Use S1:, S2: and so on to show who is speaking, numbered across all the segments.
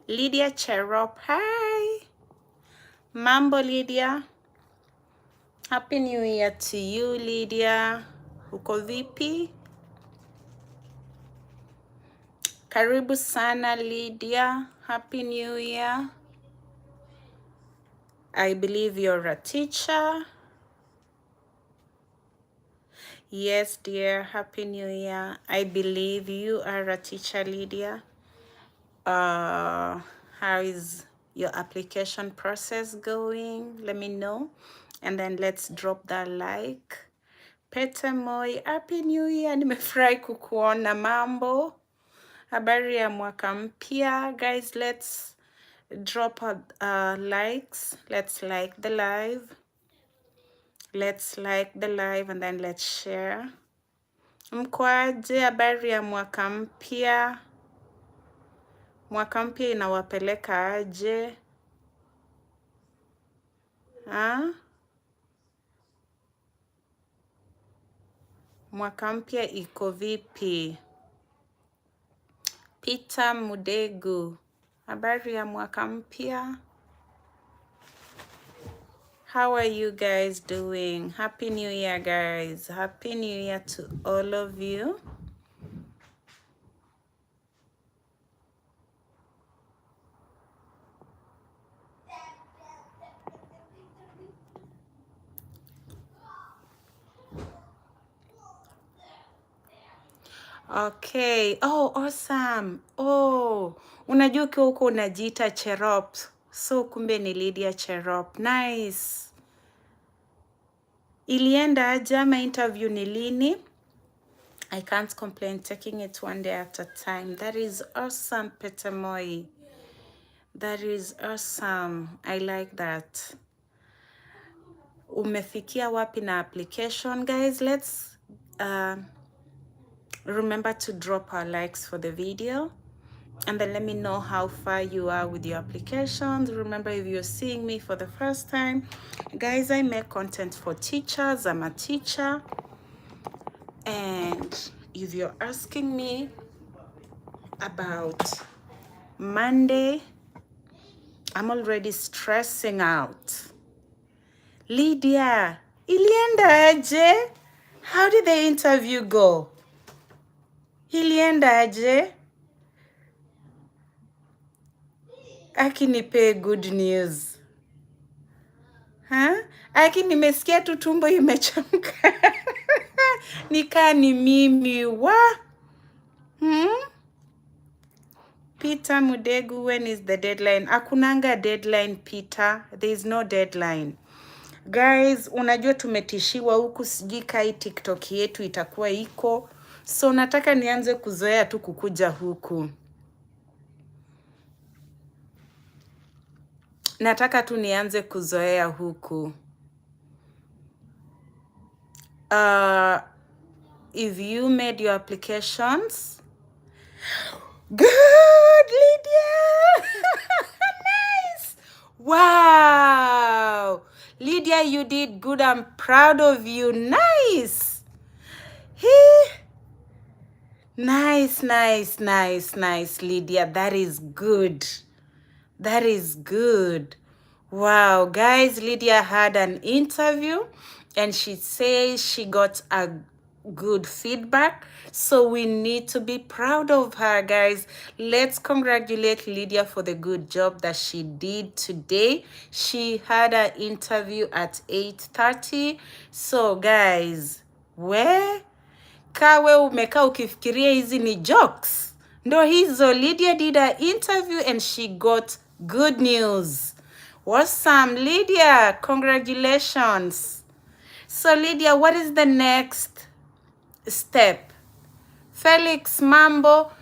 S1: Lydia Cherop, hi. Mambo Lydia. Happy New Year to you Lydia. Uko vipi? Karibu sana Lydia. Happy New Year. I believe you're a teacher. Yes, dear. Happy New Year. I believe you are a teacher, Lydia. How is your application process going? Let me know. And then let's drop that like. Pete Moi, Happy New Year. Nimefurahi kukuona mambo. Habari ya mwaka mpya. Guys, let's drop likes. Let's like the live. Let's like the live and then let's share. Mkwaje, habari ya mwaka mpya. Mwaka mpya inawapeleka aje? Ha? Mwaka mpya iko vipi? Peter Mudegu, habari ya mwaka mpya. How are you guys doing? Happy New Year, guys. Happy New Year to all of you. Okay. Oh, awesome. Oh, unajua ukiwa huko unajiita Cherop. So kumbe ni Lydia Cherop. Nice. Ilienda aje ama interview ni lini? I can't complain, taking it one day at a time. That is awesome, Peter Moi. That is awesome. I like that. Umefikia wapi na application? Guys, let's remember to drop our likes for the video. And then let me know how far you are with your applications. Remember, if you're seeing me for the first time, guys, I make content for teachers. I'm a teacher. And if you're asking me about Monday, I'm already stressing out. Lydia, ilienda aje? How did the interview go? Ilienda aje? Akinipe good news. Huh? Aki nimesikia tu tumbo imechemka. Nika ni mimi wa? Peter Mudegu, when is the deadline? Akunanga deadline, Peter. There is no deadline. Guys, unajua tumetishiwa huku, sijui kai TikTok yetu itakuwa iko. So nataka nianze kuzoea tu kukuja huku. Nataka tu nianze kuzoea huku. If you made your applications, good, Lydia. Nice. Wow. Lydia, you did good. I'm proud of you. Nice. Nice, nice, nice, nice, Lydia. That is good. That is good. Wow, guys, Lydia had an interview and she says she got a good feedback. So we need to be proud of her, guys. Let's congratulate Lydia for the good job that she did today. She had an interview at 8:30. So, guys, where? Kawe umeka ukifikiria hizi ni jokes. Ndo hizo, Lydia did an interview and she got good news. Awesome, Lydia. Congratulations. So, Lydia, what is the next step? Felix, mambo.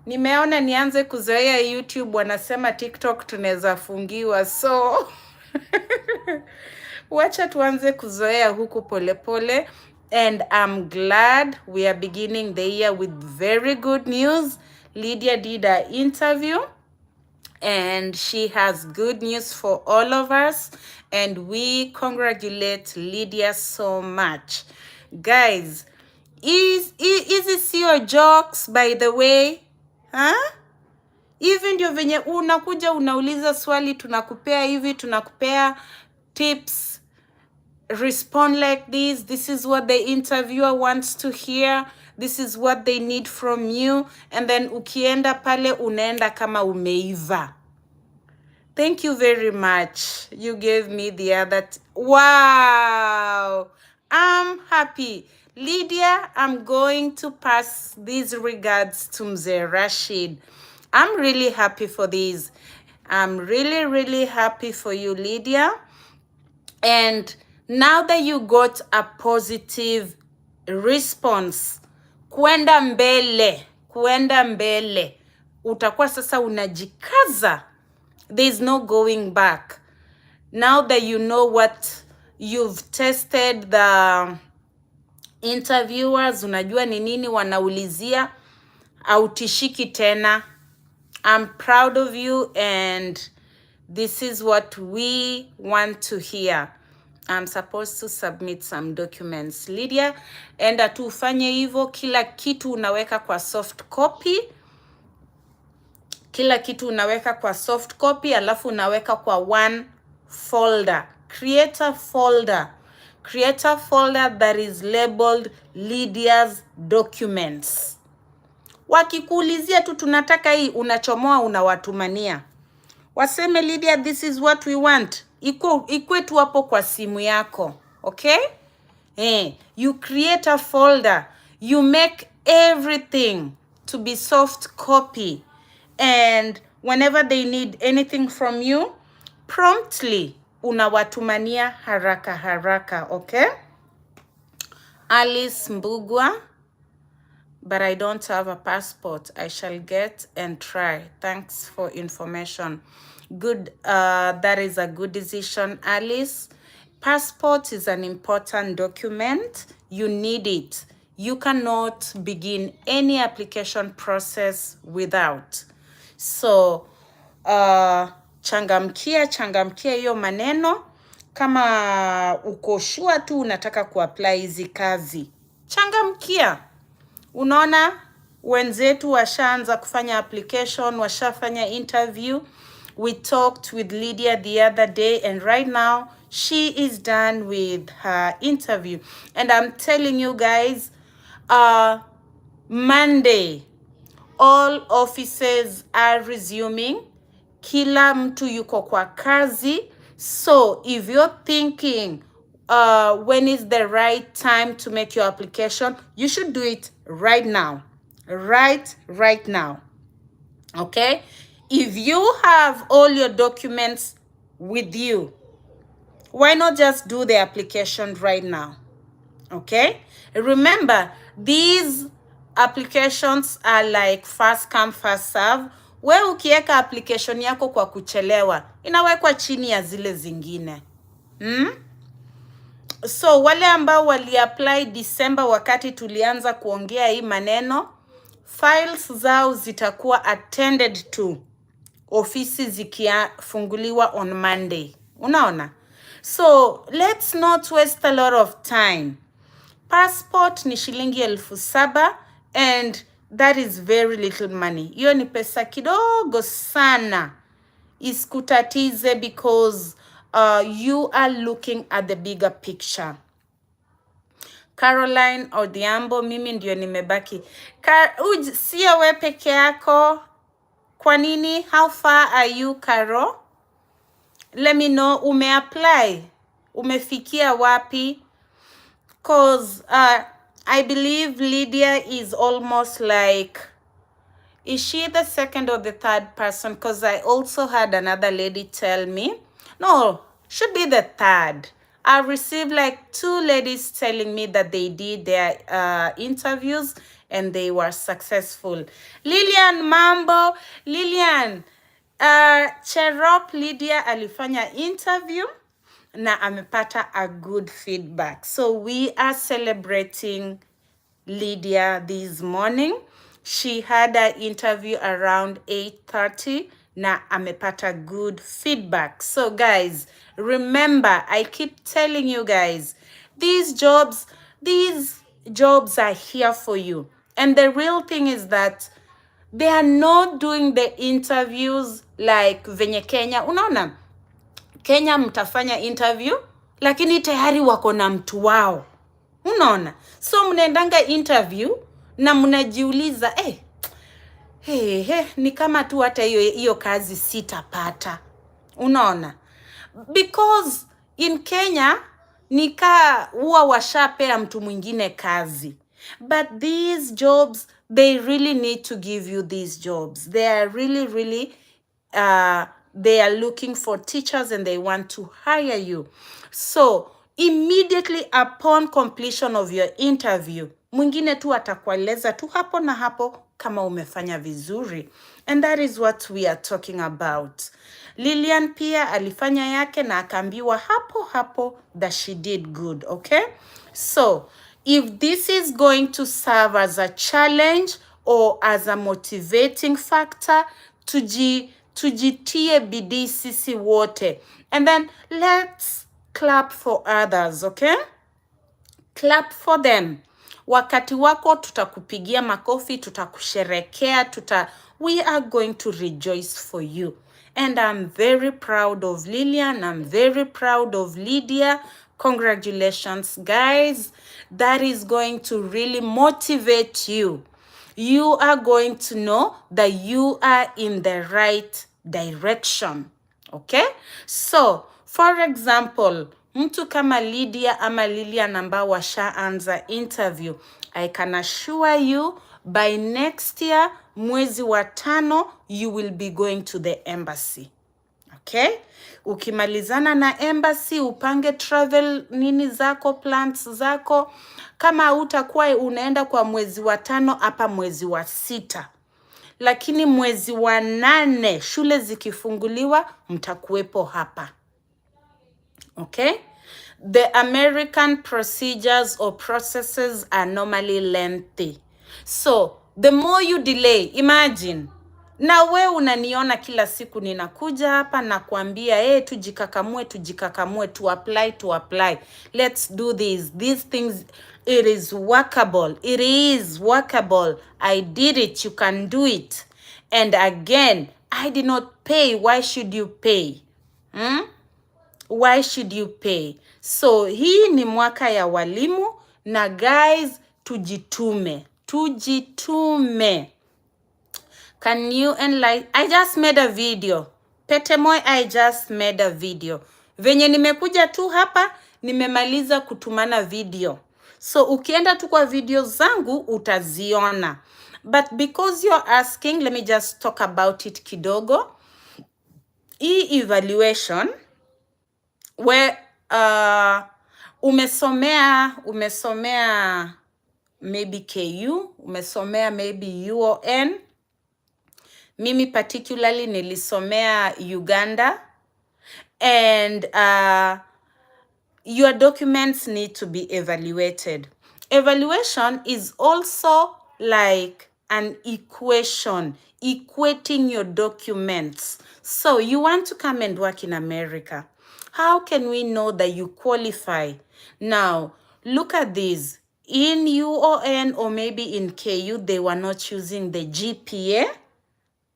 S1: Nimeona nianze kuzoea YouTube. Wanasema TikTok tunaweza fungiwa. So, wacha tuanze kuzoea huku pole pole. And I'm glad we are beginning the year with very good news. Lydia did an interview and she has good news for all of us. And we congratulate Lydia so much. Guys, is this your jokes, by the way? Huh? Hivi ndio venye unakuja unauliza swali, tunakupea hivi, tunakupea tips. Respond like this. This is what the interviewer wants to hear. This is what they need from you. And then ukienda pale unaenda kama umeiva. Thank you very much. You gave me the other. Wow. I'm happy. Lydia, I'm going to pass these regards to Mzee Rashid. I'm really happy for these. I'm really, really happy for you, Lydia. And now that you got a positive response, kwenda mbele, utakuwa sasa unajikaza. There's no going back. Now that you know what you've tested the interviewers, unajua ni nini wanaulizia, autishiki tena. I'm proud of you and this is what we want to hear. I'm supposed to submit some documents. Lydia, enda tu ufanye hivyo, kila kitu unaweka kwa soft copy. Kila kitu unaweka kwa soft copy, alafu unaweka kwa one folder. Create a folder. Create a folder that is labeled Lydia's documents. Wakikuulizia tu tunataka hii, unachomoa unawatumania. Waseme Lydia, this is what we want. Ikwe tu hapo kwa simu yako. Okay? You create a folder. You make everything to be soft copy. And whenever they need anything from you, promptly unawatumania haraka. Okay? Alice Mbugwa. But I don't have a passport. I shall get and try. Thanks for information. Good. That is a good decision, Alice. Passport is an important document. You need it. You cannot begin any application process without. So, changamkia hiyo maneno. Kama uko sure tu unataka kuapply hizi kazi, changamkia. Unaona wenzetu washaanza kufanya application, washafanya interview. We talked with Lydia the other day and right now she is done with her interview. And I'm telling you guys, Monday, all offices are resuming. Kila mtu yuko kwa kazi. So if you're thinking, when is the right time to make your application, you should do it right now. Right now. Okay? If you have all your documents with you, why not just do the application right now? Okay? Remember, these applications are like first come, first serve. We ukieka application yako kwa kuchelewa, inawekwa chini ya zile zingine. So wale ambao wali apply December wakati tulianza kuongea hii maneno, files zao zitakuwa attended to. Ofisi zikifunguliwa on Monday. Unaona? So let's not waste a lot of time. Passport ni shilingi 7,000 and that is very little money. Hiyo ni pesa kidogo sana. Isikutatize because you are looking at the bigger picture. Caroline Odhiambo, mimi ndio nimebaki. Sio we peke yako. Kwa nini? How far are you, Caro? Let me know. Umeapply? Umefikia wapi? Because I believe Lydia is almost like, is she the second or the third person? Because I also had another lady tell me. No, should be the third. I received like 2 ladies telling me that they did their interviews and they were successful. Lilian Mambo, Lilian, Cherop Lydia alifanya interview na amepata a good feedback. So we are celebrating Lydia this morning. She had an interview around 8:30 na amepata good feedback. So guys, remember, I keep telling you guys, these jobs are here for you. And the real thing is that They are not doing the interviews like venye Kenya. Unaona, Kenya mtafanya interview, lakini tayari wako na mtu wao. Unaona? So mnaendanga interview na mnajiuliza, ni kama tu hata hiyo kazi sitapata. Unaona? Because in Kenya nika huwa washapea mtu mwingine kazi. But these jobs, they really need to give you these jobs. They are really they are looking for teachers and they want to hire you. So immediately upon completion of your interview, mwingine tu atakueleza tu hapo na hapo kama umefanya vizuri. And that is what we are talking about. Lilian pia alifanya yake na akaambiwa hapo hapo that she did good, okay? So, if this is going to serve as a challenge or as a motivating factor, tujitie bidii sisi wote. And then let's clap for others, okay? Clap for them. Wakati wako tutakupigia makofi, tutakusherekea, we are going to rejoice for you. And I'm very proud of Lillian. I'm very proud of Lydia. Congratulations, guys. That is going to really motivate you. You are going to know that you are in the right direction. Okay? So, for example, mtu kama Lydia ama Lillian ambao washaanza interview, I can assure you by next year, mwezi wa 5, you will be going to the embassy. Okay? Ukimalizana na embassy, upange travel nini zako, plans zako. Kama utakuwa unaenda kwa mwezi wa 5, hapa mwezi wa 6. Lakini mwezi wa 8, shule zikifunguliwa, mtakuwepo hapa. Okay? The American procedures or processes are normally lengthy. So, the more you delay, imagine, na we unaniona kila siku ninakuja hapa na kuambia, tujikakamue, to apply. Let's do this. These things, it is workable. It is workable. I did it. You can do it. And again, I did not pay. Why should you pay? Why should you pay? So, hii ni mwaka ya walimu na guys, tujitume. Can you enlighten? I just made a video. Petemoy, I just made a video. Venye nimekuja tu hapa, nimemaliza kutumana video. So, ukienda tu kwa video zangu, utaziona. But because you're asking, let me just talk about it kidogo. Evaluation, where umesomea maybe KU, umesomea maybe UON. Mimi particularly nilisomea Uganda. And your documents need to be evaluated. Evaluation is also like an equation, equating your documents. So you want to come and work in America. How can we know that you qualify? Now, look at this. In UON or maybe in KU, they were not using the GPA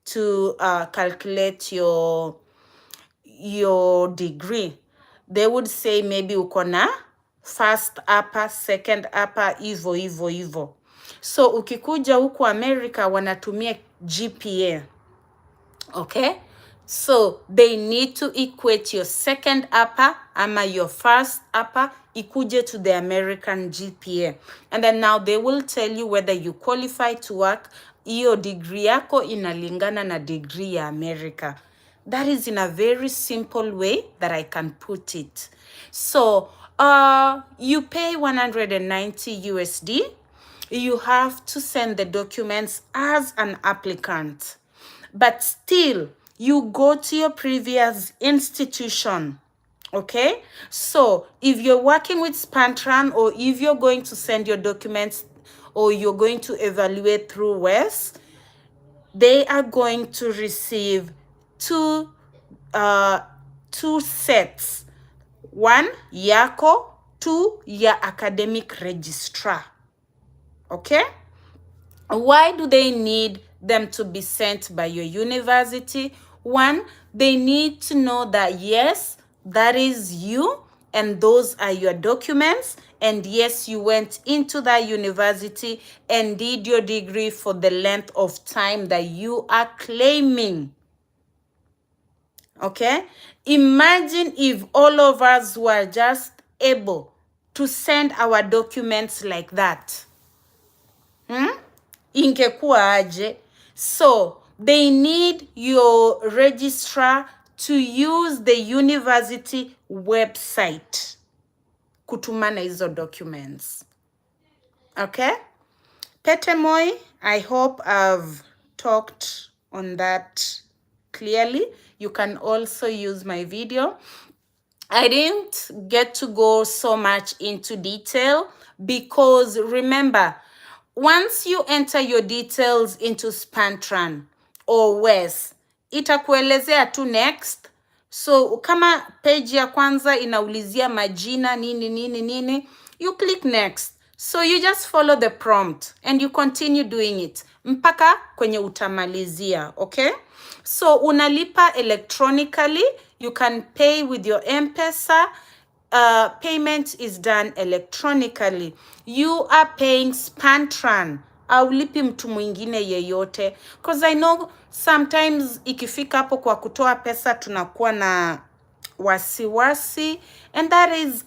S1: to calculate your degree. They would say maybe ukona first upper, second upper, ivo. So ukikuja huku America wanatumia GPA. Okay? So they need to equate your second upper ama your first upper ikuje to the American GPA. And then now they will tell you whether you qualify to work. Iyo degree yako inalingana na degree ya America. That is in a very simple way that I can put it. So, you pay 190 USD. You have to send the documents as an applicant. But still, you go to your previous institution. Okay? So, if you're working with Spantran or if you're going to send your documents or you're going to evaluate through WES, they are going to receive two sets. One, yako. Two, ya academic registrar. Okay? Why do they need them to be sent by your university. One, they need to know that yes, that is you and those are your documents, and yes, you went into that university and did your degree for the length of time that you are claiming. Okay? Imagine if all of us were just able to send our documents like that. Ingekuwa aje? So, they need your registrar to use the university website kutumana hizo documents. Okay? Petemoi, I hope I've talked on that clearly. You can also use my video. I didn't get to go so much into detail because remember, once you enter your details into Spantran or WES, itakuelezea tu next. So kama page ya kwanza inaulizia majina nini, you click next. So you just follow the prompt and you continue doing it mpaka kwenye utamalizia, okay? So unalipa electronically, you can pay with your M-Pesa. Payment is done electronically. You are paying Spantran. Aulipi mtu mwingine yeyote. Because I know sometimes ikifika hapo kwa kutoa pesa tunakuwa na wasiwasi, and that is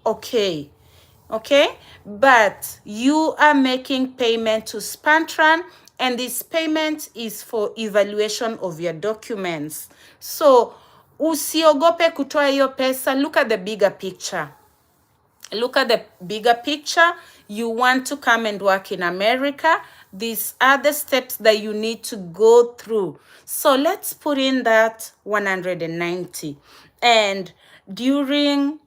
S1: okay. Okay? But you are making payment to Spantran, and this payment is for evaluation of your documents. So, usiogope kutoa hiyo pesa. Look at the bigger picture. Look at the bigger picture. You want to come and work in America. These are the steps that you need to go through. So let's put in that 190. And during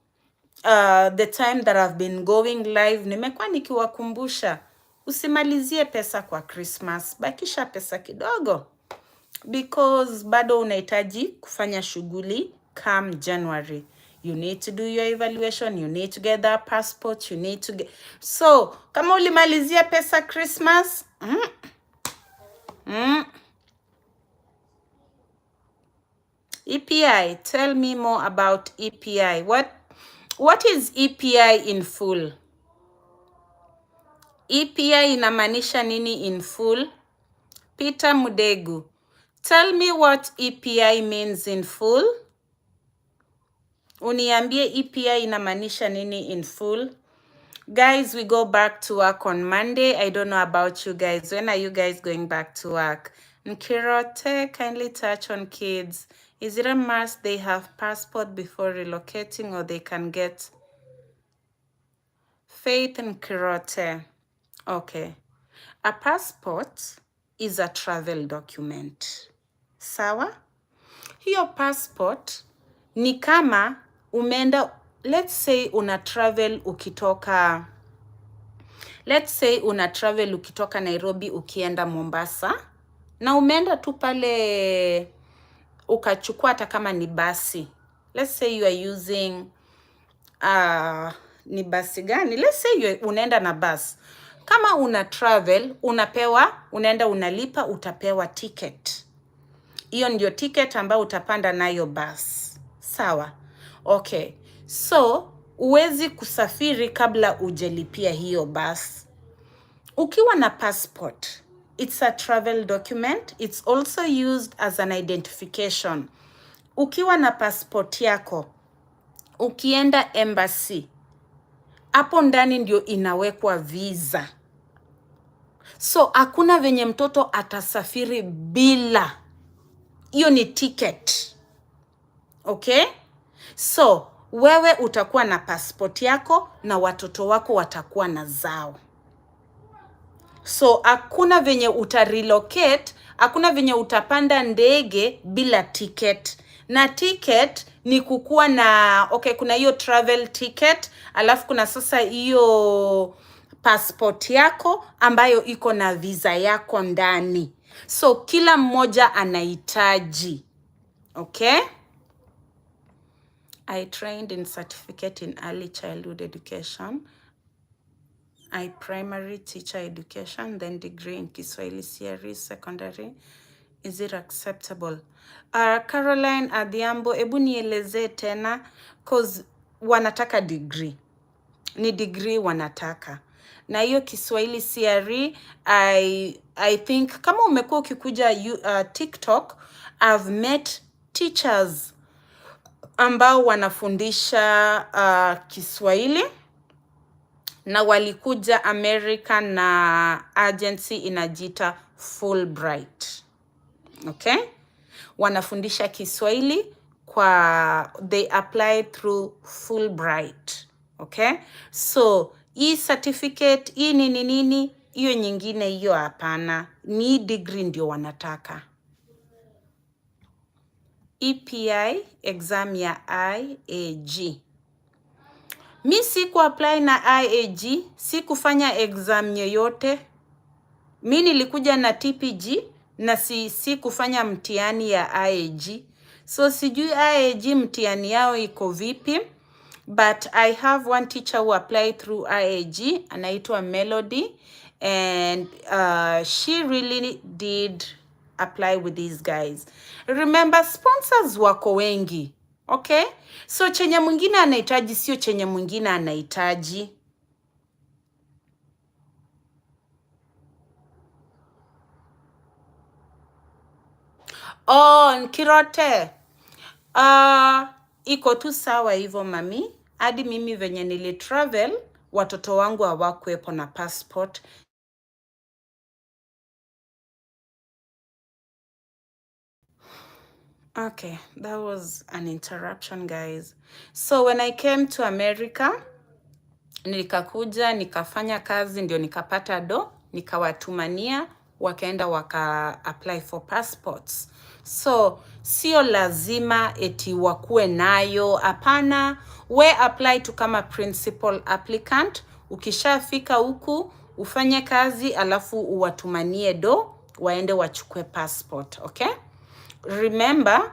S1: the time that I've been going live, nimekuwa nikiwakumbusha usimalizie pesa kwa Christmas, bakisha pesa kidogo, because bado unahitaji kufanya shughuli come January. You need to do your evaluation, you need to get that passport, you need to get... So, kama ulimalizia pesa Christmas, EPI, tell me more about EPI. What is EPI in full? EPI inamaanisha nini in full? Peter Mudegu, tell me what EPI means in full. Uniambie EPI inamaanisha nini in full. Guys, we go back to work on Monday. I don't know about you guys. When are you guys going back to work? Nkirote, kindly touch on kids. Is it a must they have passport before relocating, or they can get? Faith Nkirote. Okay. A passport is a travel document. Sawa? Hiyo passport ni kama umeenda, let's say una travel ukitoka Nairobi ukienda Mombasa, na umeenda tu pale ukachukua hata kama ni basi. Let's say you are using ni basi gani? Let's say unaenda na bus. Kama una travel, unaenda unalipa, utapewa ticket. Hiyo ndio ticket ambayo utapanda nayo bus. Sawa? Okay. So, uwezi kusafiri kabla ujelipia hiyo bus. Ukiwa na passport, it's a travel document. It's also used as an identification. Ukiwa na passport yako, ukienda embassy, hapo ndani ndio inawekwa visa. So, hakuna venye mtoto atasafiri bila. Hiyo ni ticket. Okay? So, wewe utakuwa na passport yako na watoto wako watakuwa na zao. So, hakuna venye utarelocate, hakuna venye utapanda ndege bila ticket. Na ticket ni kukuwa na, okay, kuna hiyo travel ticket, alafu kuna sasa hiyo passport yako ambayo iko na visa yako ndani. So, kila mmoja anahitaji. Okay? I trained in certificate in early childhood education. primary teacher education, then degree in Kiswahili CRE secondary. Is it acceptable? Caroline Adhiambo, ebu nielezee tena, cause wanataka degree. Ni degree wanataka. Na hiyo Kiswahili CRE, I think kama umekuwa ukikuja TikTok, I've met teachers ambao wanafundisha Kiswahili na walikuja America na agency inajita Fulbright. Okay? Wanafundisha Kiswahili they apply through Fulbright. Okay? So, hii certificate, hii nini, hiyo nyingine hiyo hapana. Ni degree ndio wanataka. EPI, exam ya IAG. Mi siku apply na IAG, sikufanya exam yoyote. Mi nilikuja na TPG na sikufanya mtihani ya IAG. So sijui IAG mtihani yao iko vipi. But I have one teacher who applied through IAG, anaitwa Melody, and she really did apply with these guys. Remember, sponsors wako wengi, okay? So chenye mwingine anahitaji sio chenye mwingine anahitaji. Oh, Nkirote. Iko tu sawa hivyo mami. Hadi mimi venye nilitravel, watoto wangu hawakuwepo na passport. Okay, that was an interruption, guys. So when I came to America, nikakuja, nikafanya kazi, ndio nikapata do, nikawatumania, wakaenda waka apply for passports. So, sio lazima eti wakuwe nayo, hapana, we apply tu kama principal applicant, ukishafika huku, ufanye kazi, alafu uwatumanie do, waende wachukue passport, okay? Remember,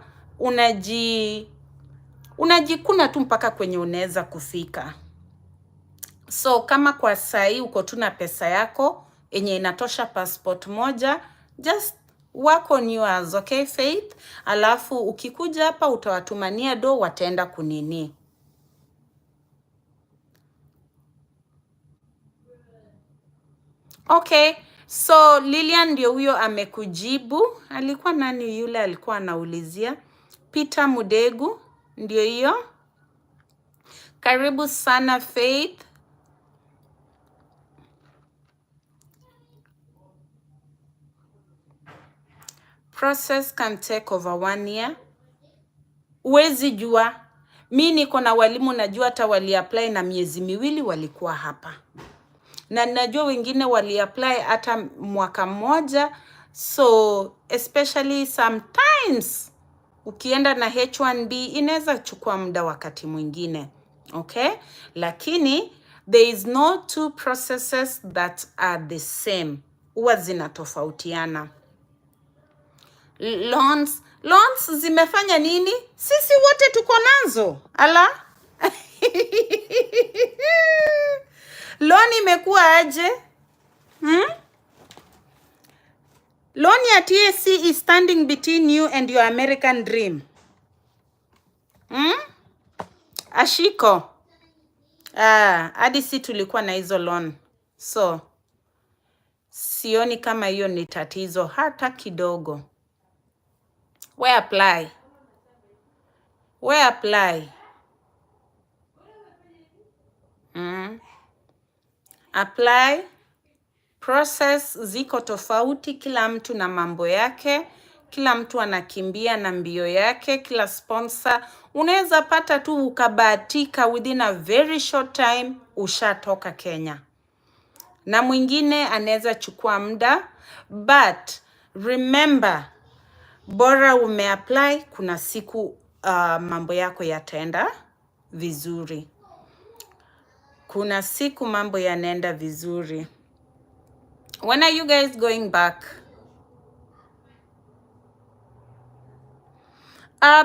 S1: unajikuna tu mpaka kwenye unaweza kufika. So kama kwa sai uko tu na pesa yako enye inatosha passport moja, just work on yours, okay Faith? Alafu ukikuja hapa utawatumania do, wataenda kunini. Okay, so Lilian ndio huyo amekujibu. Alikuwa nani yule alikuwa anaulizia? Peter Mudegu ndio hiyo. Karibu sana Faith. Process can take over 1 year. Uwezi jua. Mi niko na walimu najua hata wali apply na miezi 2 walikuwa hapa. Na najua wengine wali apply hata mwaka 1. So, especially sometimes, ukienda na H1B, inaweza chukua muda wakati mwingine. Okay? Lakini, there is no 2 processes that are the same. Huwa zinatofautiana. Loans zimefanya nini? Sisi wote tuko nazo. Ala? Loan imekuwa aje? Loan ya TSC is standing between you and your American dream. Ashiko. Hadi si tulikuwa na hizo loan. So, sioni kama hiyo ni tatizo hata kidogo. We apply. We apply. Apply. Process ziko tofauti, kila mtu na mambo yake, kila mtu anakimbia na mbio yake, kila sponsor. Unaweza pata tu ukabahatika within a very short time ushatoka Kenya. Na mwingine anaweza chukua muda, but remember, bora umeapply, kuna siku mambo yako yataenda vizuri. Kuna siku mambo yanaenda vizuri. When are you guys going back?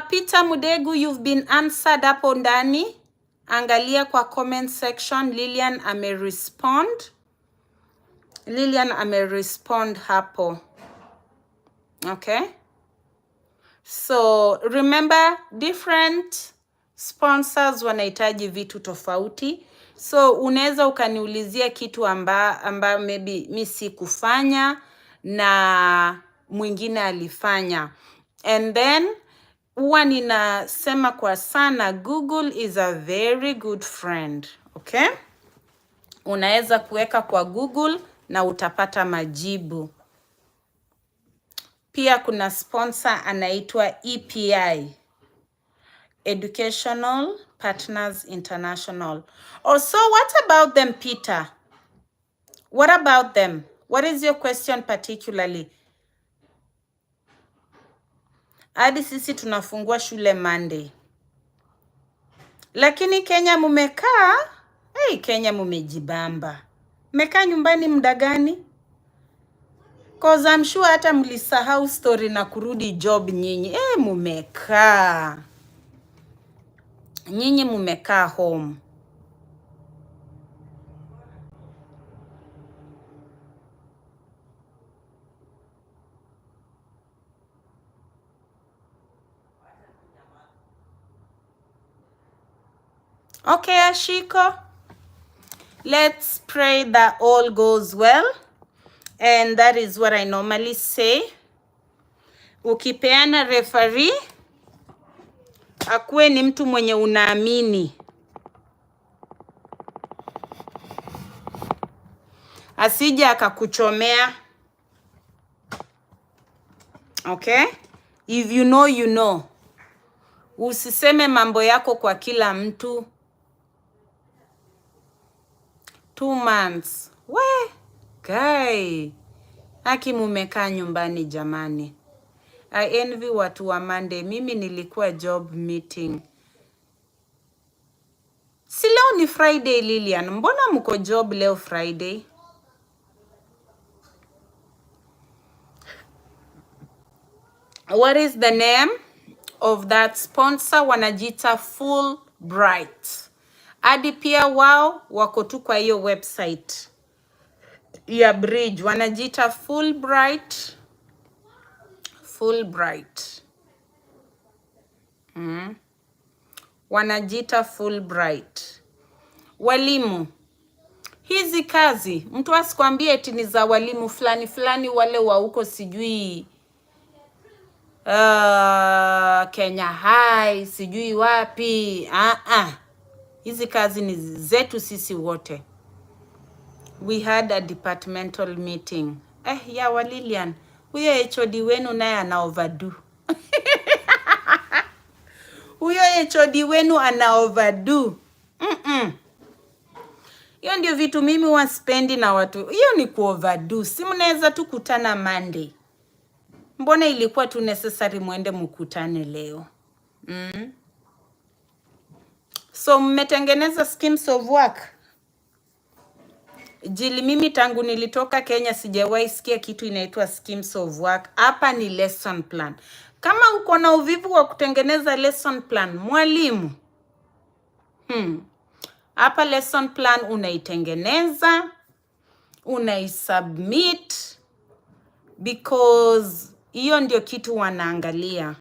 S1: Peter Mudegu, you've been answered hapo ndani. Angalia kwa comment section, Lilian amerespond. Lilian amerespond hapo. Okay? So remember, different sponsors wanahitaji vitu tofauti. So unaweza ukaniulizia kitu amba maybe mi sikufanya na mwingine alifanya. And then huwa ninasema kwa sana, Google is a very good friend. Okay? Unaweza kuweka kwa Google na utapata majibu. Pia kuna sponsor anaitwa EPI, Educational Partners International. Also, what about them, Peter? What about them? What is your question particularly? Hadi sisi tunafungua shule Monday. Lakini Kenya mumekaa, hey, Kenya mumejibamba. Mmekaa nyumbani muda gani? Cause I'm sure hata mlisahau story na kurudi job nyinyi. Mumekaa. Nyinyi mumekaa home. Okay, Ashiko. Let's pray that all goes well. And that is what I normally say. Ukipeana referee, akuwe ni mtu mwenye unaamini. Asije akakuchomea. Okay? If you know, you know. Usiseme mambo yako kwa kila mtu. 2 months. We, guy. Haki mumekaa nyumbani jamani. I envy watu wa Monday. Mimi nilikuwa job meeting. Si leo ni Friday, Lilian. Mbona mko job leo Friday? What is the name of that sponsor? Wanajita Fulbright. Hadi pia wao wako tu kwa hiyo website ya Bridge. Wanajita Fulbright. Fulbright. Wanajita Fulbright. Walimu. Hizi kazi, mtu asikwambie eti ni za walimu fulani fulani wale wa huko sijui Kenya High, sijui wapi. Hizi kazi ni zetu sisi wote. We had a departmental meeting. Ya Lilian, huyo HOD wenu naye ana overdo. Huyo HOD wenu ana overdo. Hiyo ndio vitu mimi waspendi na watu. Hiyo ni ku overdo. Si mnaweza tu kutana Monday. Mbona ilikuwa tu necessary muende mkutane leo? So mmetengeneza schemes of work. Jili mimi tangu nilitoka Kenya sijawahi sikia kitu inaitwa schemes of work. Hapa ni lesson plan. Kama uko na uvivu wa kutengeneza lesson plan, mwalimu. Hapa lesson plan unaitengeneza, unaisubmit, because hiyo ndio kitu wanaangalia.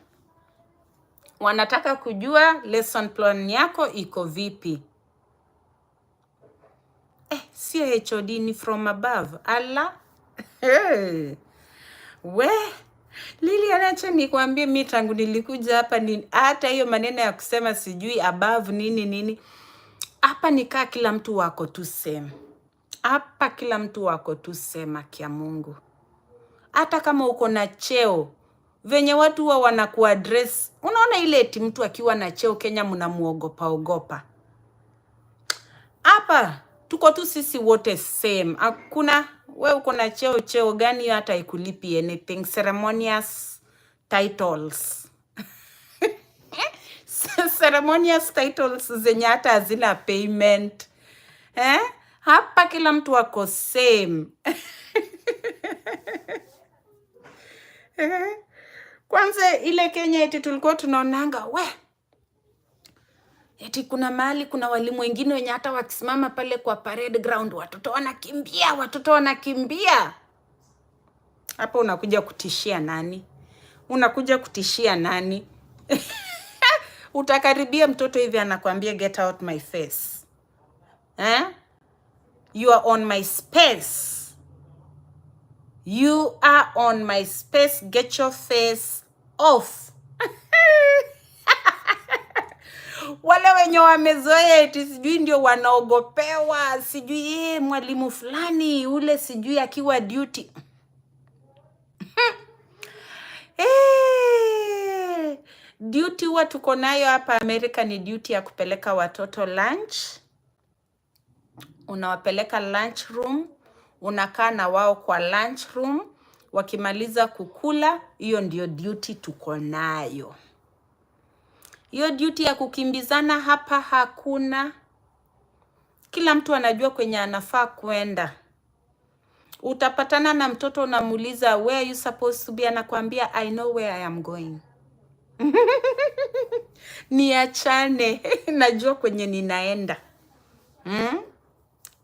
S1: Wanataka kujua lesson plan yako iko vipi. Sio HOD ni from above. Allah. We, Lilian, acha nikwambie mimi tangu nilikuja hapa ni hata hiyo maneno ya kusema sijui above nini. Hapa nikaa kila mtu wako tu same. Hapa kila mtu wako tu sema kia Mungu. Hata kama uko na cheo, venye watu wa wanakuaddress, unaona ile eti mtu akiwa na cheo Kenya mnamuogopa. Hapa tuko tu sisi wote same. Hakuna wewe uko na cheo gani hata ikulipi anything, ceremonious titles. Ceremonious titles zenye hata hazina payment. Hapa kila mtu wako same. Kwanza ile Kenya eti tulikuwa tunaonanga, Eti kuna mahali kuna walimu wengine wenye hata wakisimama pale kwa parade ground watoto wanakimbia. Hapo unakuja kutishia nani? Unakuja kutishia nani? Utakaribia mtoto hivi anakuambia get out my face. You are on my space. You are on my space. Get your face off. Wale wenye wamezoea eti sijui ndio wanaogopewa, sijui mwalimu fulani ule sijui akiwa duty. Duty huwa tuko nayo hapa Amerika ni duty ya kupeleka watoto lunch. Unawapeleka lunch room, unakaa na wao kwa lunch room, wakimaliza kukula, hiyo ndio duty tuko nayo. Hiyo duty ya kukimbizana hapa hakuna. Kila mtu anajua kwenye anafaa kwenda. Utapatana na mtoto unamuuliza where are you supposed to be, anakuambia I know where I am going. Niachane, najua kwenye ninaenda.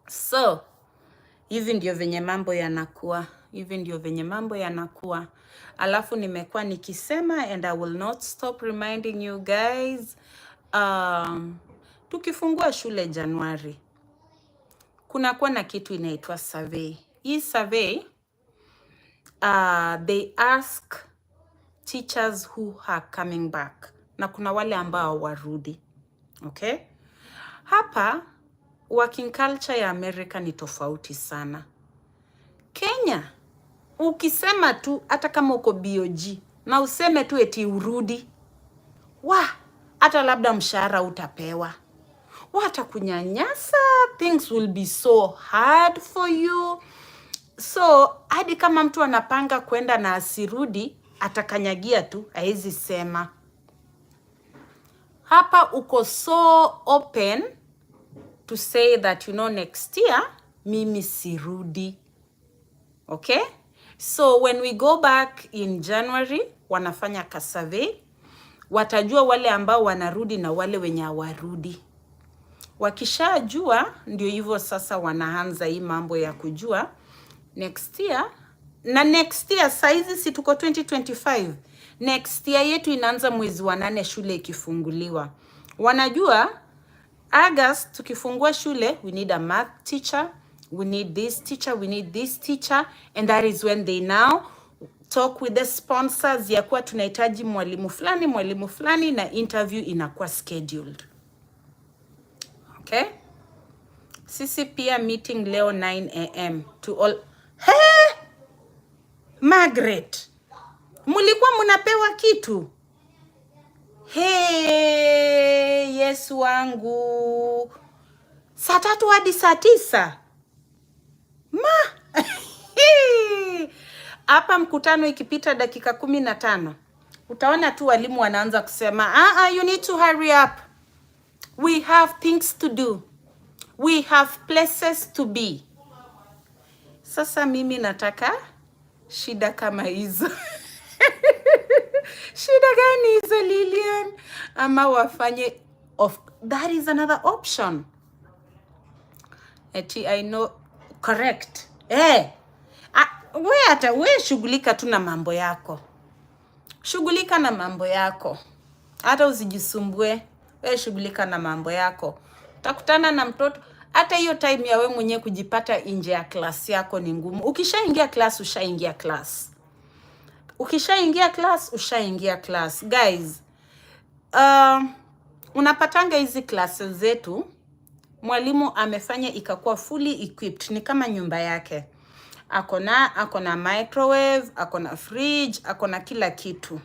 S1: So, hivi ndio venye mambo yanakuwa. Hivi ndio venye mambo yanakuwa. Alafu nimekuwa nikisema and I will not stop reminding you guys. Tukifungua shule Januari, kunakuwa na kitu inaitwa survey. Hii survey, they ask teachers who are coming back. Na kuna wale ambao warudi. Okay? Hapa, working culture ya Amerika ni tofauti sana. Kenya, ukisema tu, hata kama uko BOG, na useme tu eti urudi, hata labda mshahara utapewa. Watakunyanyasa, things will be so hard for you. So, hadi kama mtu anapanga kwenda na asirudi, atakanyagia tu, haezi sema. Hapa uko so open to say that, next year, mimi sirudi. Okay? So, when we go back in January, wanafanya ka survey. Watajua wale ambao wanarudi na wale wenye hawarudi. Wakishajua, ndio hivyo sasa wanaanza hii mambo ya kujua. Next year, na next year, saizi si tuko 2025. Next year yetu inaanza mwezi wa 8 shule ikifunguliwa. Wanajua, August tukifungua shule, we need a math teacher, we need this teacher, we need this teacher, and that is when they now talk with the sponsors ya kuwa tunahitaji mwalimu fulani, na interview inakuwa scheduled. Okay? Sisi pia meeting leo 9 AM to all. Margaret, mulikuwa munapewa kitu? Yesu wangu. Saa 3 hadi saa 9. Hapa mkutano ikipita dakika 15. Utaona tu walimu wanaanza kusema, you need to hurry up. We have things to do. We have places to be. Sasa mimi nataka shida kama hizo. Shida gani hizo Lilian? Ama wafanye that is another option. I know correct. We shughulika tu na mambo yako. Shughulika na mambo yako. Hata usijisumbue. We shughulika na mambo yako. Utakutana na mtoto. Hata hiyo time ya we mwenye kujipata nje ya class yako ni ngumu. Ukishaingia class, ushaingia class. Ukishaingia class, ushaingia class. Guys, unapatanga hizi classes zetu, mwalimu amefanya ikakuwa fully equipped. Ni kama nyumba yake. Akona microwave, akona fridge, akona kila kitu.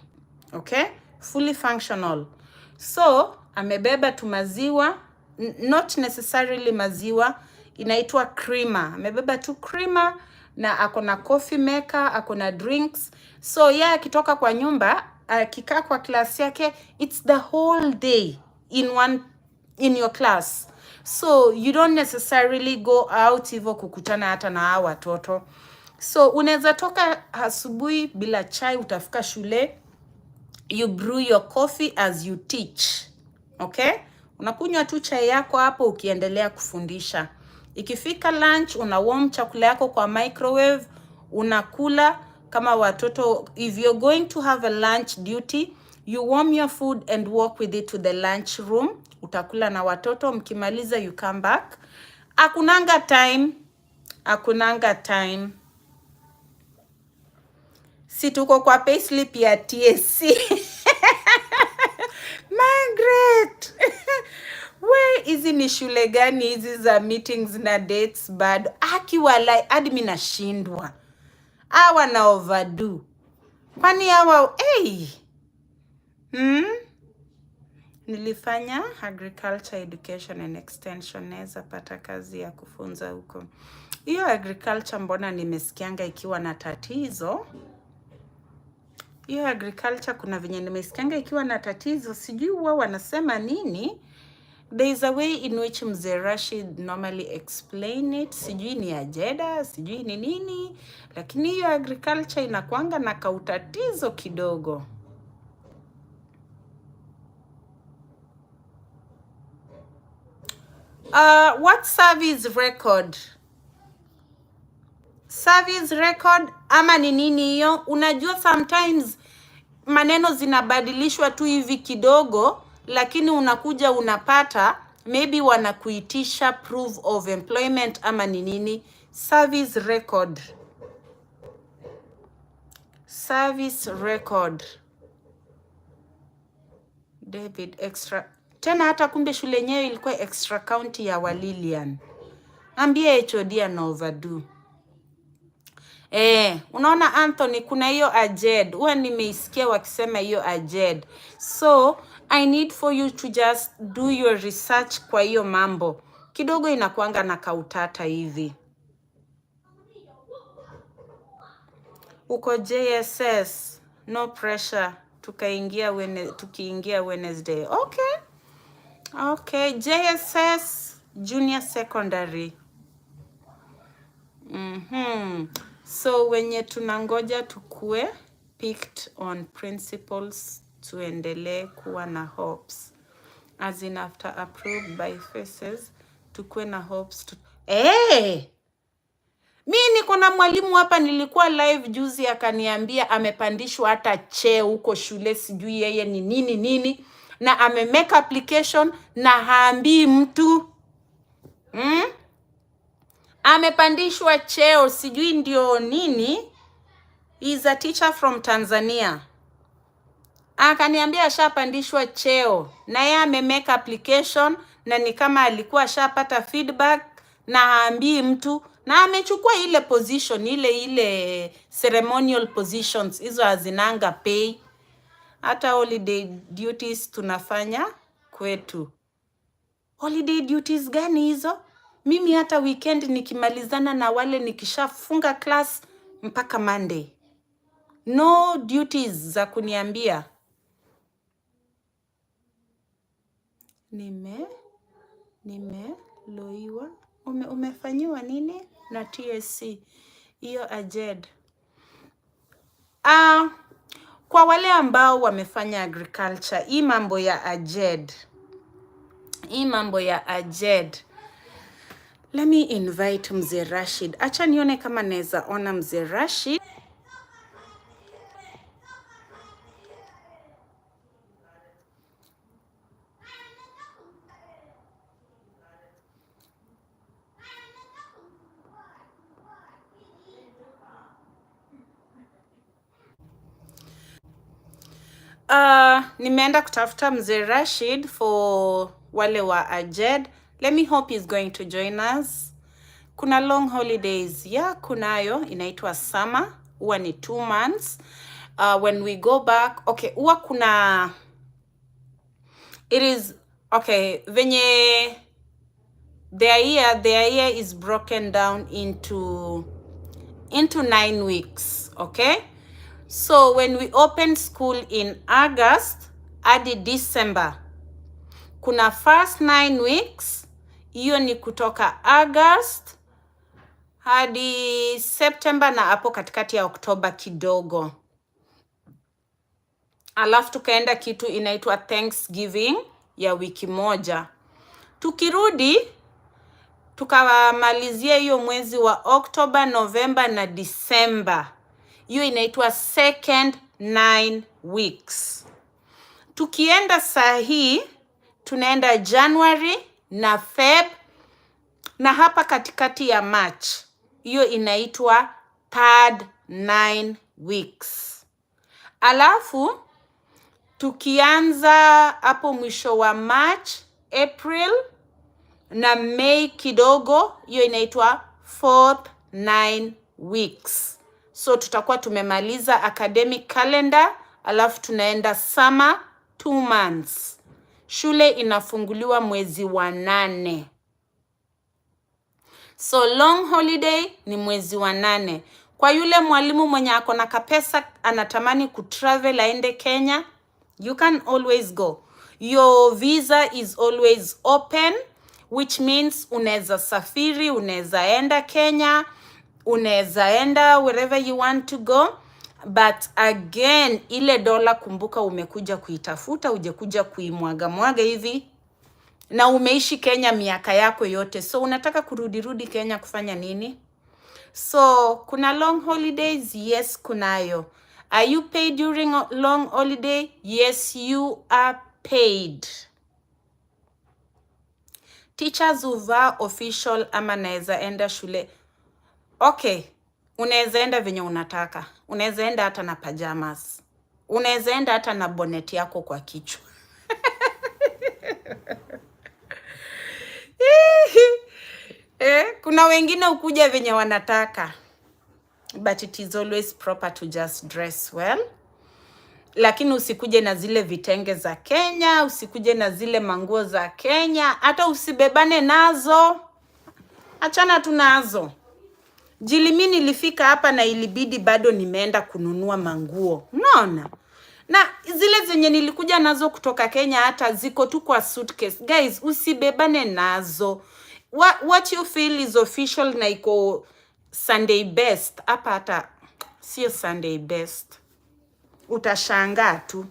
S1: Okay? Fully functional. So, amebeba tu maziwa, not necessarily maziwa, inaitwa creamer. Amebeba tu creamer na akona coffee maker, akona drinks. So, akitoka kwa nyumba, akikaa kwa class yake, it's the whole day in your class. So, you don't necessarily go out hivyo kukutana hata na hawa watoto. So, unaweza toka asubuhi bila chai, utafika shule, you brew your coffee as you teach. Okay? Unakunywa tu chai yako hapo ukiendelea kufundisha. Ikifika lunch, una warm chakula yako kwa microwave, unakula kama watoto. If you're going to have a lunch duty, you warm your food and walk with it to the lunch room. Utakula na watoto, mkimaliza you come back. Akunanga time. Si tuko kwa payslip ya TSC. Margaret. We, hizi ni shule gani hizi za meetings na dates bado? Akiwalai hadi mimi nashindwa. Hawa na overdo. Kwani hawa Nilifanya agriculture education and extension, naweza pata kazi ya kufunza huko. Hiyo agriculture mbona nimesikianga ikiwa na tatizo? Hiyo agriculture kuna venye nimesikianga ikiwa na tatizo, sijui wao wanasema nini. There is a way in which Mzee Rashid normally explain it. Sijui ni ajeda, sijui ni nini, lakini hiyo agriculture inakuanga na kautatizo kidogo. What service record? Service record ama ni nini hiyo? Unajua sometimes maneno zinabadilishwa tu hivi kidogo, lakini unakuja unapata maybe wanakuitisha proof of employment ama ni nini. Service record. Service record. David extra. Tena hata kumbe shule yenyewe ilikuwa extra county ya Walilian. Ambie HOD na overdo. Unaona Anthony, kuna hiyo AJED. Huwa nimeisikia wakisema hiyo AJED. So, I need for you to just do your research kwa hiyo mambo. Kidogo inakuanga na kautata hivi. Uko JSS, no pressure. Tukiingia Wednesday. Okay, JSS Junior Secondary. So wenye tunangoja tukue picked on principles, tuendelee kuwa na hopes. As in after approved by faces, tukue na hopes. Mi niko na mwalimu hapa, nilikuwa live juzi akaniambia amepandishwa hata cheo huko shule, sijui yeye ni nini na make application na haambii mtu. Amepandishwa cheo, sijui ndio nini. He is a teacher from Tanzania. Akaniambia ashapandishwa cheo na yeye make application na ni kama alikuwa ashapata feedback na haambii mtu, na amechukua ile position ile ceremonial positions, hizo hazinanga pay. Hata holiday duties tunafanya kwetu. Holiday duties gani hizo? Mimi hata weekend nikimalizana na wale nikishafunga class mpaka Monday. No duties za kuniambia. Loiwa. Umefanyiwa nini na TSC? Hiyo AJED. Kwa wale ambao wamefanya agriculture, hii mambo ya AJED. Let me invite Mzee Rashid. Acha nione kama naweza ona Mzee Rashid. Nimeenda kutafuta Mzee Rashid for wale wa AJED. Let me hope he's going to join us. Kuna long holidays. Kunayo inaitwa summer. Huwa ni 2 months. When we go back, huwa kuna venye their year is broken down into 9 weeks, So when we open school in August hadi December, kuna first 9 weeks, hiyo ni kutoka August hadi September na hapo katikati ya Oktoba kidogo. Alafu tukaenda kitu inaitwa Thanksgiving. ya wiki moja. Tukirudi tukamalizia hiyo mwezi wa October, November na December. Hiyo inaitwa second 9 weeks. Tukienda saa hii tunaenda January na Feb, na hapa katikati ya March. Hiyo inaitwa third 9 weeks. Alafu tukianza hapo mwisho wa March, April na May kidogo, hiyo inaitwa fourth 9 weeks. So tutakuwa tumemaliza academic calendar, alafu tunaenda summer 2 months. Shule inafunguliwa mwezi wa 8. So long holiday ni mwezi wa 8. Kwa yule mwalimu mwenye ako na kapesa anatamani kutravel aende Kenya, you can always go. Your visa is always open, which means unaweza safiri, unaweza enda Kenya, unaweza enda wherever you want to go. But again, ile dola kumbuka umekuja kuitafuta, ujekuja kuimwaga hivi. Na umeishi Kenya miaka yako yote. So unataka kurudi Kenya kufanya nini? So kuna long holidays? Yes, kunayo. Are you paid during long holiday? Yes, you are paid. Teachers huvaa official ama naweza enda shule. Okay, unaweza enda venye unataka. Unaweza enda hata na pajamas. Unaweza enda hata na bonnet yako kwa kichwa. Kuna wengine ukuja venye wanataka. But it is always proper to just dress well. Lakini usikuje na zile vitenge za Kenya, usikuje na zile manguo za Kenya, hata usibebane nazo. Achana tu nazo. Jilimi nilifika hapa na ilibidi bado nimeenda kununua manguo. Unaona? Na zile zenye nilikuja nazo kutoka Kenya hata ziko tu kwa suitcase. Guys, usibebane nazo. What you feel is official na iko Sunday best. Hapa hata sio Sunday best. Utashangaa tu.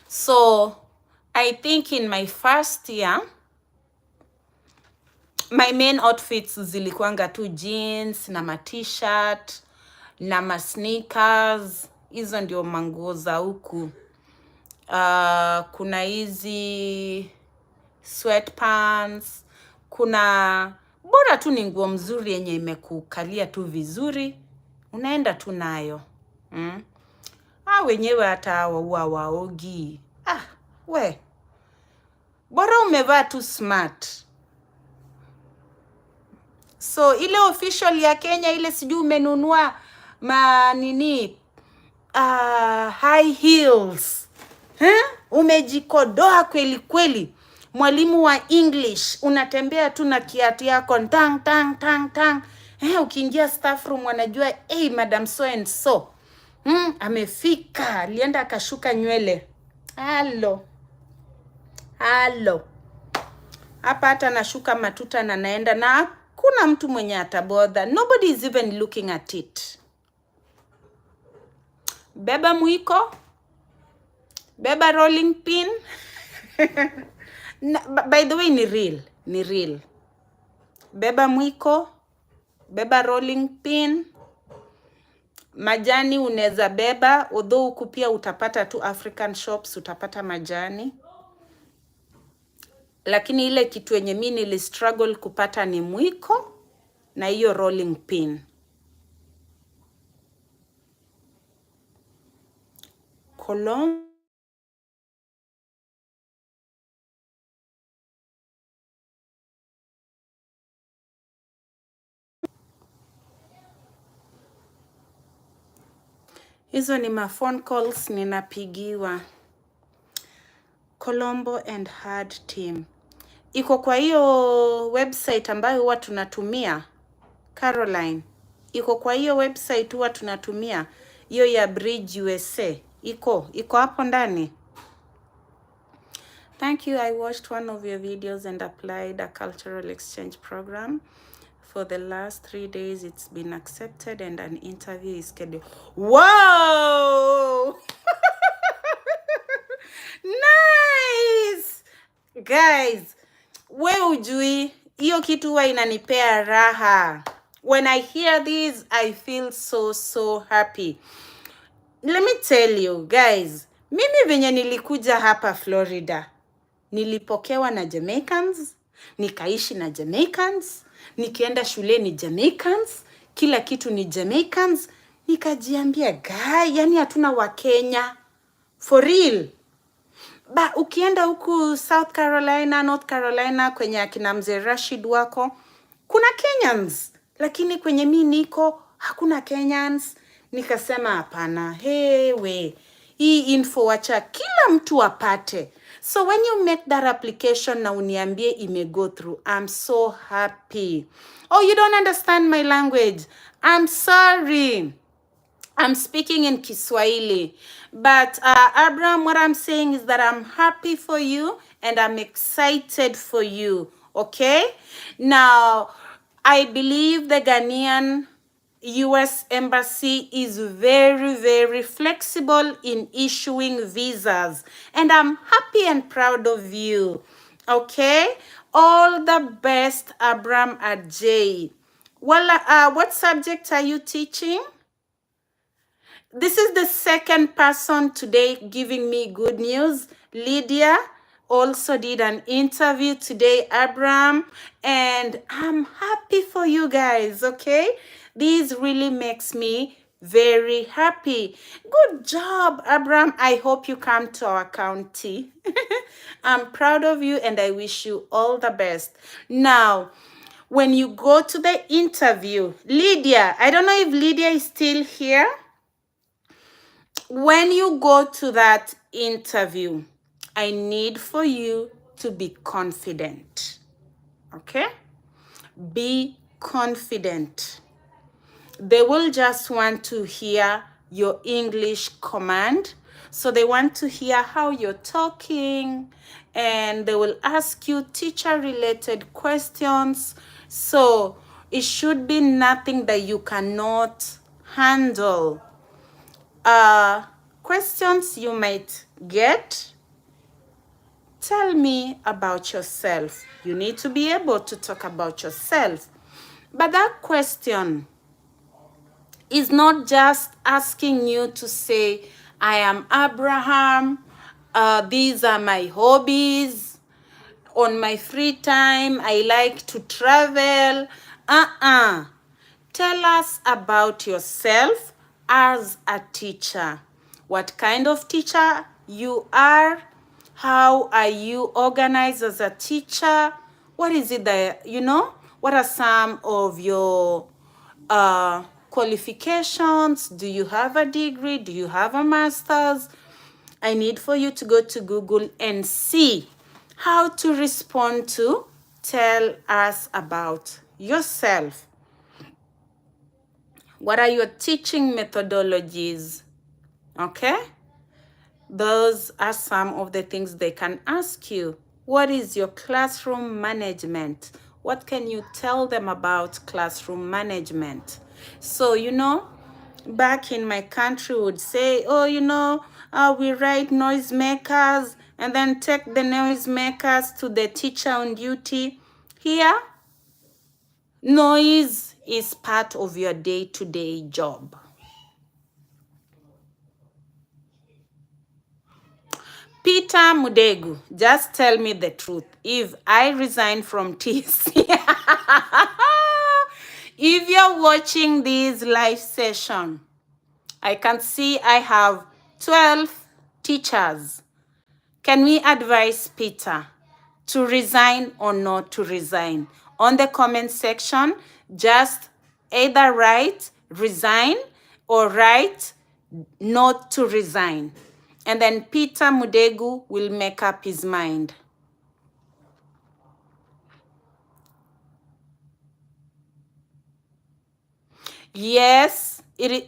S1: So, I think in my first year, my main outfits zilikuanga tu jeans na ma t-shirt na ma sneakers. Hizo ndio manguo za huku. Kuna hizi sweatpants. Kuna bora tu ni nguo mzuri yenye imekukalia tu vizuri. Unaenda tu nayo. Wenyewe hata waogi. We. Bora umevaa tu smart. So ile official ya Kenya ile sijui umenunua high heels. Umejikodoa kweli kweli. Mwalimu wa English unatembea tu na kiatu yako tang. Ukiingia staff room wanajua madam so and so. Amefika, alienda akashuka nywele. Halo. Hapa hata nashuka matuta na naenda na kuna mtu mwenye atabodha. Nobody is even looking at it. Beba mwiko. Beba rolling pin. By the way ni real. Beba mwiko. Beba rolling pin. Majani unaweza beba, although huku pia utapata tu African shops, utapata majani. Lakini ile kitu yenye mimi nili struggle kupata ni mwiko na hiyo rolling pin. Hizo ni ma phone calls ninapigiwa. Colombo and Hard Team. Iko kwa hiyo website ambayo huwa tunatumia. Caroline. Iko kwa hiyo website huwa tunatumia. Hiyo ya Bridge USA. Iko hapo ndani. Thank you. I watched one of your videos and applied a cultural exchange program. For the last 3 days, it's been accepted and an interview is scheduled. Whoa! Nice! Guys, we ujui, hiyo kitu huwa inanipea raha. When I hear this, I feel so happy. Let me tell you guys, mimi venye nilikuja hapa Florida, nilipokewa na Jamaicans, nikaishi na Jamaicans, nikienda shuleni Jamaicans, kila kitu ni Jamaicans, nikajiambia guy, yani hatuna wa Kenya for real. Ba ukienda huku South Carolina, North Carolina kwenye akina mzee Rashid wako, kuna Kenyans, lakini kwenye mi niko hakuna Kenyans. Nikasema hapana, hewe, hii info wacha kila mtu apate. So when you make that application na uniambie ime go through, I'm so happy. Oh, you don't understand my language? I'm sorry. I'm speaking in Kiswahili. But Abraham, what I'm saying is that I'm happy for you and I'm excited for you. Okay? Now, I believe the Ghanaian US Embassy is very flexible in issuing visas. And I'm happy and proud of you. Okay? All the best, Abraham Ajay. Well, what subject are you teaching? This is the second person today giving me good news. Lydia also did an interview today, Abraham, and I'm happy for you guys, okay? This really makes me very happy. Good job, Abraham. I hope you come to our county. I'm proud of you and I wish you all the best. Now, when you go to the interview, Lydia, I don't know if Lydia is still here. When you go to that interview, I need for you to be confident. Okay? Be confident. They will just want to hear your English command. So they want to hear how you're talking, and they will ask you teacher-related questions. So it should be nothing that you cannot handle. Questions you might get. Tell me about yourself. You need to be able to talk about yourself. But that question is not just asking you to say, I am Abraham, these are my hobbies, on my free time, I like to travel. Tell us about yourself as a teacher. What kind of teacher you are? How are you organized as a teacher? What is it that, what are some of your qualifications? Do you have a degree? Do you have a master's? I need for you to go to Google and see how to respond to tell us about yourself. What are your teaching methodologies? Okay? Those are some of the things they can ask you. What is your classroom management? What can you tell them about classroom management? So, back in my country would say, oh, we write noisemakers and then take the noisemakers to the teacher on duty. Here, noise is part of your day-to-day job. Peter Mudegu, just tell me the truth. If I resign from TC, if you're watching this live session, I can see I have 12 teachers. Can we advise Peter to resign or not to resign? On the comment section, just either write resign or write not to resign. And then Peter Mudegu will make up his mind. Yes, it is.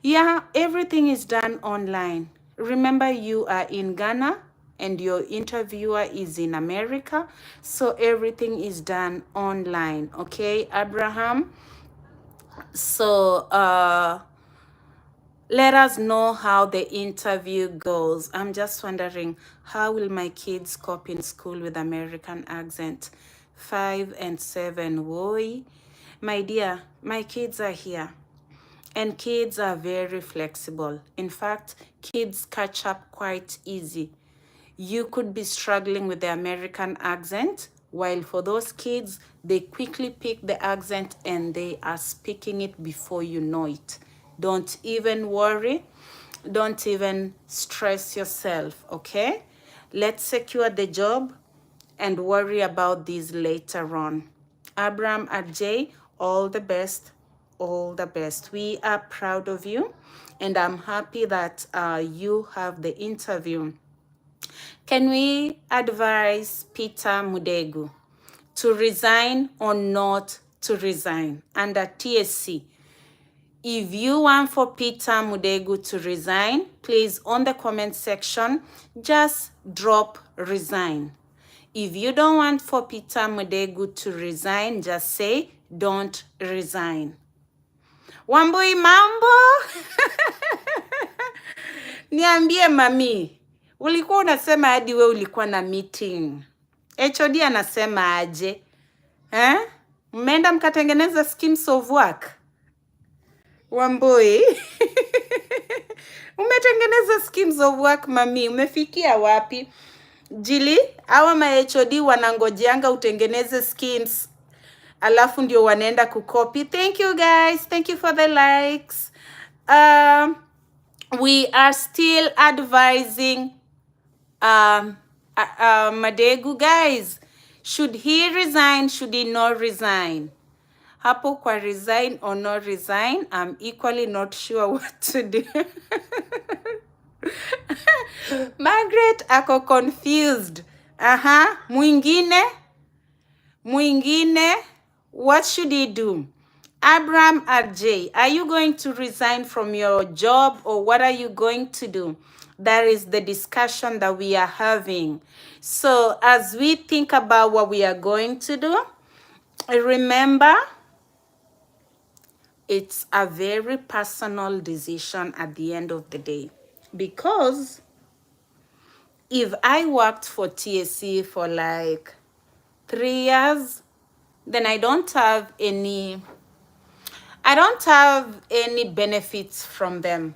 S1: Yeah, everything is done online. Remember, you are in Ghana and your interviewer is in America. So everything is done online. Okay, Abraham? So, Let us know how the interview goes. I'm just wondering, how will my kids cope in school with American accent? 5 and 7, woy. My dear, my kids are here. And kids are very flexible. In fact, kids catch up quite easy. You could be struggling with the American accent, while for those kids, they quickly pick the accent and they are speaking it before you know it. Don't even worry. Don't even stress yourself, okay? Let's secure the job and worry about these later on. Abram at J, all the best, all the best. We are proud of you, and I'm happy that you have the interview. Can we advise Peter Mudegu to resign or not to resign under TSC? If you want for Peter Mudegu to resign, please on the comment section, just drop resign. If you don't want for Peter Mudegu to resign, just say don't resign. Wambui mambo? Niambie mami, ulikuwa unasema hadi we ulikuwa na meeting. HOD anasema aje? Mmeenda mkatengeneza schemes of work? Wambui. Umetengeneza schemes of work mami, umefikia wapi? Jili, hawa ma HOD wanangojeanga utengeneze schemes, alafu ndio wanaenda kukopi. Thank you guys, thank you for the likes. We are still advising Madegu guys. Should he resign? Should he not resign? Hapo kwa resign or not resign, I'm equally not sure what to do. Margaret ako confused. Mwingine, what should he do? Abraham RJ, are you going to resign from your job or what are you going to do? That is the discussion that we are having. So as we think about what we are going to do, remember, it's a very personal decision at the end of the day. Because if I worked for TSC for like 3 years, then I don't have any benefits from them.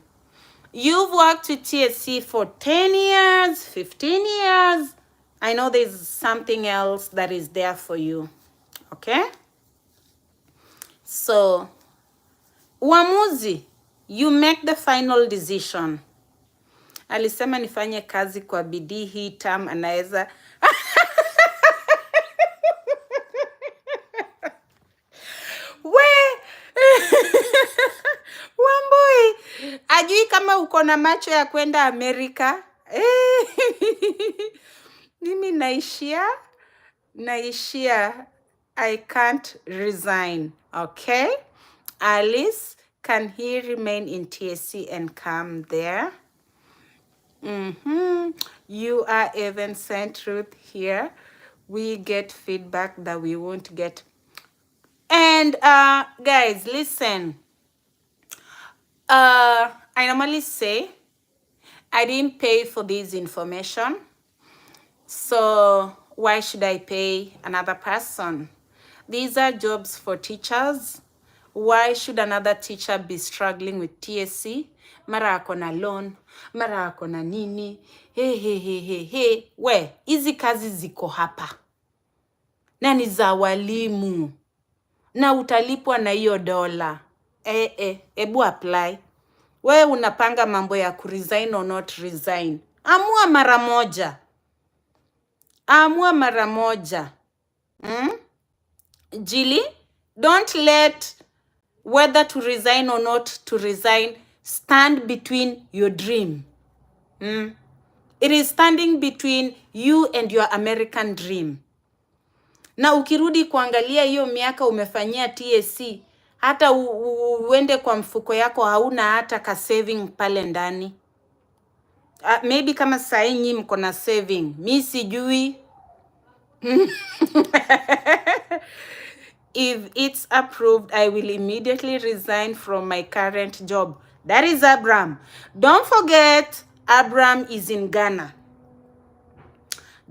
S1: You've worked with TSC for 10 years, 15 years. I know there's something else that is there for you. Okay? So, uamuzi, you make the final decision. Alisema nifanye kazi kwa bidii hii term anaweza. Wambui, ajui kama uko na macho ya kwenda Amerika. Mimi naishia, I can't resign, okay? Alice, can he remain in TSC and come there? You are even sent Ruth here. We get feedback that we won't get. And guys, listen. I normally say I didn't pay for this information. So why should I pay another person? These are jobs for teachers. Why should another teacher be struggling with TSC? Mara ako na loan, mara ako na nini. Hey. We, hizi kazi ziko hapa. Na ni za walimu. Na utalipwa na hiyo dola. Ebu apply. We unapanga mambo ya kuresign or not resign. Amua mara moja. Jili, don't let whether to resign or not to resign stand between your dream. It is standing between you and your American dream. Na ukirudi kuangalia hiyo miaka umefanyia TSC, hata uende kwa mfuko yako hauna hata ka saving pale ndani. Maybe kama saa nyinyi mko na saving, mi sijui. If it's approved, I will immediately resign from my current job. That is Abraham. Don't forget, Abraham is in Ghana.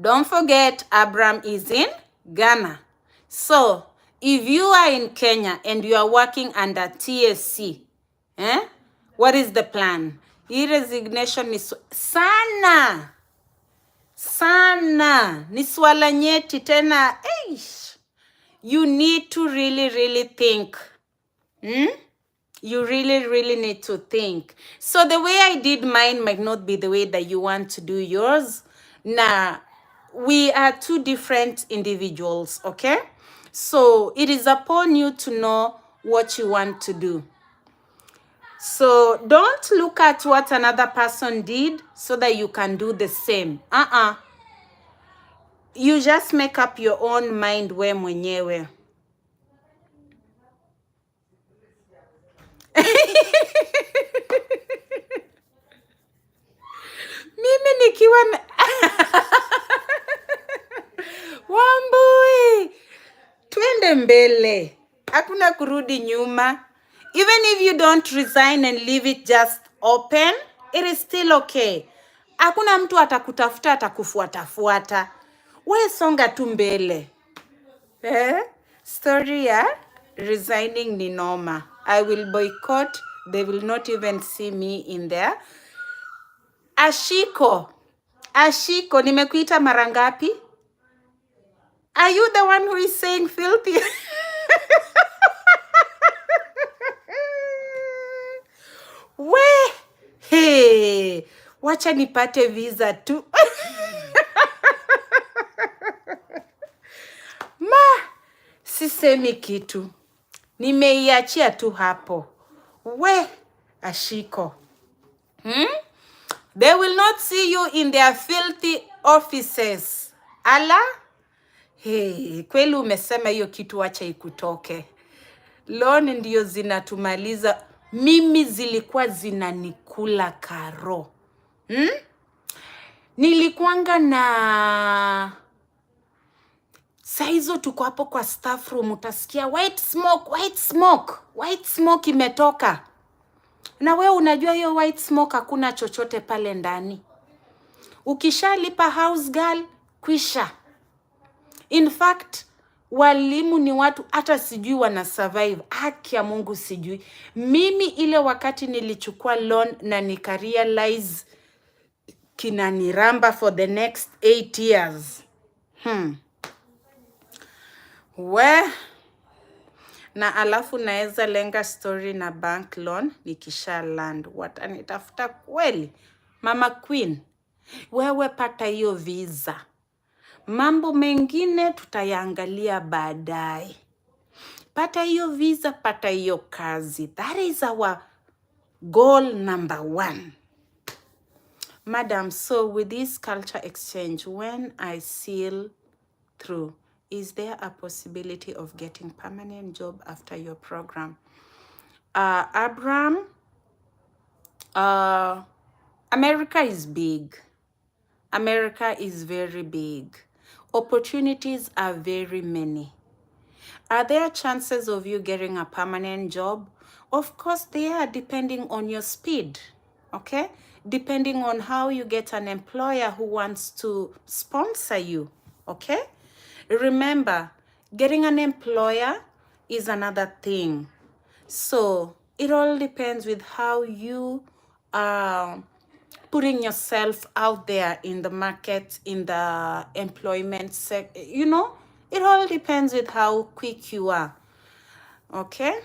S1: Don't forget, Abraham is in Ghana. So, if you are in Kenya and you are working under TSC, what is the plan? Hii resignation is sana ni swala nyeti tena. You need to really think. You really need to think. So the way I did mine might not be the way that you want to do yours. Now, we are two different individuals, okay? So it is upon you to know what you want to do. So don't look at what another person did so that you can do the same. You just make up your own mind we mwenyewe. Mimi nikiwa Wambui, twende mbele. Hakuna kurudi nyuma. Even if you don't resign and leave it just open, it is still okay. Hakuna mtu atakutafuta atakufuata. We songa tu mbele. Story ya resigning ni noma. I will boycott. They will not even see me in there. Ashiko, nimekuita mara ngapi? Are you the one who is saying filthy? Hey, wacha nipate visa tu. Sisemi kitu. Nimeiachia tu hapo. Ashiko. They will not see you in their filthy offices. Ala? Hey, kweli umesema hiyo kitu, wacha ikutoke. Loan ndio zinatumaliza. Mimi zilikuwa zinanikula karo. Nilikuanga na saizo tuko hapo kwa staff room, utasikia white smoke imetoka. Na wewe unajua hiyo white smoke hakuna chochote pale ndani. Ukishalipa house girl, kwisha. In fact, walimu ni watu hata sijui wana survive. Haki ya Mungu sijui. Mimi ile wakati nilichukua loan na nikarealize kinaniramba for the next 8 years. Na alafu naeza lenga story na bank loan nikisha land. Watanitafuta kweli. Mama Queen, wewe pata hiyo visa. Mambo mengine tutayangalia baadaye. Pata hiyo visa, pata hiyo kazi. That is our goal number 1. Madam, so with this culture exchange, when I seal through, is there a possibility of getting permanent job after your program? Abraham, America is big. America is very big. Opportunities are very many. Are there chances of you getting a permanent job? Of course they are, depending on your speed, okay? Depending on how you get an employer who wants to sponsor you, okay? Remember, getting an employer is another thing. So it all depends with how you are putting yourself out there in the market, in the employment sector. You know, it all depends with how quick you are. Okay?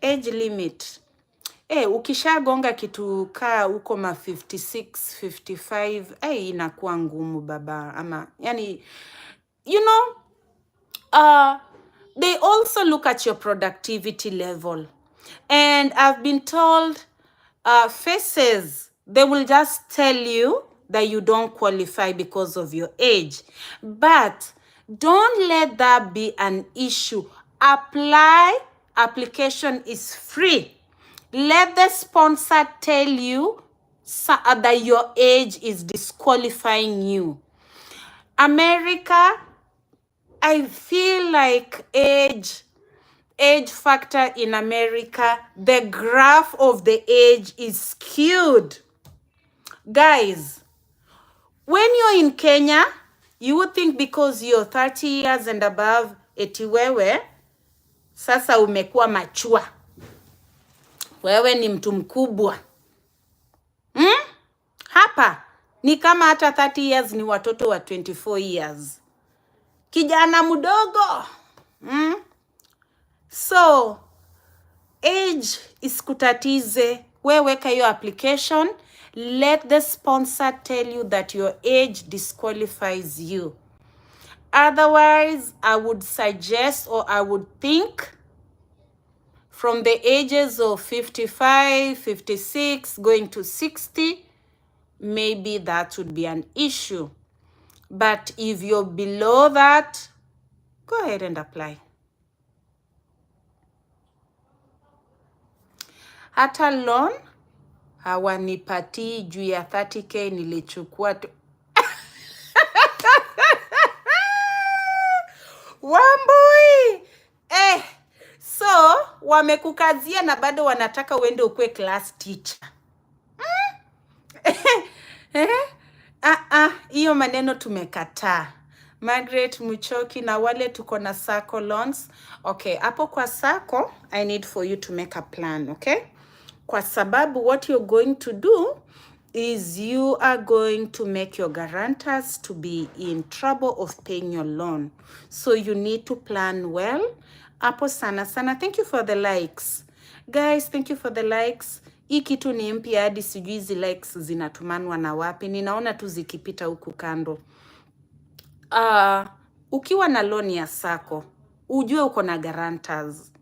S1: Age limit. Ukishagonga kitu kaa uko ma 56, 55, inakuwa ngumu baba. Ama, yani, you know, they also look at your productivity level. And I've been told, faces, they will just tell you that you don't qualify because of your age. But don't let that be an issue. Apply. Application is free. Let the sponsor tell you that your age is disqualifying you. America, I feel like age, age factor in America, the graph of the age is skewed. Guys, when you're in Kenya, you would think because you're 30 years and above, eti wewe, sasa umekuwa machua. Wewe ni mtu mkubwa. Hapa, ni kama hata 30 years ni watoto wa 24 years. Kijana mdogo. So, age isikutatize. Wewe weka your application. Let the sponsor tell you that your age disqualifies you. Otherwise, I would suggest or I would think from the ages of 55, 56, going to 60, maybe that would be an issue. But if you're below that, go ahead and apply. Hata loan hawanipatii juu ya 30k nilichukua tu. Wambui! So, wamekukazia na bado wanataka uende ukue class teacher. Hiyo maneno tumekataa. Margaret Muchoki na wale tuko na sacco loans. Okay, hapo kwa sacco, I need for you to make a plan, okay? Kwa sababu what you're going to do is you are going to make your guarantors to be in trouble of paying your loan. So you need to plan well. Hapo sana sana. Thank you for the likes. Guys, thank you for the likes. Hii kitu ni mpya hadi sijui hizi likes zinatumanwa na wapi. Ninaona tu zikipita huku kando. Ukiwa na loan ya sacco, ujue uko na guarantors.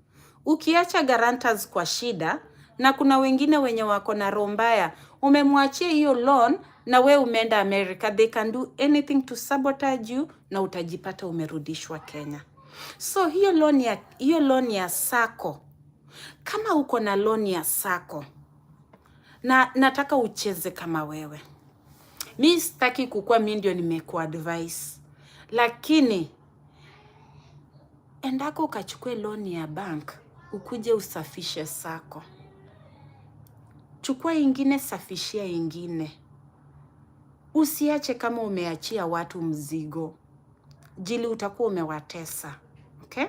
S1: Ukiacha guarantors kwa shida, na kuna wengine wenye wako na roho mbaya, umemwachia hiyo loan na we umeenda America, they can do anything to sabotage you na utajipata umerudishwa Kenya. So hiyo loan ya sacco, kama uko na loan ya sacco, na nataka ucheze kama wewe. Mi sitaki kukua mimi ndio nimekuwa advice. Lakini endako ukachukue loan ya bank, ukuje usafishe sacco. Chukua ingine, safishia ingine. Usiache kama umeachia watu mzigo. Jili utakuwa umewatesa. Okay?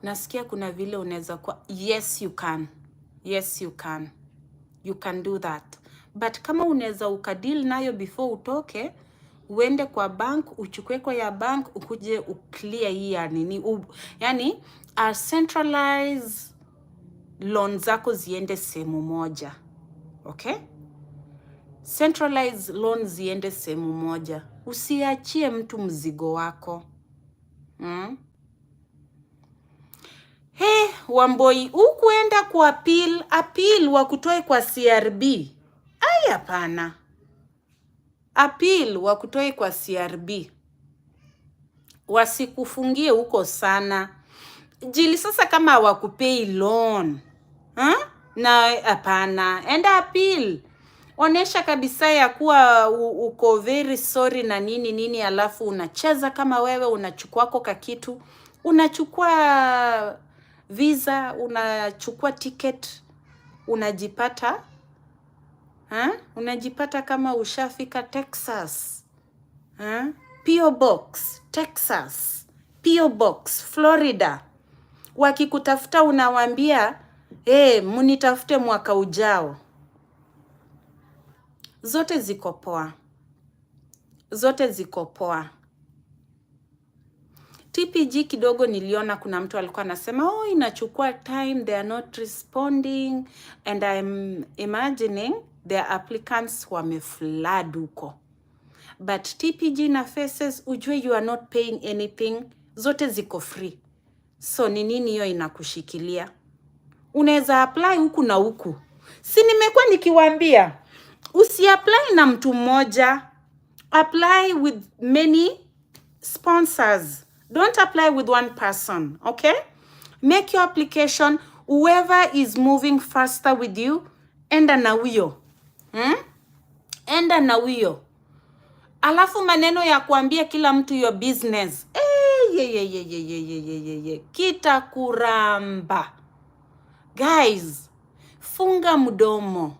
S1: Nasikia kuna vile unaweza kwa yes you can. Yes you can. You can do that. But kama unaweza ukadeal nayo before utoke, uende kwa bank, uchukue kwa ya bank, ukuje uclear hii ya nini. Yani, centralize loan zako ziende sehemu moja. Okay? Centralize loan ziende sehemu moja. Usiachie mtu mzigo wako. Wamboi, ukuenda kwa appeal wakutoe kwa CRB. Hapana. Appeal wakutoe kwa CRB. Wasikufungie huko sana. Jili sasa kama wakupei loan. Na hapana. Enda appeal. Onesha kabisa ya kuwa uko very sorry na nini alafu unacheza kama wewe unachukua kwa kitu. Unachukua visa, unachukua ticket, unajipata. Unajipata kama ushafika Texas. P.O. Box, Texas. P.O. Box, Florida. Wakikutafuta unawaambia, munitafute mwaka ujao. Zote ziko poa. Zote ziko poa. TPG kidogo niliona kuna mtu alikuwa anasema, inachukua time, they are not responding, and I'm imagining their applicants wameflood huko. But TPG na Faces, ujue you are not paying anything, zote ziko free. So ni nini hiyo inakushikilia? Unaweza apply huku na huku. Si nimekuwa nikiwaambia, usi-apply na mtu mmoja. Apply with many sponsors. Don't apply with one person, okay? Make your application. Whoever is moving faster with you, enda na huyo. Enda na huyo. Alafu maneno ya kuambia kila mtu your business. Kitakuramba. Guys, funga mdomo.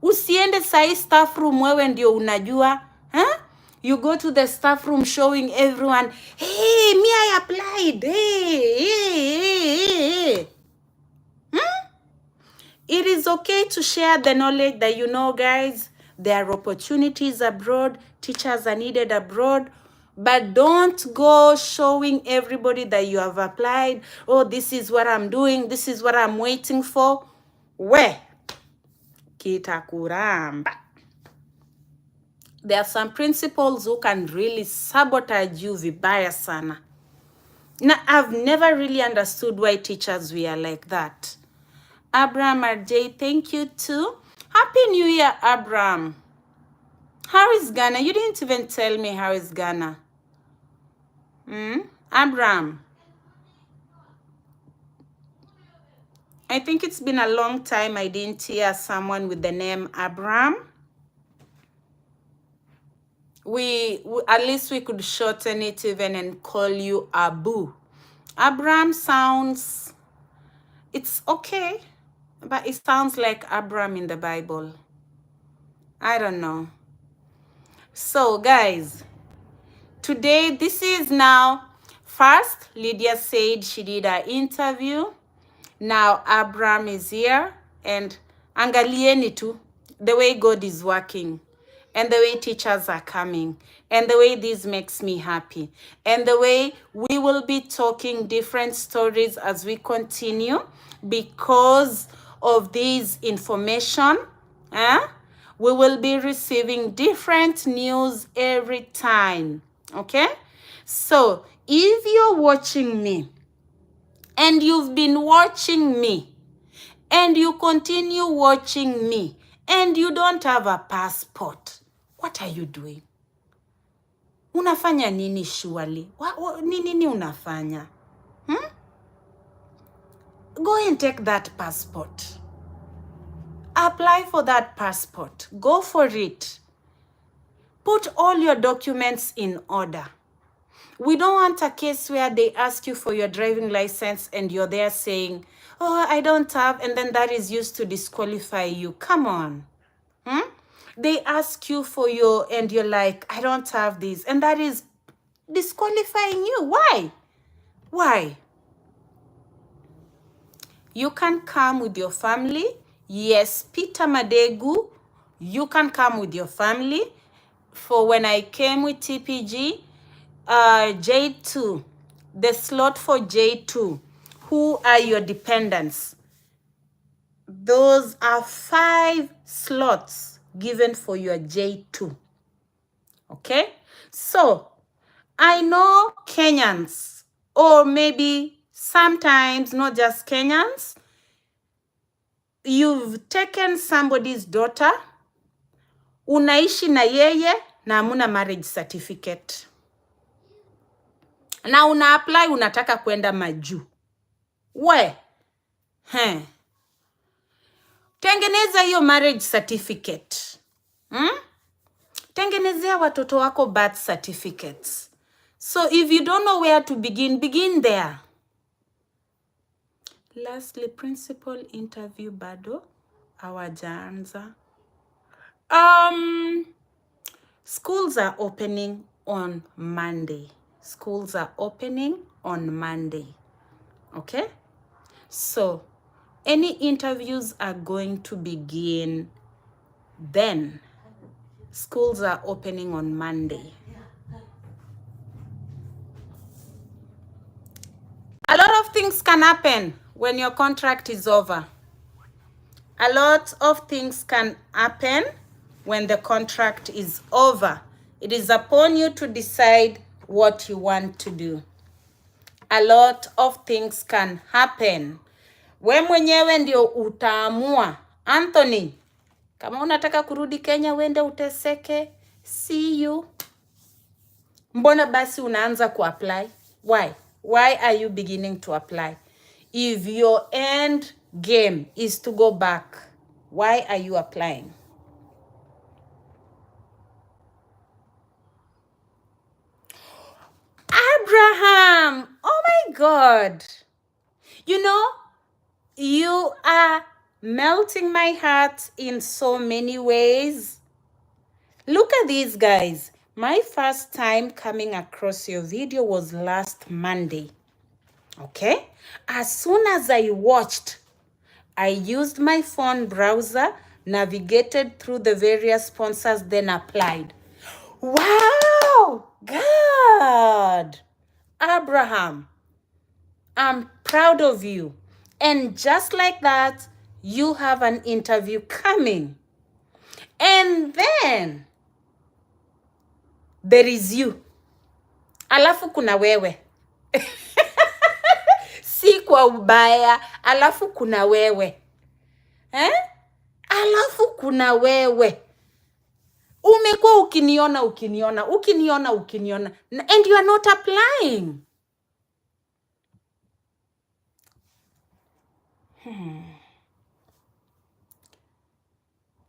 S1: Usiende sahi staff room wewe ndio unajua. You go to the staff room showing everyone, hey, me I applied. Hey. It is okay to share the knowledge that you know, guys. There are opportunities abroad. Teachers are needed abroad. But don't go showing everybody that you have applied. Oh, this is what I'm doing. This is what I'm waiting for. Where? Kitakuramba. There are some principals who can really sabotage you vibaya sana. Now, I've never really understood why teachers were like that. Abraham RJ, thank you too. Happy New Year, Abraham. How is Ghana? You didn't even tell me how is Ghana. Abraham. I think it's been a long time I didn't hear someone with the name Abraham. We at least we could shorten it even and call you Abu. Abraham sounds, it's okay, but it sounds like Abraham in the Bible. I don't know. So guys, today, this is now, first, Lydia said she did her interview. Now, Abraham is here. And angalieni tu, the way God is working. And the way teachers are coming. And the way this makes me happy. And the way we will be talking different stories as we continue. Because of this information. We will be receiving different news every time. Okay? So, if you're watching me, and you've been watching me, and you continue watching me, and you don't have a passport, what are you doing? Unafanya nini surely? Nini unafanya? Go and take that passport. Apply for that passport. Go for it. Put all your documents in order. We don't want a case where they ask you for your driving license and you're there saying, oh, I don't have, and then that is used to disqualify you. Come on. They ask you for your, and you're like, I don't have this, and that is disqualifying you. Why? Why? You can come with your family. Yes, Peter Madegu, you can come with your family. For when I came with TPG, J2, the slot for J2, who are your dependents? Those are 5 slots given for your J2. Okay? So, I know Kenyans, or maybe sometimes not just Kenyans, you've taken somebody's daughter, unaishi na yeye na hamuna marriage certificate. Na una apply unataka kwenda majuu. Tengeneza hiyo marriage certificate. Tengenezea watoto wako birth certificates. So if you don't know where to begin, begin there. Lastly, principal interview bado hawajaanza. Schools are opening on Monday. Schools are opening on Monday. Okay? So, any interviews are going to begin then. Schools are opening on Monday. A lot of things can happen when your contract is over. A lot of things can happen when the contract is over. It is upon you to decide what you want to do. A lot of things can happen. We mwenyewe ndio utaamua. Anthony, kama unataka kurudi Kenya wende uteseke, see you. Mbona basi unaanza kuapply? Why? Why are you beginning to apply? If your end game is to go back, why are you applying? God. You know, you are melting my heart in so many ways. Look at these guys. My first time coming across your video was last Monday. Okay? As soon as I watched, I used my phone browser, navigated through the various sponsors, then applied. Wow! God! Abraham, I'm proud of you. And just like that, you have an interview coming. And then, there is you. Alafu kuna wewe. Si kwa ubaya. Alafu kuna wewe. Alafu kuna wewe. Umekuwa ukiniona. And you are not applying.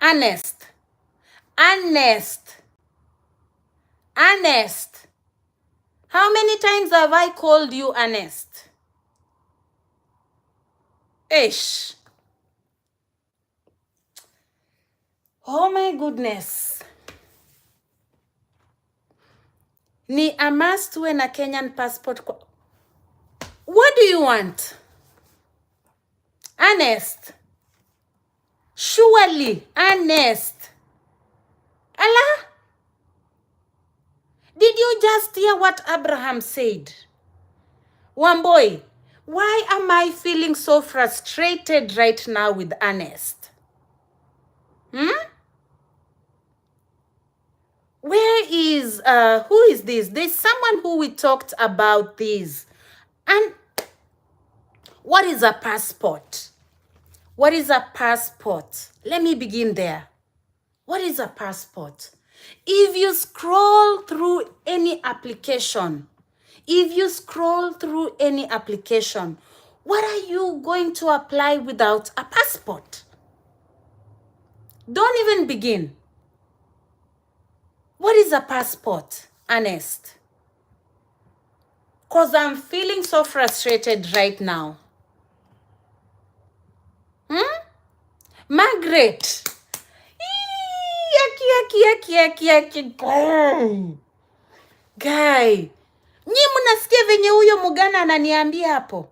S1: Honest. How many times have I called you honest? Ish. Oh my goodness. Ni a must tuwe na Kenyan passport. What do you want? Honest. Surely, honest. Allah. Did you just hear what Abraham said? Wamboi, why am I feeling so frustrated right now with honest? Where is, who is this? There's someone who we talked about this. And what is a passport? What is a passport? Let me begin there. What is a passport? If you scroll through any application, what are you going to apply without a passport? Don't even begin. What is a passport, honest? Because I'm feeling so frustrated right now. Margaret. Yaki. Guy. Nyi mnasikia venye huyo mugana ananiambia hapo?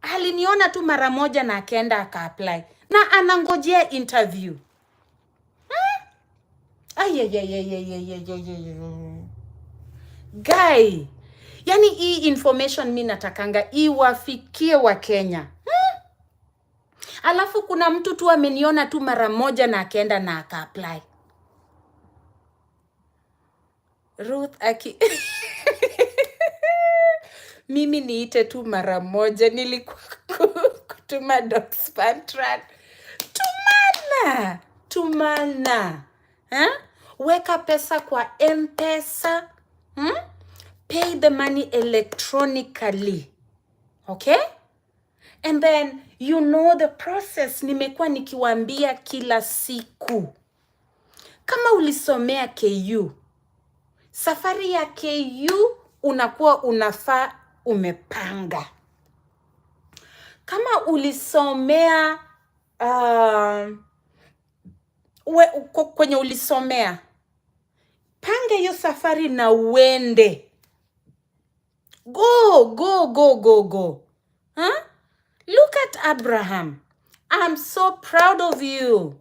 S1: Aliniona tu mara moja na akaenda aka-apply. Na anangojea interview. Guy. Yani hii information mi natakanga iwafikie wa Kenya. Alafu kuna mtu tu ameniona tu mara moja na akaenda na aka-apply. Ruth mimi niite tu mara moja, nilikuwa kutuma docs pantran. Tumana. Weka pesa kwa M-Pesa. Pay the money electronically. Okay? And then, you know the process. Nimekuwa nikiwaambia kila siku. Kama ulisomea KU, safari ya KU unakuwa unafaa umepanga. Kama ulisomea, kwenye ulisomea, panga hiyo safari na uende. Go. Look at Abraham. I'm so proud of you.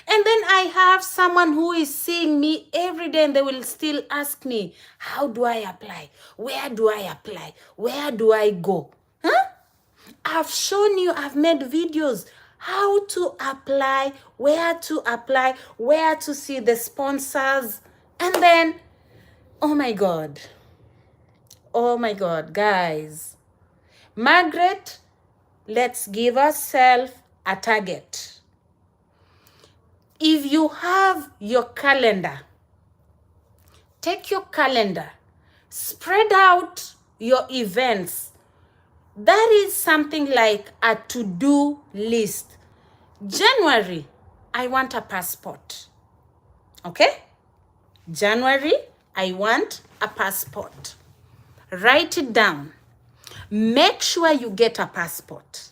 S1: And then I have someone who is seeing me every day and they will still ask me, how do I apply? Where do I apply? Where do I go? I've shown you, I've made videos, how to apply, where to see the sponsors. And then, oh my God, guys. Margaret, let's give ourselves a target. If you have your calendar, take your calendar, spread out your events. That is something like a to-do list. January, I want a passport. Okay? January, I want a passport. Write it down. Make sure you get a passport.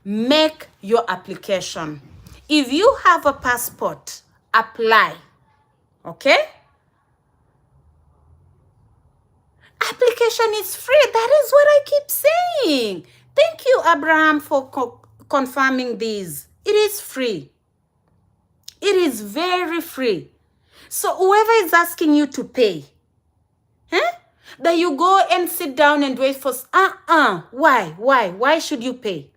S1: Make your application. If you have a passport, apply. Okay? Application is free. That is what I keep saying. Thank you, Abraham, for confirming this. It is free. It is very free. So whoever is asking you to pay, that you go and sit down and wait for, why? Why should you pay?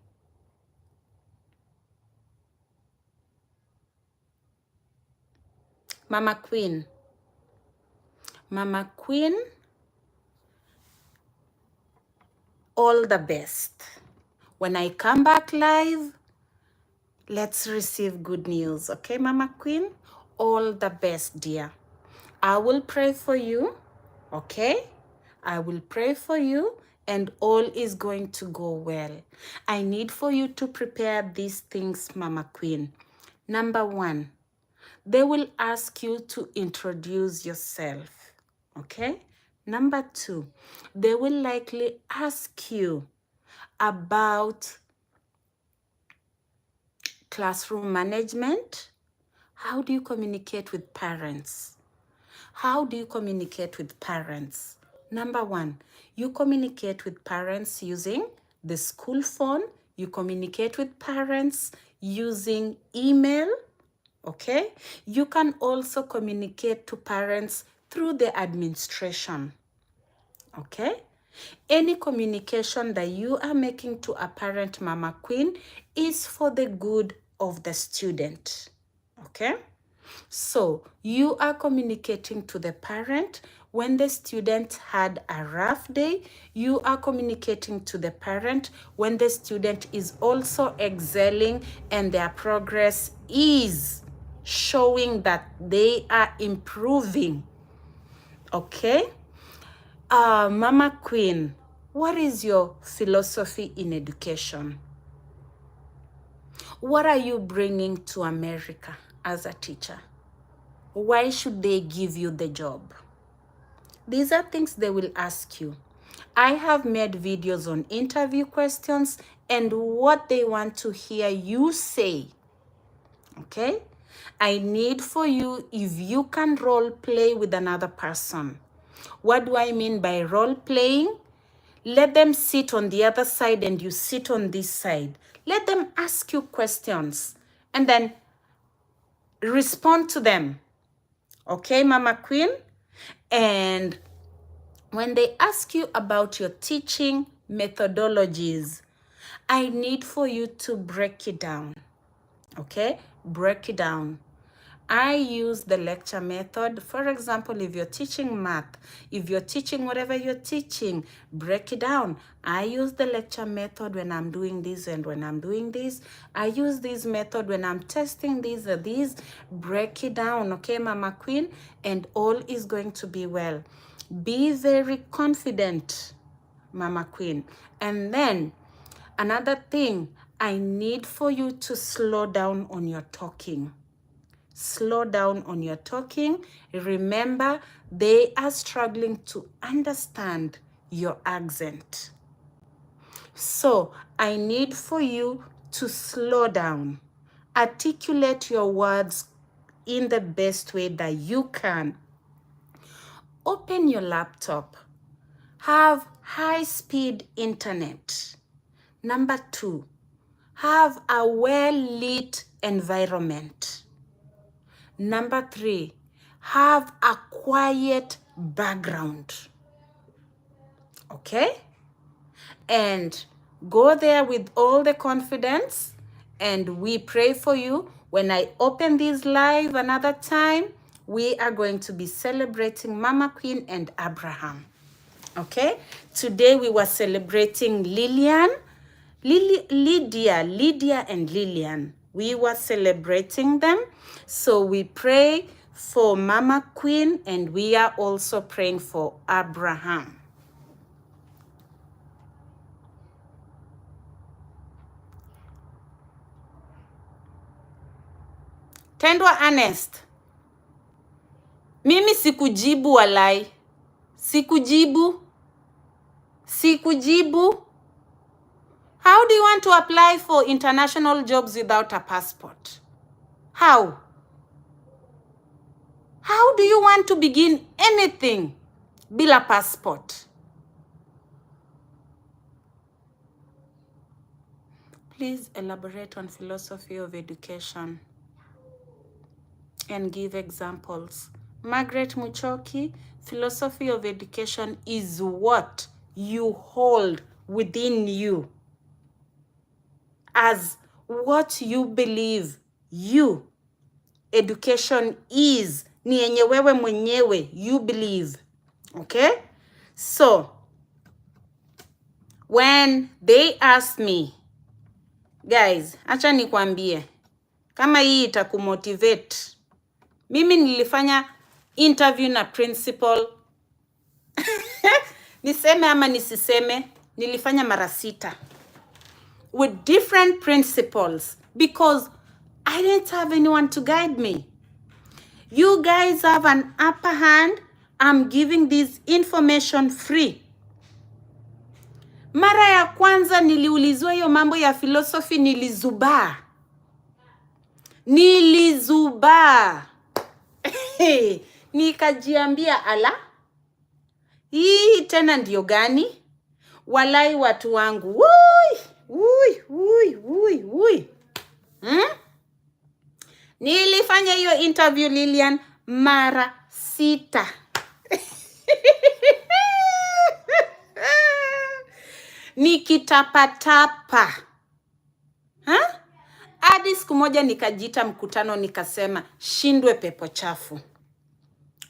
S1: Mama Queen, all the best. When I come back live, let's receive good news. Okay, Mama Queen? All the best, dear. I will pray for you. Okay? I will pray for you and all is going to go well. I need for you to prepare these things, Mama Queen. Number 1, they will ask you to introduce yourself. Okay? Number 2, they will likely ask you about classroom management. How do you communicate with parents? How do you communicate with parents? Number 1, you communicate with parents using the school phone. You communicate with parents using email. Okay? You can also communicate to parents through the administration. Okay? Any communication that you are making to a parent, Mama Queen, is for the good of the student. Okay? So you are communicating to the parent when the student had a rough day. You are communicating to the parent when the student is also excelling and their progress is showing that they are improving. Okay? Mama Queen, what is your philosophy in education? What are you bringing to America as a teacher? Why should they give you the job? These are things they will ask you. I have made videos on interview questions and what they want to hear you say. Okay? I need for you, if you can role play with another person. What do I mean by role playing? Let them sit on the other side and you sit on this side. Let them ask you questions and then respond to them. Okay, Mama Queen? And when they ask you about your teaching methodologies, I need for you to break it down. Okay? Break it down. I use the lecture method. For example, if you're teaching math, if you're teaching whatever you're teaching, break it down. I use the lecture method when I'm doing this and when I'm doing this. I use this method when I'm testing these or these. Break it down, okay, Mama Queen? And all is going to be well. Be very confident, Mama Queen. And then another thing, I need for you to slow down on your talking. Slow down on your talking. Remember, they are struggling to understand your accent. So I need for you to slow down. Articulate your words in the best way that you can. Open your laptop. Have high-speed internet. Number 2, have a well-lit environment. Number 3, have a quiet background. Okay? And go there with all the confidence and we pray for you. When I open this live another time, we are going to be celebrating Mama Queen and Abraham. Okay? Today we were celebrating Lydia and Lillian. We were celebrating them. So we pray for Mama Queen and we are also praying for Abraham. Tendwa Ernest. Mimi sikujibu walai. Sikujibu. Sikujibu. How do you want to apply for international jobs without a passport? How? How do you want to begin anything bila passport? Please elaborate on philosophy of education and give examples. Margaret Muchoki, philosophy of education is what you hold within you as what you believe you education is. Ni yenye wewe mwenyewe you believe. Okay? So, when they ask me, guys, acha nikwambie, kama hii itakumotivate. Mimi nilifanya interview na principal. Niseme ama nisiseme, nilifanya mara 6. With different principals. Because I didn't have anyone to guide me. You guys have an upper hand. I'm giving this information free. Mara ya kwanza niliulizwa hiyo mambo ya philosophy, nilizubaa. Nikajiambia, ala, hii tena ndio gani? Walai watu wangu. Nilifanya hiyo interview, Lilian, mara 6. Nikitapatapa. Hadi siku moja nikajita mkutano nikasema, shindwe pepo chafu.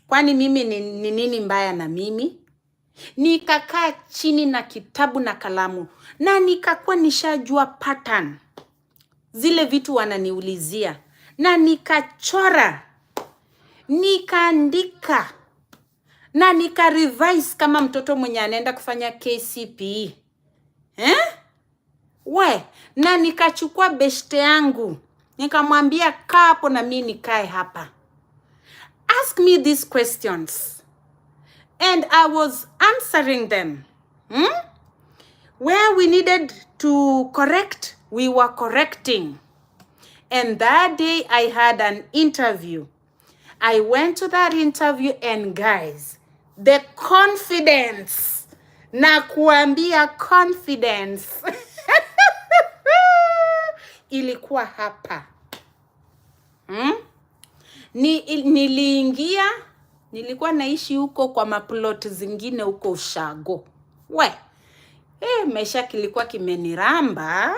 S1: Kwani mimi ni nini mbaya na mimi? Nikakaa chini na kitabu na kalamu. Na nikakuwa nishajua pattern. Zile vitu wananiulizia. Na nikachora. Nikaandika. Na nika-revise kama mtoto mwenye anaenda kufanya KCPE. Na nikachukua beshte yangu. Nikamwambia kaa hapo na mimi nikae hapa. Ask me these questions. And I was answering them. Where we needed to correct, we were correcting. And that day I had an interview. I went to that interview and guys, the confidence. Nakuambia confidence. Ilikuwa hapa. Niliingia, nilikuwa naishi huko kwa maplot zingine huko Ushago. Maisha kilikuwa kimeniramba.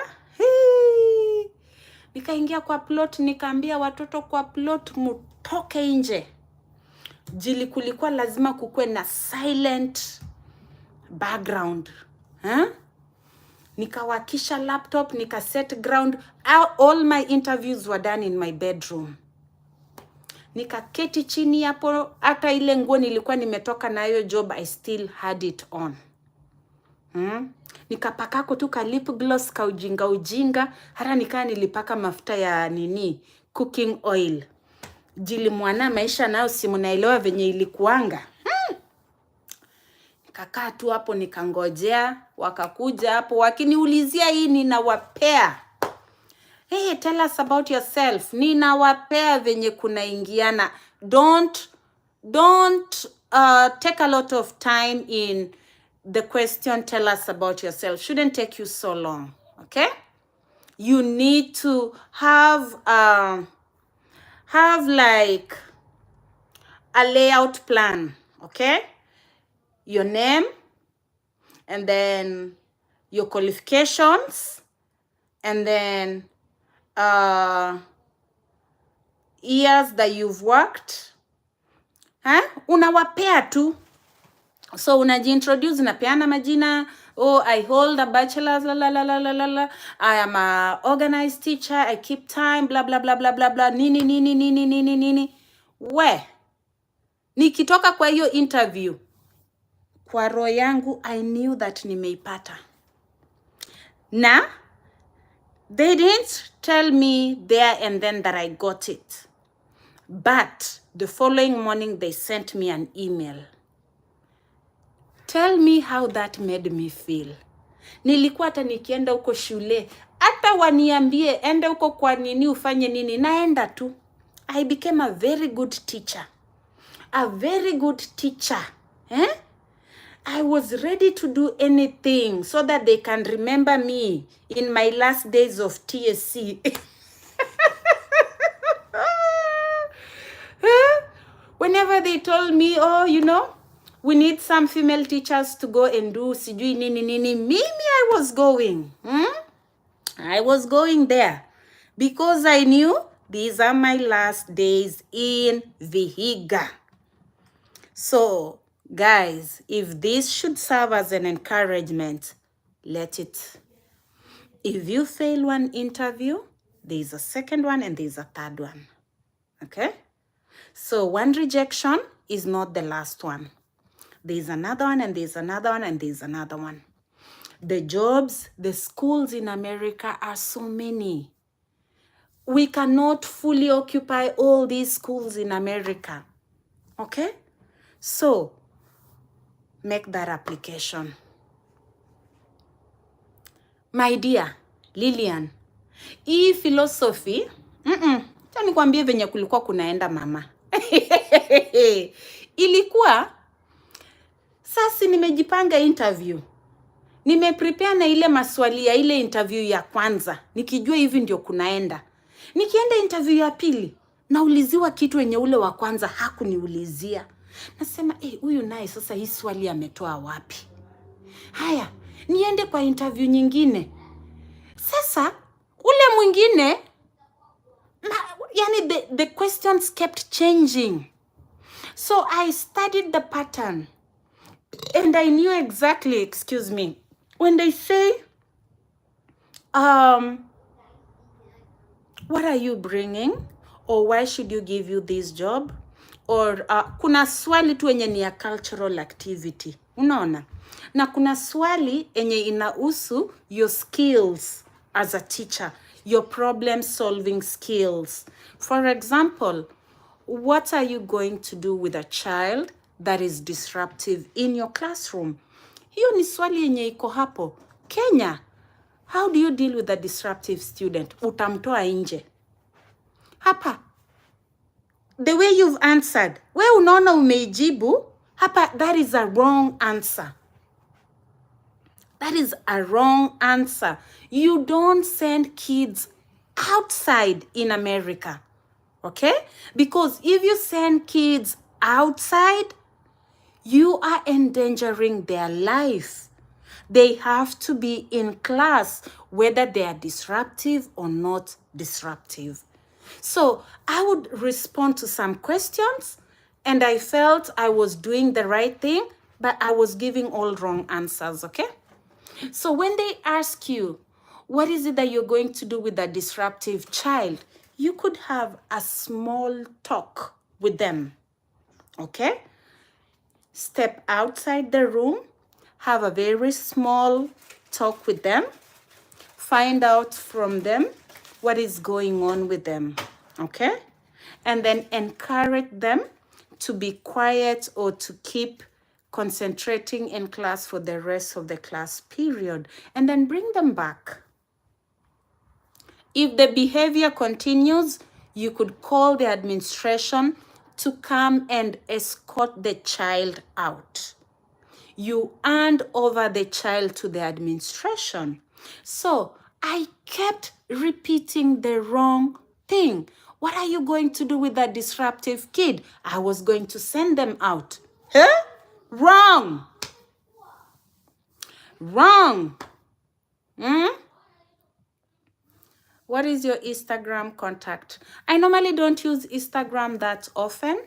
S1: Nikaingia kwa plot, nikaambia watoto kwa plot mutoke nje. Jili kulikuwa lazima kukue na silent background. Nikawakisha laptop, nika set ground. All my interviews were done in my bedroom. Nikaketi chini hapo, hata ile nguo nilikuwa nimetoka na hiyo job, I still had it on. Nikapakako tu ka lip gloss ka ujinga. Hata nilipaka mafuta ya cooking oil. Jili mwana maisha nao si mnaelewa venye ilikuanga. Nikakaa tu hapo nikangojea, wakakuja hapo wakiniulizia hii ninawapea. Tell us about yourself. Ninawapea venye kunaingiana. Don't take a lot of time in the question, tell us about yourself. Shouldn't take you so long, okay? You need to have like a layout plan, okay? Your name, and then your qualifications, and then years that you've worked. Unawapea tu. So unajiintroduce, unapeana majina. I hold a bachelor's, I am a organized teacher, I keep time, blah blah blah blah blah blah. Nini. Nikitoka kwa hiyo interview, kwa roho yangu I knew that nimeipata. Na they didn't tell me there and then that I got it. But the following morning they sent me an email Tell me how that made me feel. Nilikuwa hata nikienda huko shule, hata waniambie ende huko kwa nini ufanye nini, naenda tu. I became a very good teacher. A very good teacher. I was ready to do anything so that they can remember me in my last days of TSC. Whenever they told me, oh, you know, we need some female teachers to go and do sijui nini nini, mimi I was going. I was going there because I knew these are my last days in Vihiga. So, guys, if this should serve as an encouragement, let it. If you fail one interview, there's a second one and there's a third one. Okay? So one rejection is not the last one. There's another one and there's another one and there's another one. The jobs, the schools in America are so many. We cannot fully occupy all these schools in America. Okay? So, make that application. My dear Lillian, hii philosophy, nikwambie venye kulikuwa kunaenda mama. Ilikuwa, sasa nimejipanga interview. Nimeprepare na ile maswali ya ile interview ya kwanza. Nikijua hivi ndio kunaenda. Nikienda interview ya pili, nauliziwa kitu wenye ule wa kwanza hakuniulizia. Nasema, huyu naye sasa hii swali ametoa wapi? Haya, niende kwa interview nyingine. Sasa, ule mwingine, yani the questions kept changing. So I studied the pattern. And I knew exactly, excuse me, when they say, what are you bringing? Or why should you give you this job? Or kuna swali tu enye ni ya cultural activity. Unaona? Na kuna swali enye inahusu your skills as a teacher. Your problem solving skills. For example, what are you going to do with a child that is disruptive in your classroom? Hiyo ni swali yenye iko hapo. Kenya, how do you deal with a disruptive student? Utamtoa nje. Hapa, the way you've answered, we unaona umeijibu, hapa, that is a wrong answer. That is a wrong answer. You don't send kids outside in America. Okay? Because if you send kids outside, you are endangering their life. They have to be in class, whether they are disruptive or not disruptive. So I would respond to some questions, and I felt I was doing the right thing, but I was giving all wrong answers, okay? So when they ask you, what is it that you're going to do with a disruptive child? You could have a small talk with them, okay? Step outside the room, have a very small talk with them, find out from them what is going on with them, okay? And then encourage them to be quiet or to keep concentrating in class for the rest of the class period, and then bring them back. If the behavior continues, you could call the administration to come and escort the child out. You hand over the child to the administration. So I kept repeating the wrong thing. What are you going to do with that disruptive kid? I was going to send them out. Huh? Wrong. Wrong. What is your Instagram contact? I normally don't use Instagram that often,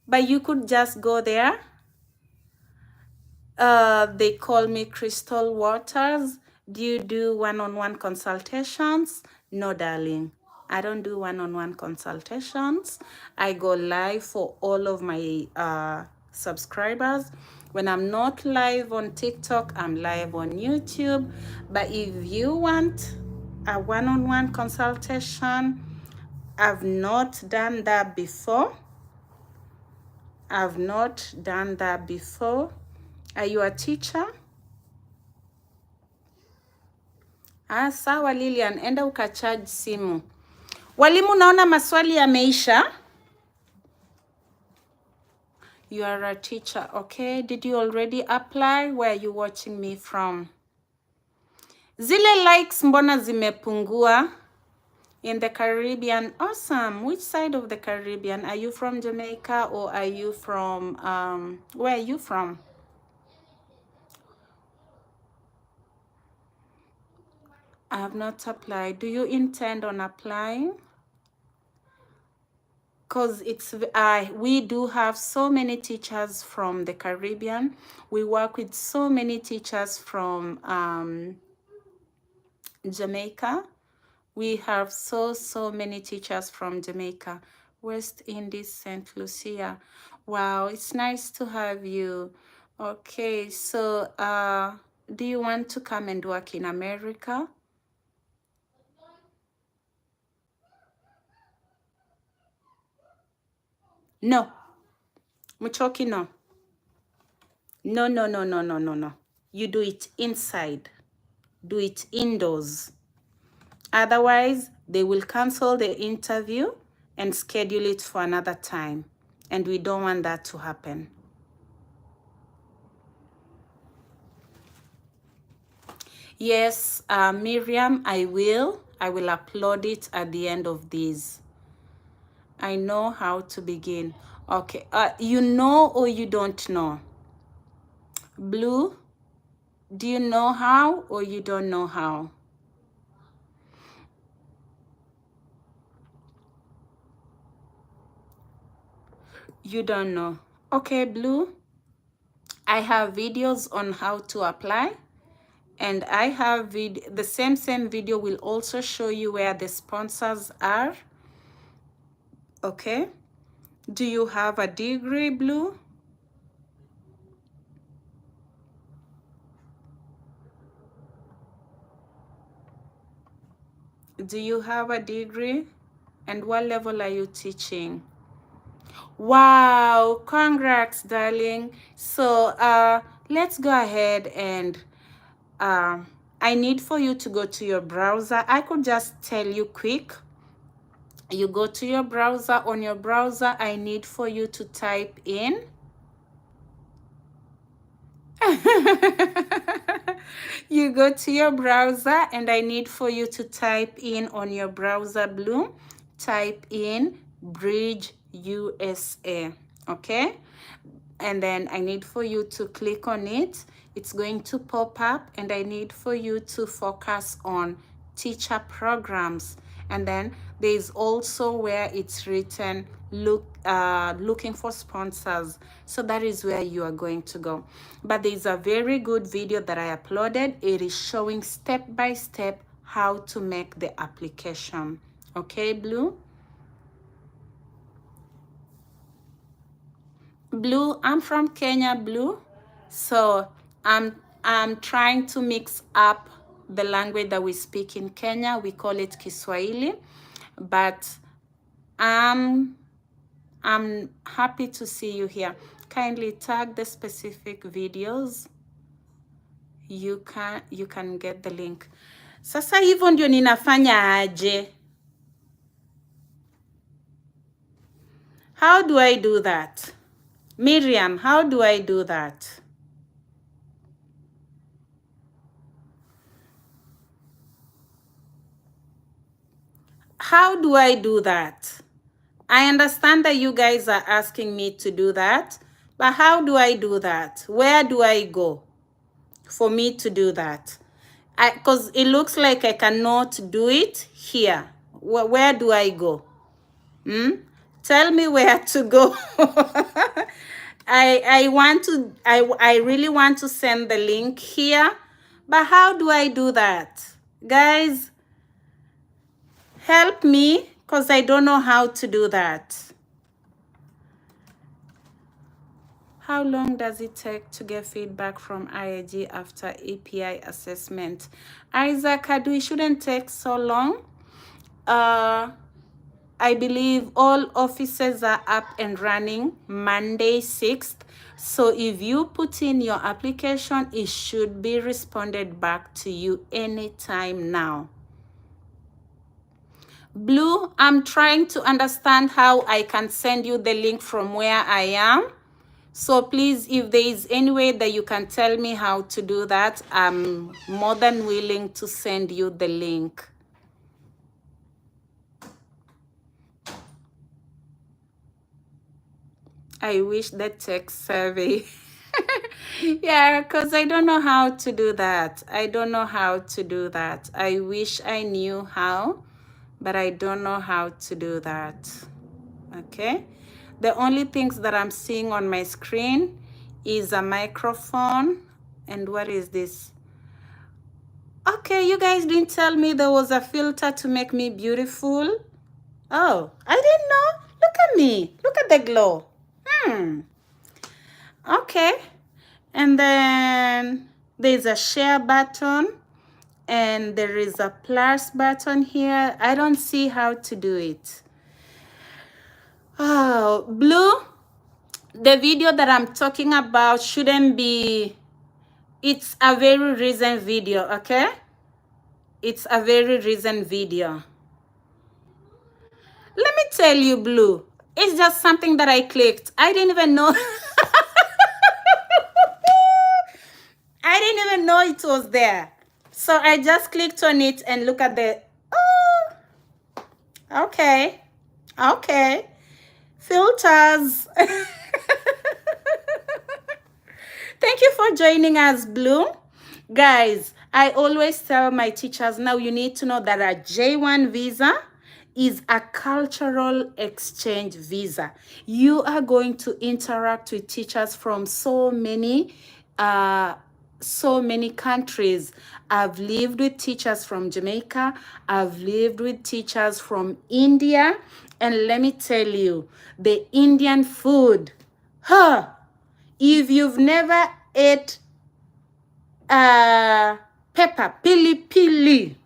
S1: but you could just go there. They call me Crystal Waters. Do you do one-on-one consultations? No, darling. I don't do one-on-one consultations. I go live for all of my subscribers. When I'm not live on TikTok, I'm live on YouTube. But if you want a one-on-one consultation, I've not done that before. I've not done that before. Are you a teacher? Sawa Lilian, enda ukacharge simu. Walimu, naona maswali yameisha. You are a teacher, okay? Did you already apply? Where are you watching me from? Zile likes mbona zimepungua? In the Caribbean. Awesome. Which side of the Caribbean? Are you from Jamaica or are you from, where are you from? I have not applied. Do you intend on applying? Because we do have so many teachers from the Caribbean. We work with so many teachers from Jamaica. We have so many teachers from Jamaica, West Indies, St. Lucia. Wow, it's nice to have you. Okay, so do you want to come and work in America? No. Muchoki, no. No, no, no, no, no, no, no. You do it inside. Do it indoors. Otherwise, they will cancel the interview and schedule it for another time. And we don't want that to happen. Yes, Miriam, I will upload it at the end of this. I know how to begin. Okay, you know or you don't know? Blue, do you know how or you don't know how? You don't know. Okay, Blue, I have videos on how to apply. And I have the same video will also show you where the sponsors are. Okay. Do you have a degree, Blue? Do you have a degree? And what level are you teaching? Wow, congrats, darling. So let's go ahead and I need for you to go to your browser. I could just tell you quick. You go to your browser. On your browser, I need for you to type in. You go to your browser and I need for you to type in on your browser, Blue, type in Bridge USA, okay? And then I need for you to click on it. It's going to pop up and I need for you to focus on teacher programs. And then there's also where it's written looking for sponsors. So that is where you are going to go. But there's a very good video that I uploaded. It is showing step by step how to make the application. Okay, Blue? Blue, I'm from Kenya, Blue. So I'm trying to mix up the language that we speak in Kenya. We call it Kiswahili. But I'm happy to see you here. Kindly tag the specific videos. You can get the link. Sasa hivyo ndio ninafanya aje? How do I do that? Miriam, how do I do that? How do I do that? I understand that you guys are asking me to do that, but how do I do that? Where do I go for me to do that? Because it looks like I cannot do it here. Where do I go? Tell me where to go. I really want to send the link here, but how do I do that? Guys, help me, because I don't know how to do that. How long does it take to get feedback from IAG after API assessment? Isaac, it shouldn't take so long. I believe all offices are up and running Monday 6th. So if you put in your application, it should be responded back to you anytime now. Blue, I'm trying to understand how I can send you the link from where I am. So please, if there is any way that you can tell me how to do that, I'm more than willing to send you the link. I wish the tech survey. Yeah, because I don't know how to do that. I don't know how to do that. I wish I knew how, but I don't know how to do that. Okay. The only things that I'm seeing on my screen is a microphone. And what is this? Okay, you guys didn't tell me there was a filter to make me beautiful. Oh, I didn't know. Look at me. Look at the glow. Okay. And then there's a share button. And there is a plus button here. I don't see how to do it. Oh, Blue, the video that I'm talking about shouldn't be, it's a very recent video, okay? It's a very recent video. Let me tell you, Blue, it's just something that I clicked. I didn't even know. I didn't even know it was there. So I just clicked on it and look at the, oh, okay, okay. Filters. Thank you for joining us, Blue. Guys, I always tell my teachers, now you need to know that a J1 visa is a cultural exchange visa. You are going to interact with teachers from so many countries. I've lived with teachers from Jamaica. I've lived with teachers from India. And let me tell you, the Indian food, if you've never ate pepper, pili pili,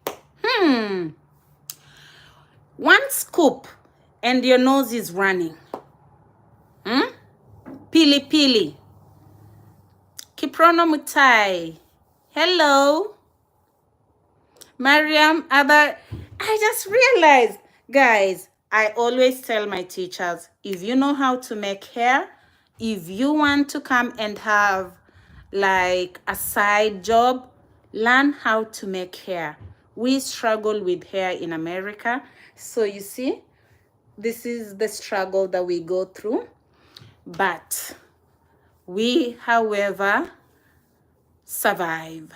S1: one scoop and your nose is running. Pili pili. Kiprono Mutai. Hello. Mariam, I just realized, guys, I always tell my teachers, if you know how to make hair, if you want to come and have like a side job, learn how to make hair. We struggle with hair in America. So you see, this is the struggle that we go through. But we, however, survive.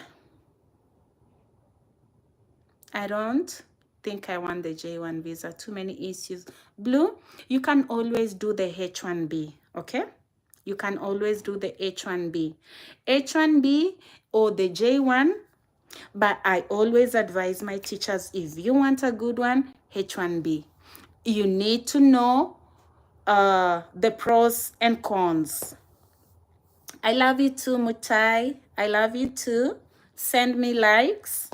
S1: I don't think I want the J1 visa. Too many issues. Blue, you can always do the H1B, okay? You can always do the H1B. H1B or the J1, but I always advise my teachers, if you want a good one, H1B. You need to know the pros and cons. I love you too, Mutai. I love you too. Send me likes.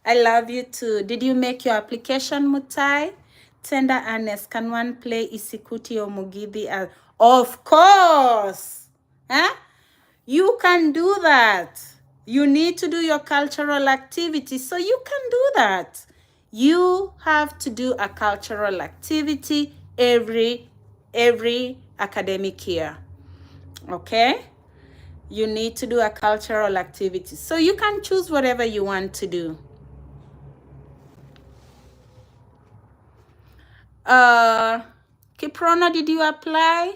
S1: I love you too. Did you make your application, Mutai? Tender Ernest, can one play Isikuti or Mugithi? Of course. Huh? You can do that. You need to do your cultural activity, so you can do that. You have to do a cultural activity every academic year. Okay? You need to do a cultural activity. So you can choose whatever you want to do. Kiprona, did you apply?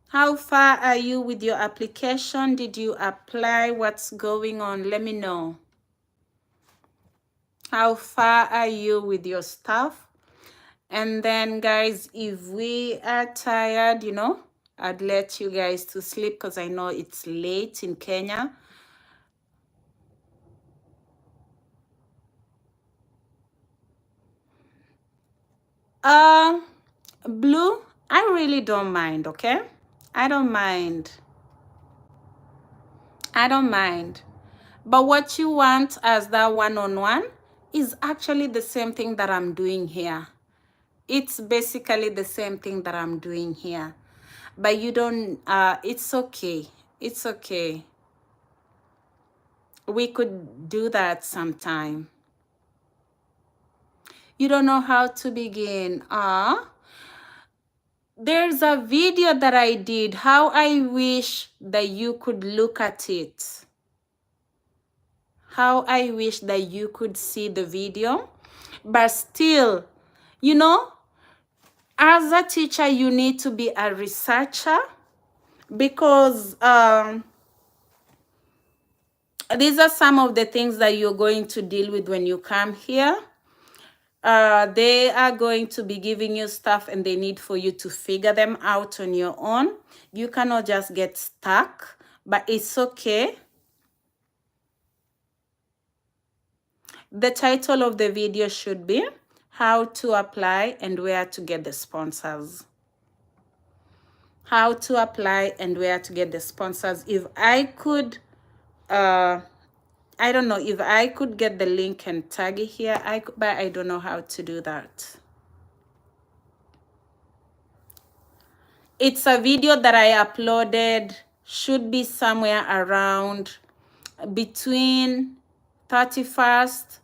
S1: How far are you with your application? Did you apply? What's going on? Let me know. How far are you with your stuff? And then, guys, if we are tired, you know, I'd let you guys to sleep because I know it's late in Kenya. Blue, I really don't mind, okay? I don't mind. I don't mind. But what you want as that one-on-one, is actually the same thing that I'm doing here. It's basically the same thing that I'm doing here. But you don't, it's okay. It's okay. We could do that sometime. You don't know how to begin. There's a video that I did. How I wish that you could look at it. How I wish that you could see the video. But still, you know, as a teacher, you need to be a researcher, because these are some of the things that you're going to deal with when you come here. They are going to be giving you stuff and they need for you to figure them out on your own. You cannot just get stuck, but it's okay. The title of the video should be How to Apply and Where to Get the Sponsors. How to apply and where to get the sponsors. If I could, I don't know, if I could get the link and tag it here, but I don't know how to do that. It's a video that I uploaded, should be somewhere around between 31st,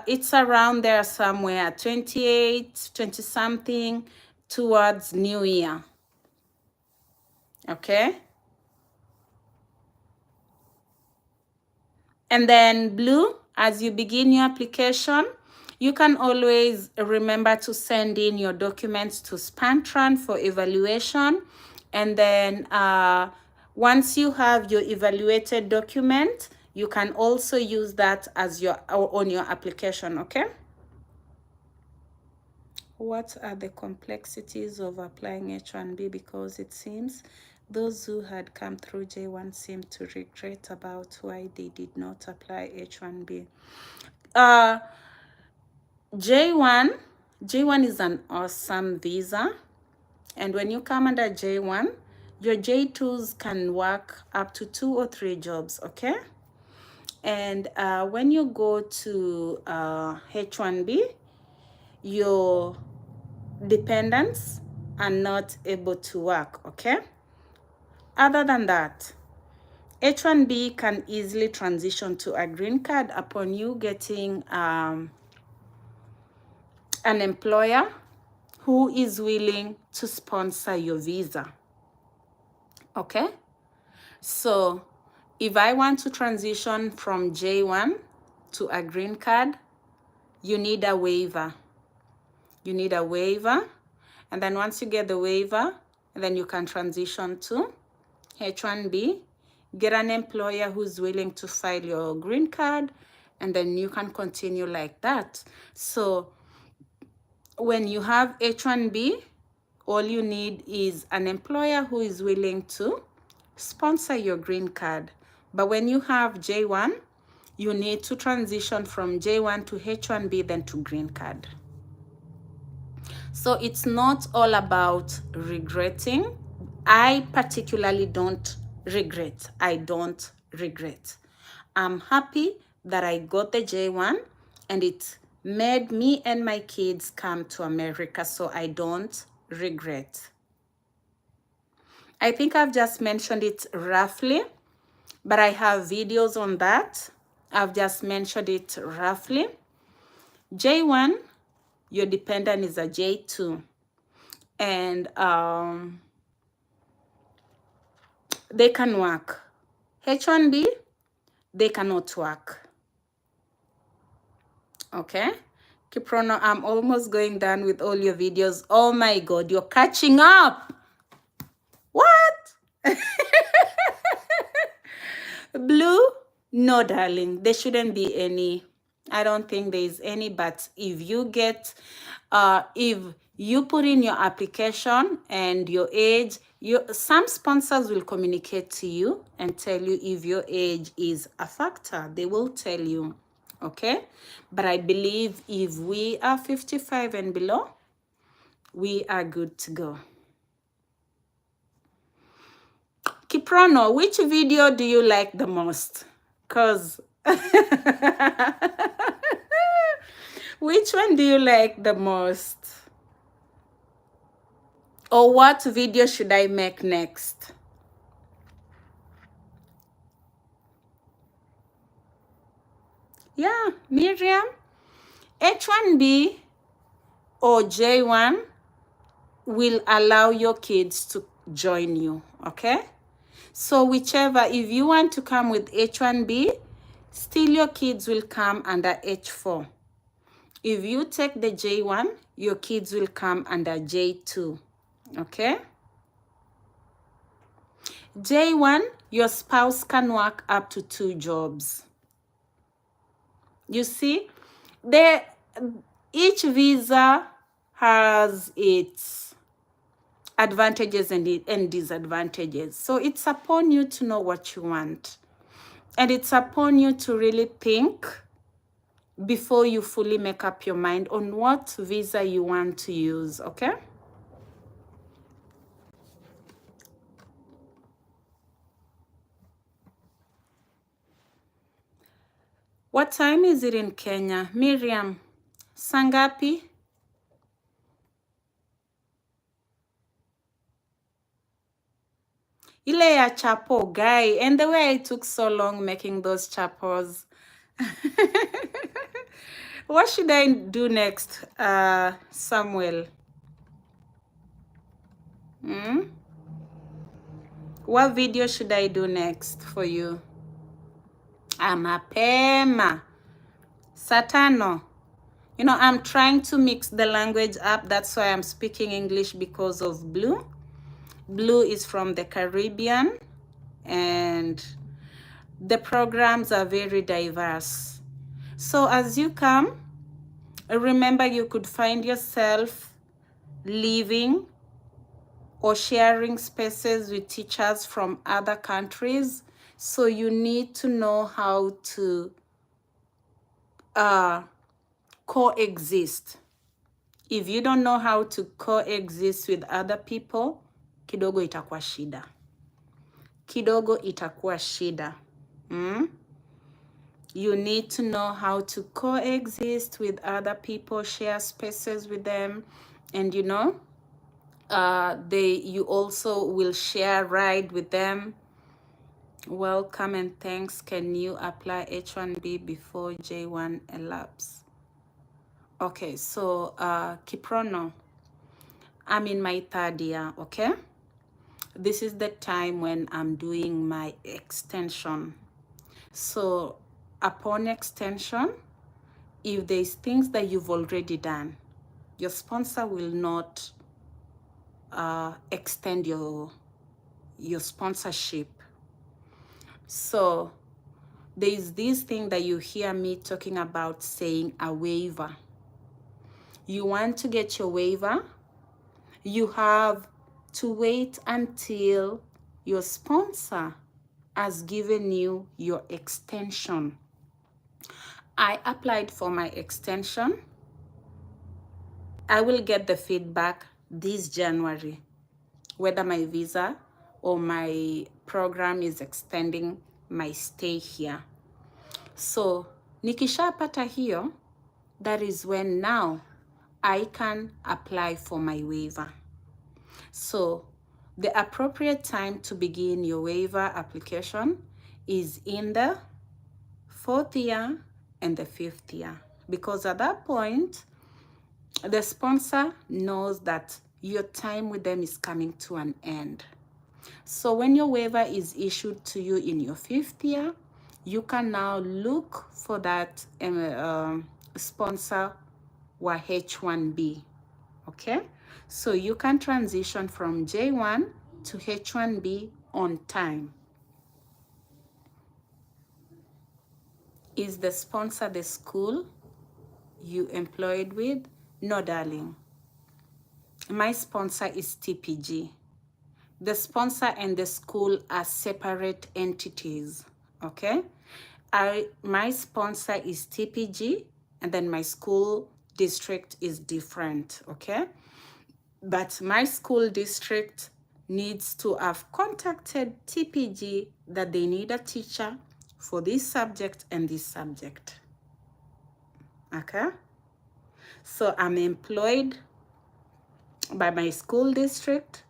S1: it's around there somewhere, 28, 20 something, towards New Year. Okay? And then blue, as you begin your application, you can always remember to send in your documents to Spantran for evaluation. And then once you have your evaluated document, you can also use that as on your application, okay? What are the complexities of applying H1B? Because it seems those who had come through J1 seem to regret about why they did not apply H1B. J1 is an awesome visa. And when you come under J1, your J2s can work up to 2 or 3 jobs, okay? And when you go to H1B, your dependents are not able to work, okay? Other than that, H1B can easily transition to a green card upon you getting an employer who is willing to sponsor your visa, okay? So if I want to transition from J1 to a green card, you need a waiver. You need a waiver. And then once you get the waiver, then you can transition to H1B, get an employer who's willing to file your green card, and then you can continue like that. So when you have H1B, all you need is an employer who is willing to sponsor your green card. But when you have J1, you need to transition from J1 to H1B, then to green card. So it's not all about regretting. I particularly don't regret. I don't regret. I'm happy that I got the J1 and it made me and my kids come to America, so I don't regret. I think I've just mentioned it roughly, but I have videos on that. I've just mentioned it roughly. J1, your dependent is a J2. And they can work. H1B, they cannot work. Okay? Kiprono, I'm almost going down with all your videos. Oh my God, you're catching up. What? Blue? No, darling. There shouldn't be any. I don't think there is any, but if you get, if you put in your application and your age, some sponsors will communicate to you and tell you if your age is a factor. They will tell you, okay? But I believe if we are 55 and below, we are good to go. Kiprono, which video do you like the most? Because Which one do you like the most? Or what video should I make next? Yeah, Miriam, H1B or J1 will allow your kids to join you, okay? So whichever, if you want to come with H1B, still your kids will come under H4. If you take the J1, your kids will come under J2, okay? J1, your spouse can work up to 2 jobs. You see, each visa has its advantages and disadvantages. So it's upon you to know what you want. And it's upon you to really think before you fully make up your mind on what visa you want to use, okay? What time is it in Kenya? Miriam, sangapi? Ile ya chapo, guy. And the way I took so long making those chapos. What should I do next, Samuel? What video should I do next for you? Mapema. Satano. You know, I'm trying to mix the language up. That's why I'm speaking English because of Blue. Blue is from the Caribbean, and the programs are very diverse. So as you come, remember you could find yourself living or sharing spaces with teachers from other countries. So you need to know how to coexist. If you don't know how to coexist with other people, kidogo itakuwa shida. Kidogo itakuwa shida. You need to know how to coexist with other people, share spaces with them, and you know, you also will share ride with them. Welcome and thanks. Can you apply H1B before J1 elapse? Okay, so Kiprono, I'm in my 3rd year, okay? This is the time when I'm doing my extension. So upon extension, if there's things that you've already done, your sponsor will not extend your sponsorship. So there's this thing that you hear me talking about, saying a waiver. You want to get your waiver, you have to wait until your sponsor has given you your extension. I applied for my extension. I will get the feedback this January, whether my visa or my program is extending my stay here. So nikishapata hiyo, that is when now I can apply for my waiver. So the appropriate time to begin your waiver application is in the 4th year and the 5th year, because at that point, the sponsor knows that your time with them is coming to an end. So when your waiver is issued to you in your 5th year, you can now look for that sponsor or H1B, okay? So you can transition from J1 to H1B on time. Is the sponsor the school you employed with? No, darling. My sponsor is TPG. The sponsor and the school are separate entities, okay? My sponsor is TPG, and then my school district is different, okay? But my school district needs to have contacted TPG that they need a teacher for this subject and this subject, okay? So I'm employed by my school district,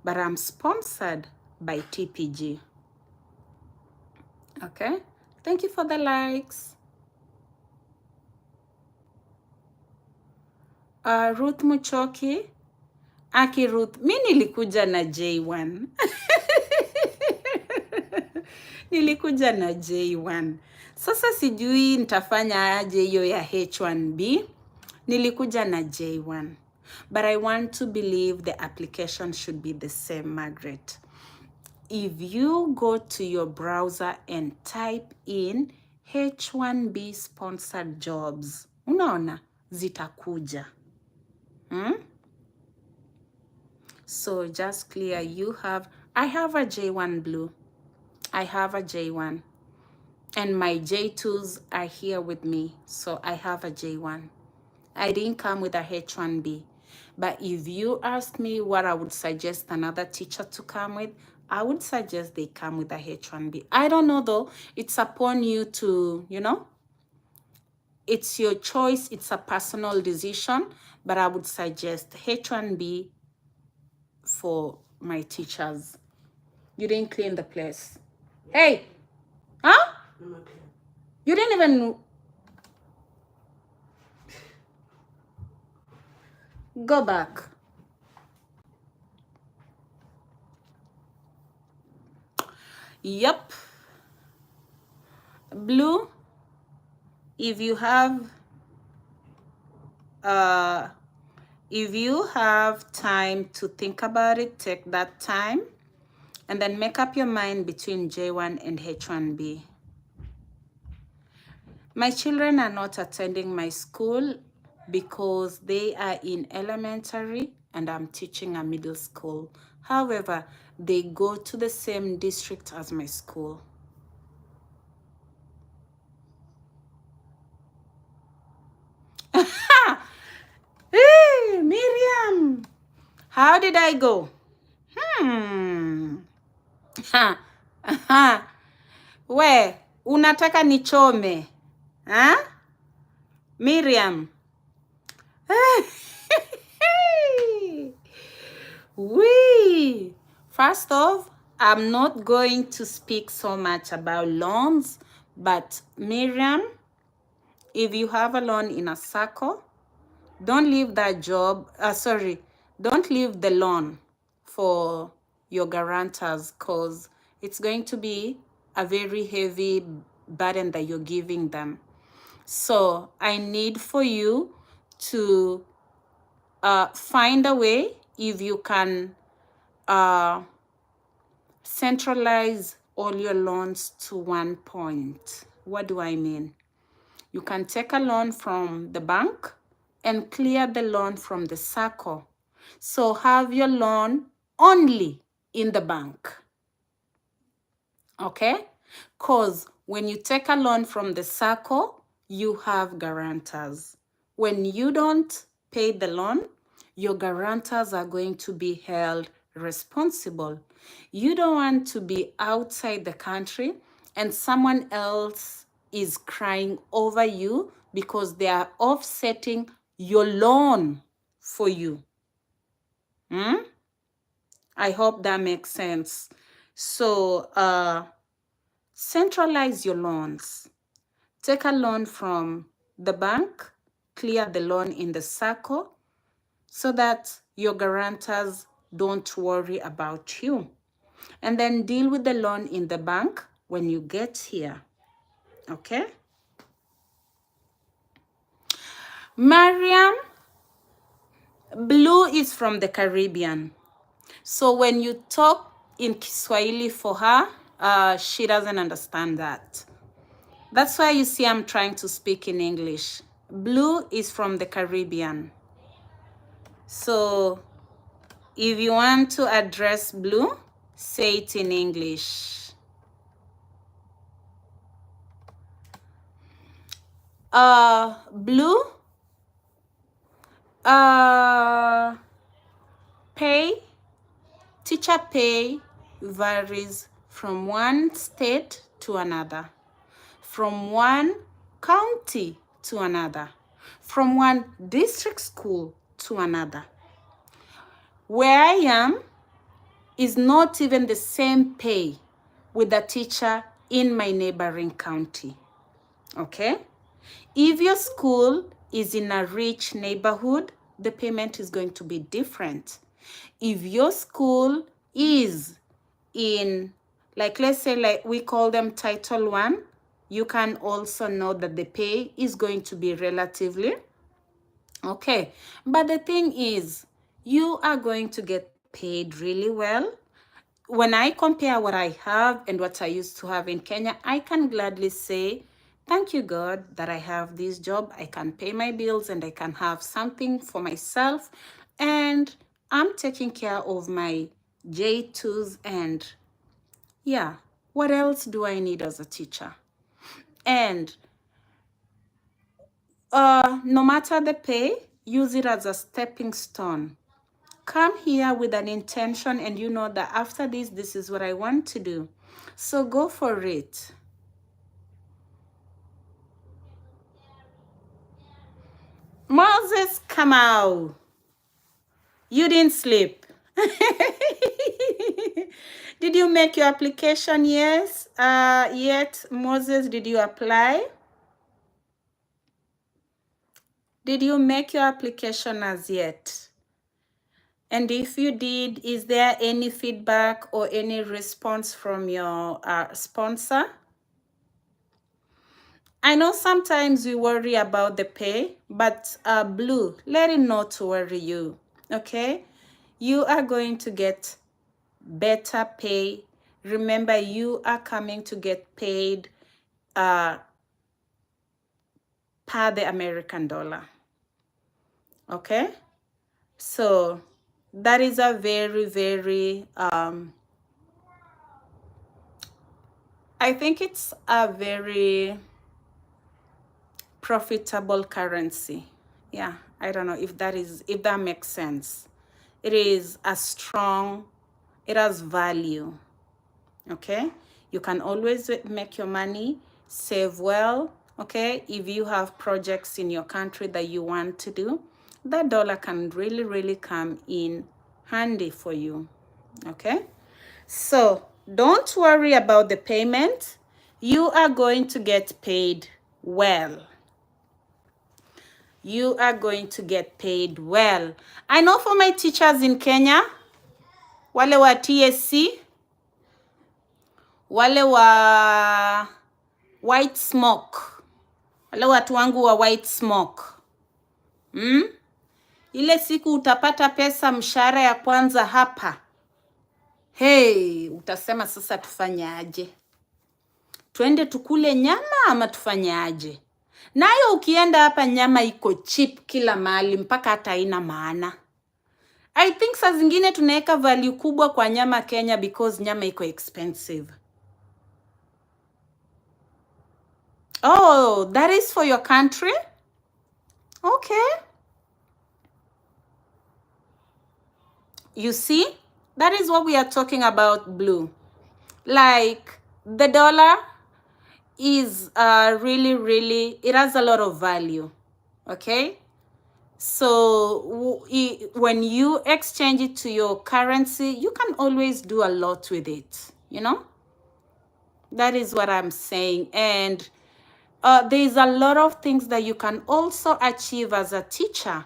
S1: but I'm sponsored by TPG. Okay, thank you for the likes. Ruth Muchoki, Aki Ruth, mi nilikuja na J1. Nilikuja na J1. Sasa sijui nitafanya aje hiyo ya H1B. Nilikuja na J1. But I want to believe the application should be the same, Margaret. If you go to your browser and type in H1B sponsored jobs, unaona zitakuja. So just clear, I have a J1 Blue. I have a J1. And my J2s are here with me. So I have a J1. I didn't come with a H1B. But if you ask me what I would suggest another teacher to come with, I would suggest they come with a H1B. I don't know though. It's upon you to, it's your choice. It's a personal decision. But I would suggest H1B for my teachers. You didn't clean the place. Hey! Huh? You didn't even... Go back. Yep. Blue, if you have time to think about it, take that time and then make up your mind between J1 and H1B. My children are not attending my school because they are in elementary and I'm teaching a middle school. However, they go to the same district as my school. Hey, Miriam, how did I go? We, unataka nichome? Huh? Miriam. Wee. First off, I'm not going to speak so much about loans, but Miriam, if you have a loan in a circle, don't leave that job. Don't leave the loan for your guarantors because it's going to be a very heavy burden that you're giving them. So I need for you to find a way if you can centralize all your loans to one point. What do I mean? You can take a loan from the bank and clear the loan from the circle. So have your loan only in the bank. Okay? Because when you take a loan from the circle, you have guarantors. When you don't pay the loan, your guarantors are going to be held responsible. You don't want to be outside the country and someone else is crying over you because they are offsetting your loan for you. I hope that makes sense. So centralize your loans. Take a loan from the bank, clear the loan in the circle so that your guarantors don't worry about you. And then deal with the loan in the bank when you get here. Okay? Mariam, Blue is from the Caribbean. So when you talk in Kiswahili for her, she doesn't understand that. That's why you see I'm trying to speak in English. Blue is from the Caribbean. So if you want to address Blue, say it in English. Blue, teacher pay varies from one state to another, from one county to another, from one district school to another. Where I am is not even the same pay with a teacher in my neighboring county, okay? If your school is in a rich neighborhood, the payment is going to be different. If your school is in, like, let's say, like we call them Title 1, you can also know that the pay is going to be relatively okay. But the thing is, you are going to get paid really well. When I compare what I have and what I used to have in Kenya, I can gladly say, thank you, God, that I have this job. I can pay my bills and I can have something for myself. And I'm taking care of my J2s. And yeah, what else do I need as a teacher? And no matter the pay, use it as a stepping stone. Come here with an intention and you know that after this is what I want to do. So go for it. Moses, come out. You didn't sleep. Did you make your application? Yes. Yet, Moses, did you apply? Did you make your application as yet? And if you did, is there any feedback or any response from your sponsor? I know sometimes we worry about the pay, but Blue, let it not to worry you, okay? You are going to get better pay. Remember, you are coming to get paid per the American dollar, okay? So that is a very, very, I think it's a very profitable currency. Yeah, I don't know if that makes sense. It is a strong, it has value, okay? You can always make your money, save well, okay? If you have projects in your country that you want to do, that dollar can really, really come in handy for you, okay? So don't worry about the payment. You are going to get paid well. You are going to get paid well. I know for my teachers in Kenya, wale wa TSC, wale wa white smoke, wale watu wangu wa white smoke. Ile siku utapata pesa mshahara ya kwanza hapa. Hey, utasema sasa tufanye aje? Twende tukule nyama ama tufanye aje? Nayo ukienda hapa nyama iko cheap kila mahali mpaka hata haina maana. I think saa zingine tunaweka value kubwa kwa nyama Kenya because nyama iko expensive. Oh, that is for your country? Okay. You see, that is what we are talking about, Blue. Like, the dollar is really, really, it has a lot of value, okay? So when you exchange it to your currency, you can always do a lot with it, you know? That is what I'm saying. And there's a lot of things that you can also achieve as a teacher.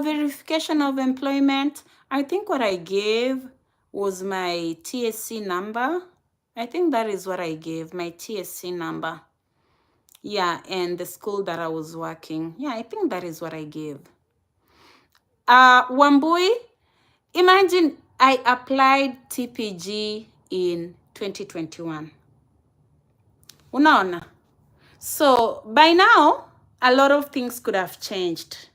S1: Verification of employment. I think what I gave was my TSC number. I think that is what I gave, my TSC number. Yeah, and the school that I was working. Yeah, I think that is what I gave. Wambui, imagine I applied TPG in 2021. Unaona? So by now, a lot of things could have changed.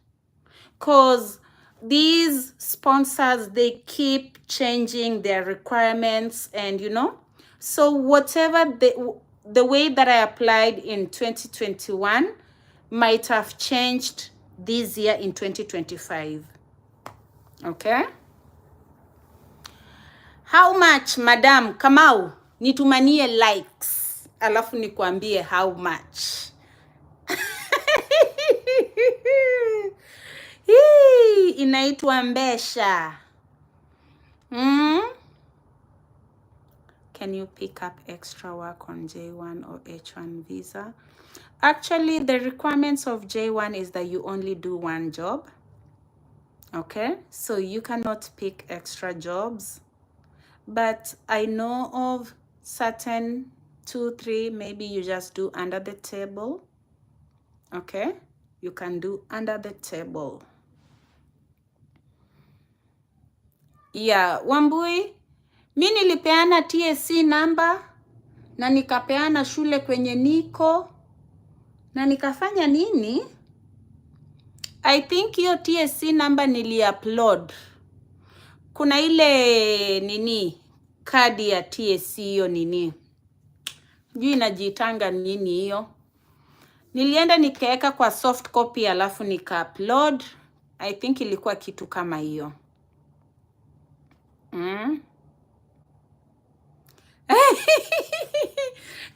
S1: Because these sponsors, they keep changing their requirements and, you know, so whatever the way that I applied in 2021 might have changed this year in 2025. Okay? How much, Madam Kamau? Nitumanie likes. Alafu nikuambie how much. Hii inaitwa mbesha. Can you pick up extra work on J1 or H1 visa? Actually, the requirements of J1 is that you only do one job. Okay, so you cannot pick extra jobs. But I know of certain 2, 3, maybe you just do under the table. Okay, you can do under the table. Yeah, Wambui, mi nilipeana TSC number na nikapeana shule kwenye niko na nikafanya nini? I think hiyo TSC number nili-upload. Kuna ile nini kadi ya TSC hiyo nini, juu inajitanga nini hiyo. Nilienda nikaeka kwa soft copy alafu nika-upload. I think ilikuwa kitu kama hiyo.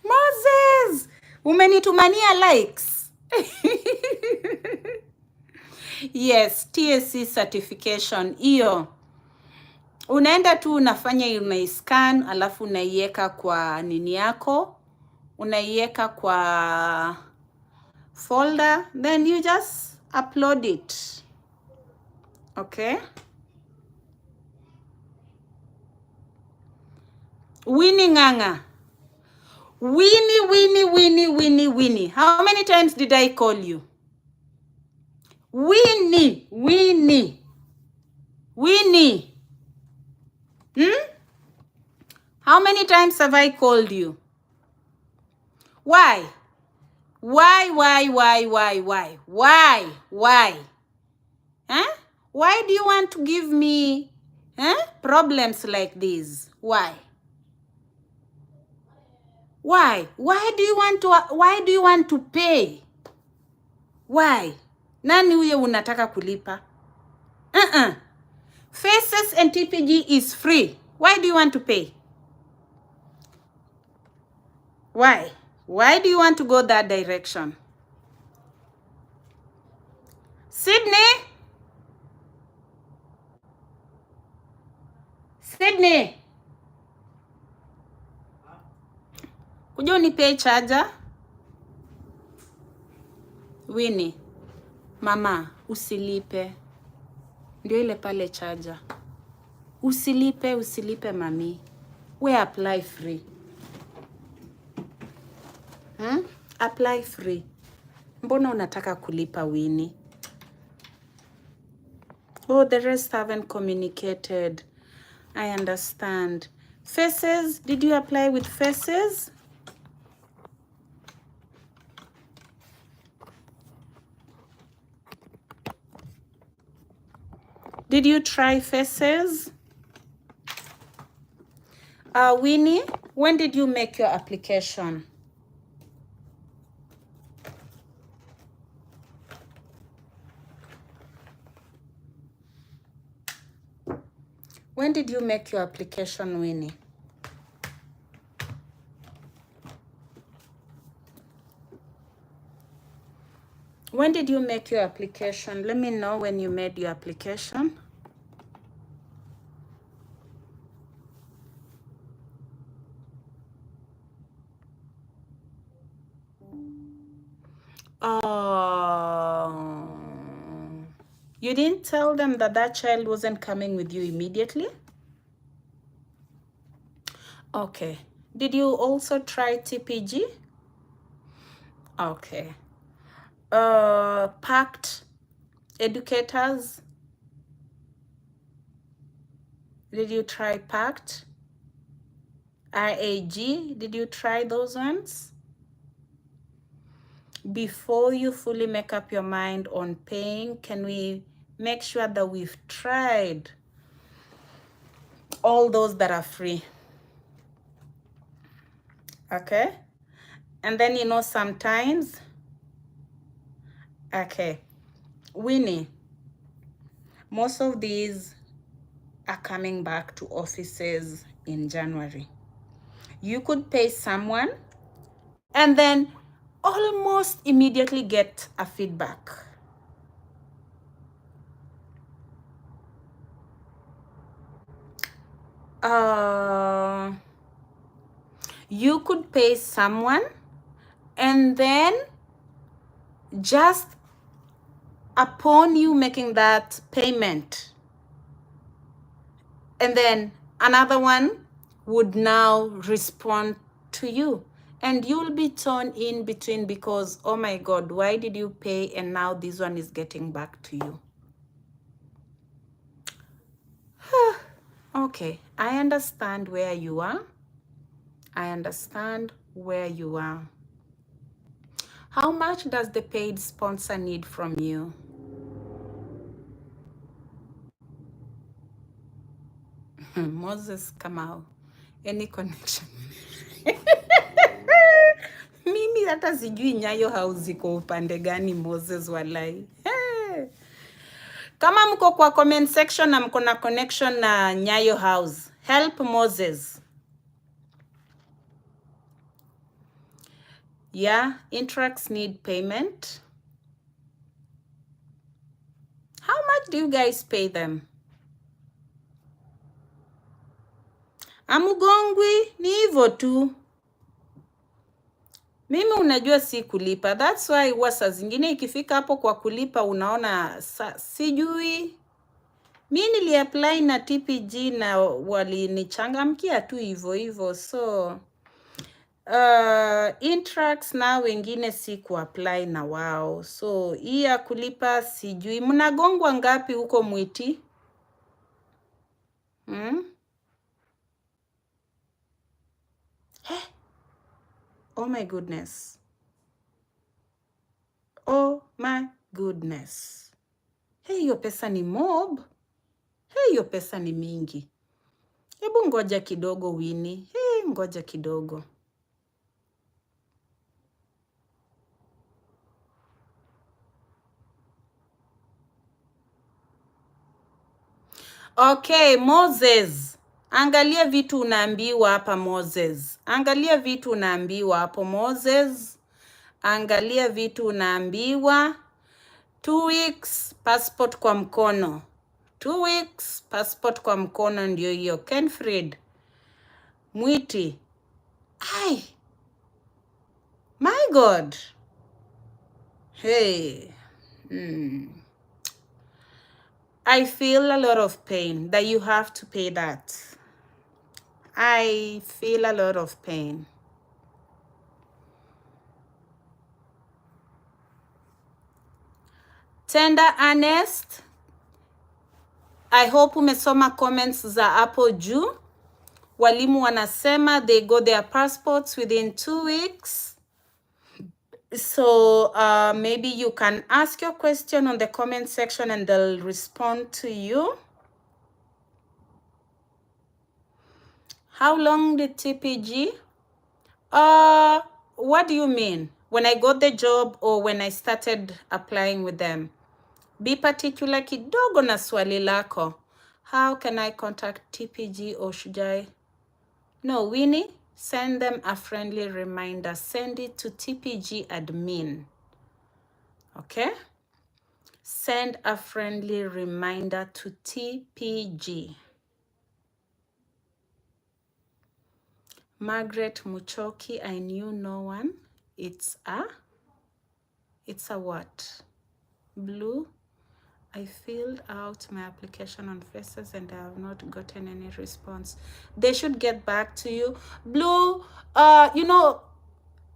S1: Moses, umenitumania likes. Yes, TSC certification hiyo. Unaenda tu unafanya, unaiscan alafu unaiweka kwa nini yako, unaiweka kwa folder, then you just upload it. Okay. Winnie Nganga. Winnie. How many times did I call you? Winnie. How many times have I called you? Why? Huh? Why do you want to give me problems like this? Why? Why do you want to pay? Why? Nani huyo unataka kulipa? Faces and TPG is free. Why do you want to pay? Why do you want to go that direction? Sydney? Kuja unipe charger. Winnie, mama, usilipe. Ndio ile pale charger. Usilipe mami. We apply free. Apply free. Mbona unataka kulipa, Winnie? Oh, the rest haven't communicated. I understand. Faces, did you apply with Faces? Did you try Faces? Winnie, when did you make your application? When did you make your application, Winnie? When did you make your application? Let me know when you made your application. Oh, you didn't tell them that that child wasn't coming with you immediately? Okay. Did you also try TPG? Okay. Packed educators? Did you try Packed? RAG? Did you try those ones? Before you fully make up your mind on paying, can we make sure that we've tried all those that are free? Okay. And then, you know, sometimes, okay, Winnie, most of these are coming back to offices in January. You could pay someone and then almost immediately get a feedback. You could pay someone and then just upon you making that payment, and then another one would now respond to you, and you'll be torn in between because, oh my God, why did you pay and now this one is getting back to you? Okay, I understand where you are. I understand where you are. How much does the paid sponsor need from you? Moses Kamau, any connection? Mimi hata sijui Nyayo House ziko upande gani, Moses, walai. Hey. Kama mko kwa comment section na mko na connection na Nyayo House, help Moses. Yeah, Intracts need payment. How much do you guys pay them? Amugongwi, ni hivyo tu. Mimi unajua si kulipa. That's why huwa saa zingine ikifika hapo kwa kulipa unaona sijui. Mi niliapply na TPG na walinichangamkia tu hivyo hivyo. So Intracts na wengine si kuapply na wao. So hii ya kulipa sijui. Mnagongwa ngapi huko Mwiti? Oh my goodness. Oh my goodness. Hey, hiyo pesa ni mob. Hey, hiyo pesa ni mingi. Hebu ngoja kidogo Winnie. Hey, ngoja kidogo. Okay, Moses. Angalia vitu unaambiwa hapa Moses. Angalia vitu unaambiwa hapo Moses. Angalia vitu unaambiwa. 2 weeks passport kwa mkono. 2 weeks passport kwa mkono ndio hiyo. Kenfred. Mwiti. Ai. My God. Hey. I feel a lot of pain that you have to pay that. I feel a lot of pain. Tender Ernest, I hope umesoma comments za hapo juu. Walimu wanasema they got their passports within 2 weeks. So maybe you can ask your question on the comment section and they'll respond to you. How long did TPG? What do you mean? When I got the job or when I started applying with them? Be particular kidogo na swali lako. How can I contact TPG or should I? No, Winnie, send them a friendly reminder. Send it to TPG admin. Okay? Send a friendly reminder to TPG. Margaret Muchoki, I knew no one. It's a what? Blue. I filled out my application on Faces and I have not gotten any response. They should get back to you. Blue, you know,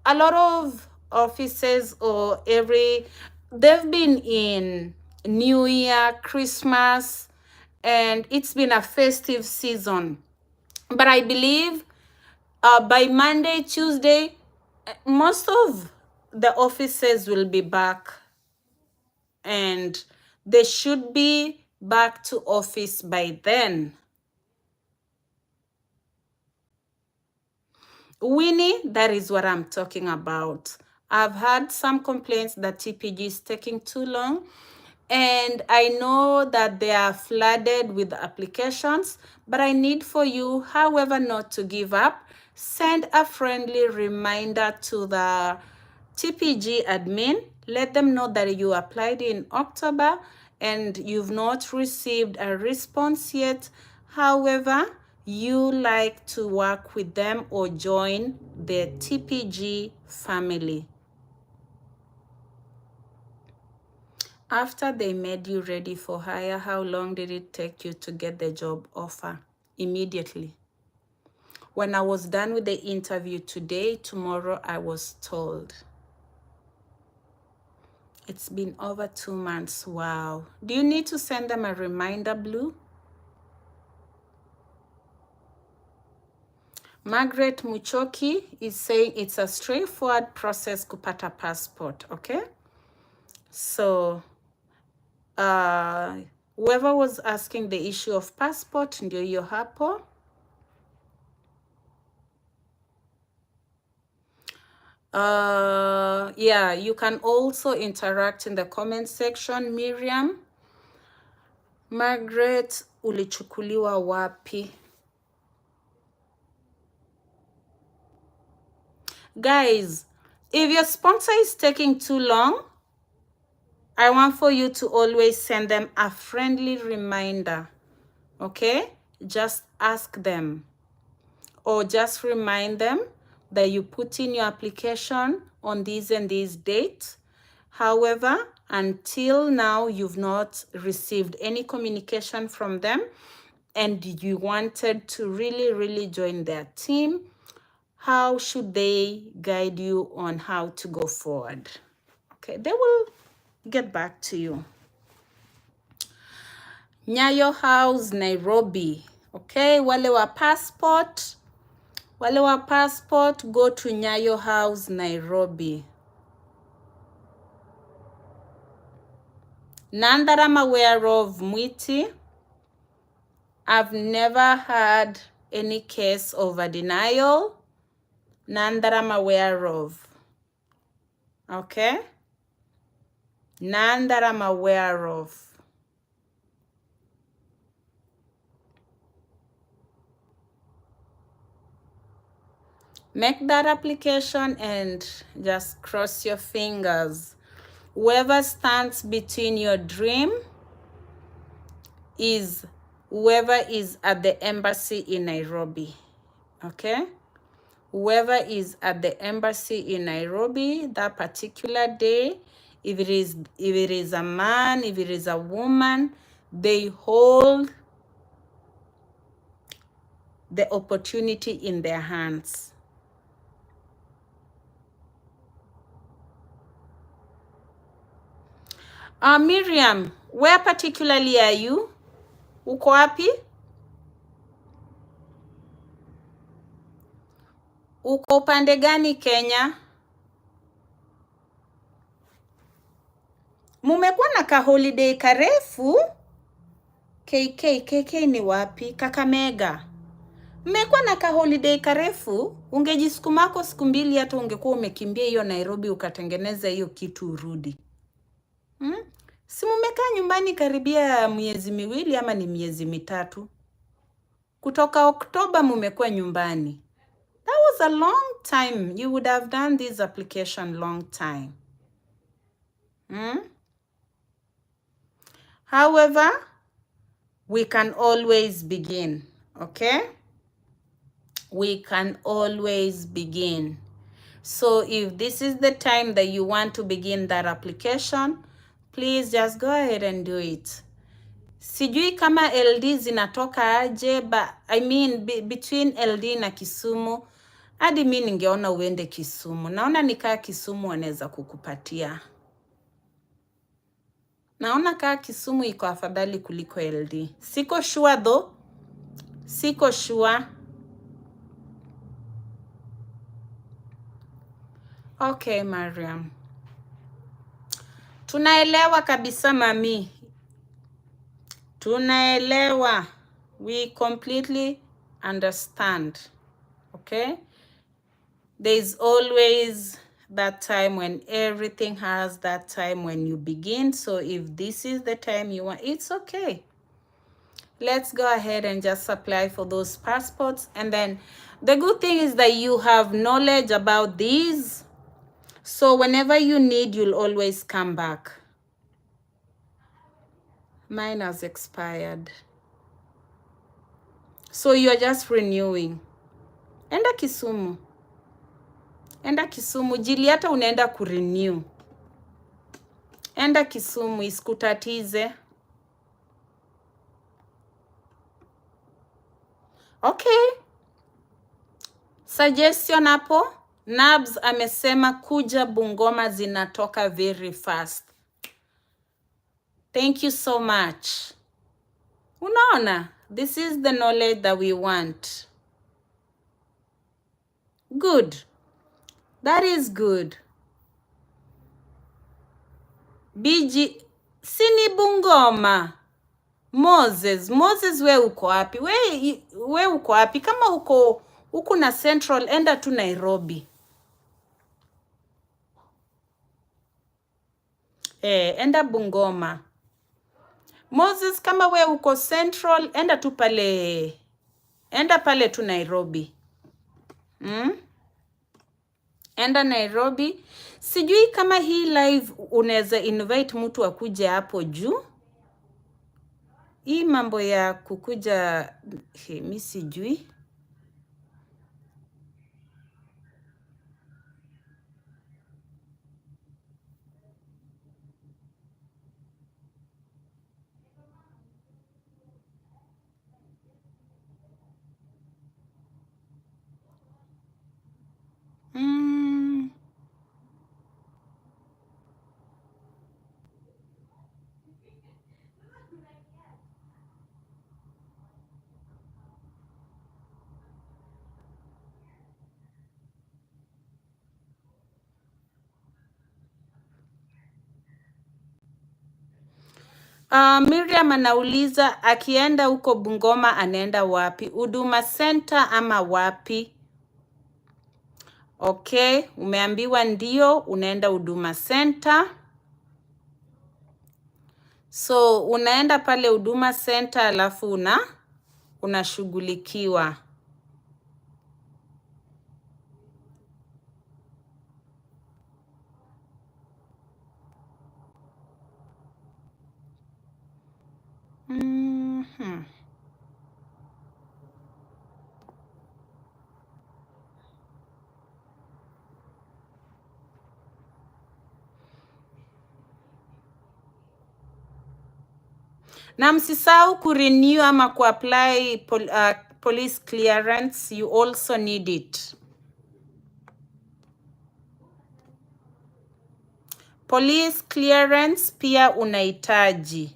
S1: a lot of offices or they've been in New Year, Christmas, and it's been a festive season. But I believe by Monday, Tuesday, most of the offices will be back and they should be back to office by then. Winnie, that is what I'm talking about. I've had some complaints that TPG is taking too long. And I know that they are flooded with applications, but I need for you, however, not to give up. Send a friendly reminder to the TPG admin. Let them know that you applied in October and you've not received a response yet. However, you like to work with them or join the TPG family. After they made you ready for hire, how long did it take you to get the job offer? Immediately. When I was done with the interview today, tomorrow I was told. It's been over 2 months. Wow. Do you need to send them a reminder, Blue? Margaret Muchoki is saying it's a straightforward process kupata passport, okay? So, whoever was asking the issue of passport, ndio hiyo hapo. Yeah, you can also interact in the comment section. Miriam, Margaret, ulichukuliwa wapi? Guys, if your sponsor is taking too long, I want for you to always send them a friendly reminder, okay? Just ask them or just remind them that you put in your application on these and these dates. However, until now, you've not received any communication from them and you wanted to really join their team. How should they guide you on how to go forward? Okay, they will get back to you. Nyayo House, Nairobi. Okay, wale wa passport, go to Nyayo House, Nairobi. None that I'm aware of, Mwiti. I've never had any case of a denial. None that I'm aware of. Okay? None that I'm aware of. Make that application and just cross your fingers. Whoever stands between your dream is whoever is at the embassy in Nairobi. Okay? Whoever is at the embassy in Nairobi that particular day, if it is a man, if it is a woman, they hold the opportunity in their hands. Miriam, where particularly are you? Uko wapi? Uko upande gani Kenya? Mumekuwa na ka holiday karefu? KK ni wapi? Kakamega. Mmekuwa na ka holiday karefu? Ungejisukumako siku mbili hata ungekuwa umekimbia hiyo Nairobi ukatengeneza hiyo kitu urudi. Si mumekaa nyumbani karibia miezi miwili ama ni miezi mitatu? Kutoka Oktoba mumekuwa nyumbani. That was a long time. You would have done this application long time. However, we can always begin, okay? We can always begin. So if this is the time that you want to begin that application, please just go ahead and do it. Sijui kama LD zinatoka aje, but I mean between LD na Kisumu, hadi mimi ningeona uende Kisumu. Naona nikaa Kisumu wanaweza kukupatia. Naona kaa Kisumu iko afadhali kuliko LD. Siko sure though. Siko sure. Okay, Mariam. Tunaelewa kabisa mami. Tunaelewa. We completely understand. Okay? There's always that time when everything has that time when you begin. So if this is the time you want, it's okay. Let's go ahead and just apply for those passports. And then the good thing is that you have knowledge about these. So whenever you need, you'll always come back. Mine has expired. So you're just renewing. Enda Kisumu. Enda Kisumu. Jili hata unaenda kurenew. Enda Kisumu, isikutatize. Okay. Suggestion hapo. Nabs amesema kuja Bungoma zinatoka very fast. Thank you so much. Unaona? This is the knowledge that we want. Good. That is good. BG, sini Bungoma. Moses, we uko wapi? We uko wapi? Kama uko na Central, enda tu Nairobi. Enda Bungoma. Moses, kama we uko Central, enda tu pale. Enda pale tu Nairobi. Enda Nairobi. Sijui kama hii live unaweza invite mtu akuje hapo juu. Hii mambo ya kukuja, mimi sijui. Miriam anauliza akienda huko Bungoma anaenda wapi? Huduma Center ama wapi? Okay, umeambiwa ndio unaenda Huduma Center. So unaenda pale Huduma Center alafu unashughulikiwa. Na msisahau kurenew ama kuapply police clearance. You also need it. Police clearance pia unahitaji.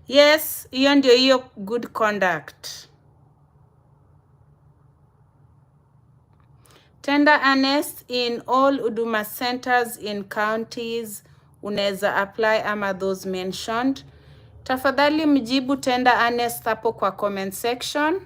S1: Yes, hiyo ndio hiyo good conduct. Tender earnest in all Huduma centers in counties unaweza apply ama those mentioned. Tafadhali mjibu tender earnest hapo kwa comment section.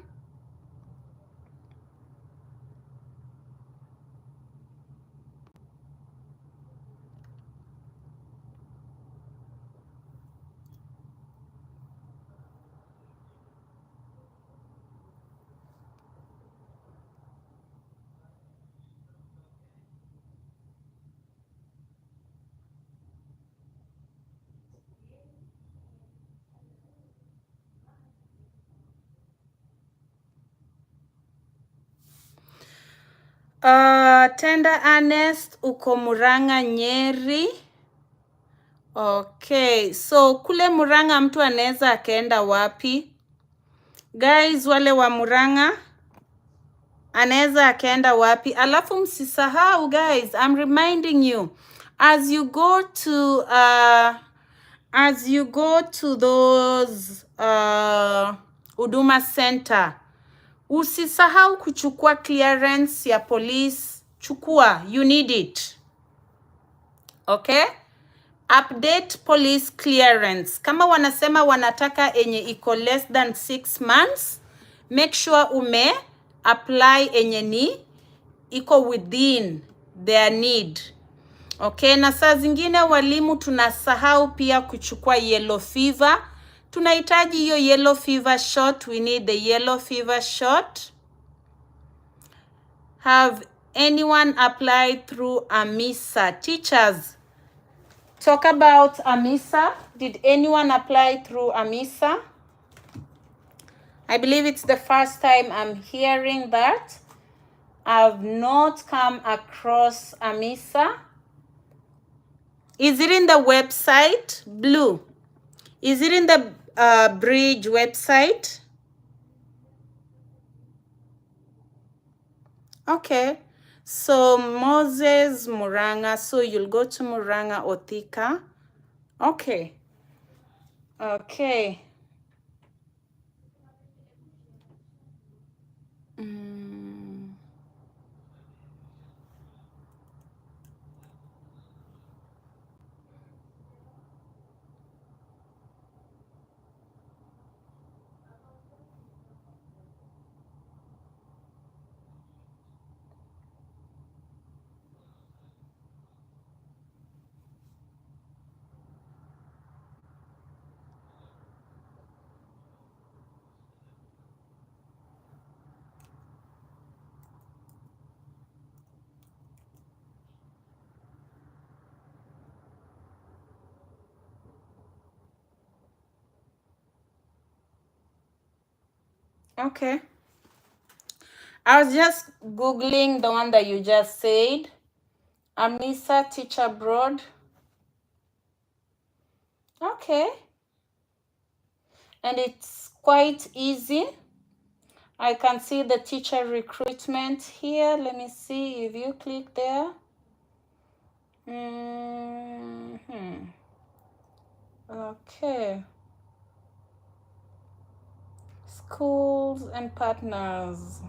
S1: Tender earnest uko Murang'a, Nyeri. Okay, so kule Murang'a mtu anaweza akaenda wapi? Guys, wale wa Murang'a anaweza akaenda wapi? Alafu msisahau guys, I'm reminding you as you go to as you go to those Huduma Center, usisahau kuchukua clearance ya police. Chukua, you need it. Okay? Update police clearance. Kama wanasema wanataka enye iko less than 6 months, make sure ume apply enye ni iko within their need. Okay, na saa zingine walimu tunasahau pia kuchukua yellow fever. Tunahitaji hiyo yellow fever shot. We need the yellow fever shot. Have anyone applied through AMISA? Teachers, talk about AMISA. Did anyone apply through AMISA? I believe it's the first time I'm hearing that. I've not come across AMISA. Is it in the website? Blue. Is it in the Bridge website? Okay. So Moses Muranga. So you'll go to Muranga Othika. Okay. Okay. Okay. I was just Googling the one that you just said. AMISA Teach Abroad. Okay. And it's quite easy. I can see the teacher recruitment here. Let me see if you click there. Okay. Schools and partners.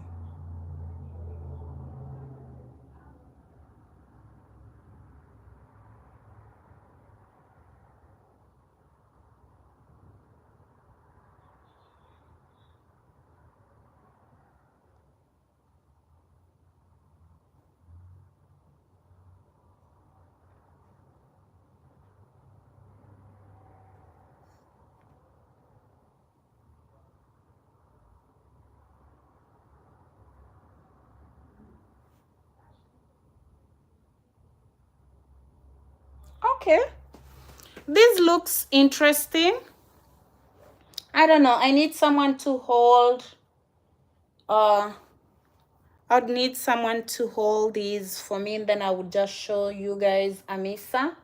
S1: Okay. This looks interesting. I don't know. I need someone to hold. I'd need someone to hold these for me, and then I would just show you guys AMISA.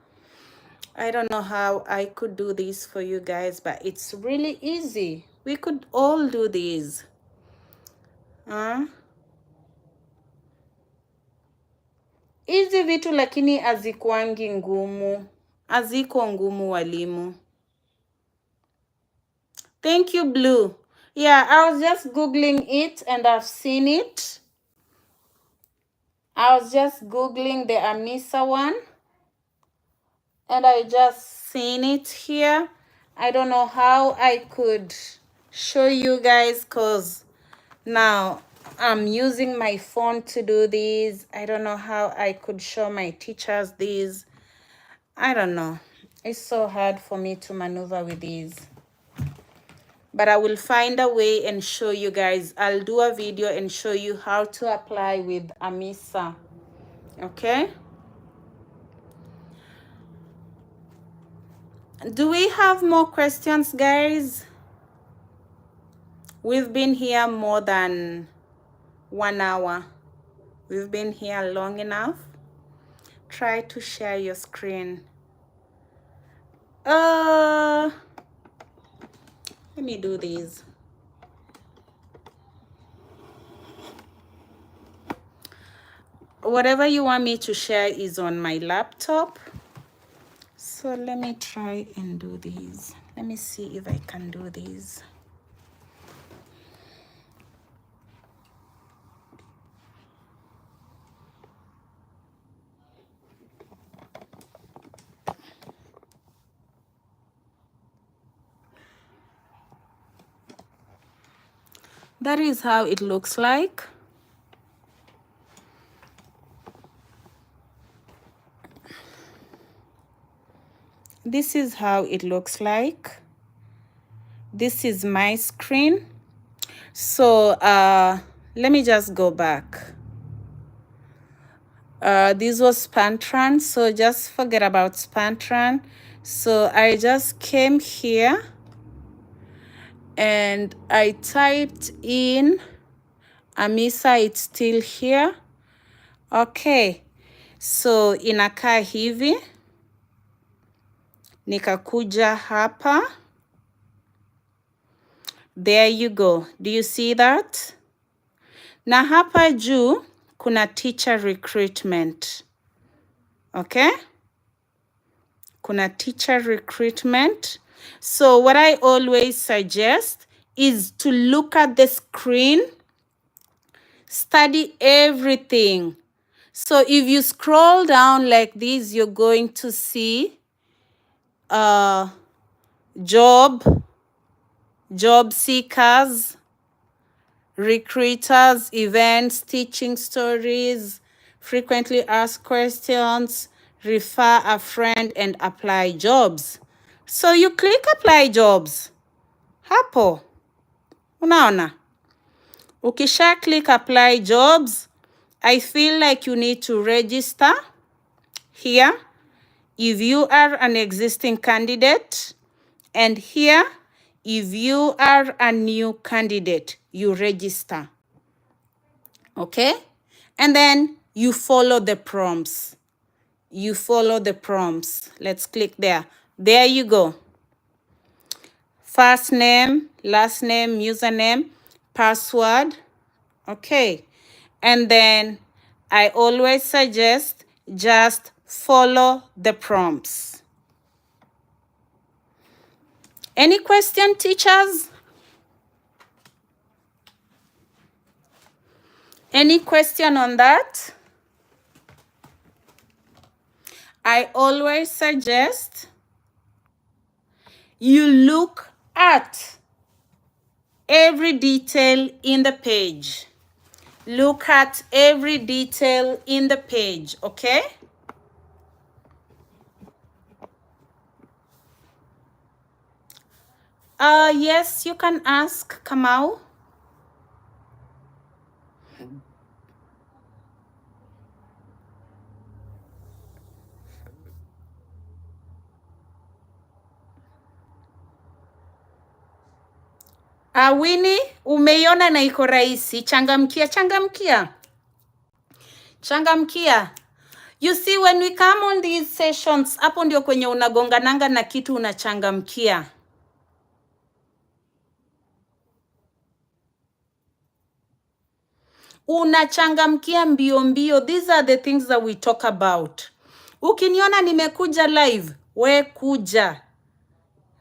S1: I don't know how I could do this for you guys, but it's really easy. We could all do these. Hizi vitu lakini hazikuangi ngumu. Haziko ngumu walimu. Thank you, Blue. Yeah, I was just Googling it and I've seen it. I was just Googling the AMISA one and I just seen it here. I don't know how I could show you guys because now I'm using my phone to do these. I don't know how I could show my teachers these. I don't know. It's so hard for me to maneuver with these. But I will find a way and show you guys. I'll do a video and show you how to apply with AMISA. Okay? Do we have more questions, guys? We've been here more than 1 hour. We've been here long enough. Try to share your screen. Let me do these. Whatever you want me to share is on my laptop. So let me try and do these. Let me see if I can do these. That is how it looks like. This is how it looks like. This is my screen. So let me just go back. This was Spantran, so just forget about Spantran. So I just came here and I typed in Amisa, it's still here. Okay, so inakaa hivi. Nikakuja hapa. There you go. Do you see that? Na hapa juu kuna teacher recruitment. Okay? Kuna teacher recruitment. So what I always suggest is to look at the screen, study everything. So if you scroll down like this, you're going to see job seekers, recruiters, events, teaching stories, frequently asked questions, refer a friend, and apply jobs. So you click apply jobs. Hapo. Unaona? Ukisha click apply jobs, I feel like you need to register here if you are an existing candidate, and here if you are a new candidate, you register. Okay? And then you follow the prompts. You follow the prompts. Let's click there. There you go. First name, last name, username, password. Okay. And then I always suggest just follow the prompts. Any question, teachers? Any question on that? I always suggest you look at every detail in the page. Look at every detail in the page, okay? Yes, you can ask Kamau. Winnie, umeiona na iko rahisi. Changamkia, changamkia. Changamkia. You see, when we come on these sessions, hapo ndio kwenye unagongananga na kitu unachangamkia. Unachangamkia mbio mbio. These are the things that we talk about. Ukiniona nimekuja live, we kuja.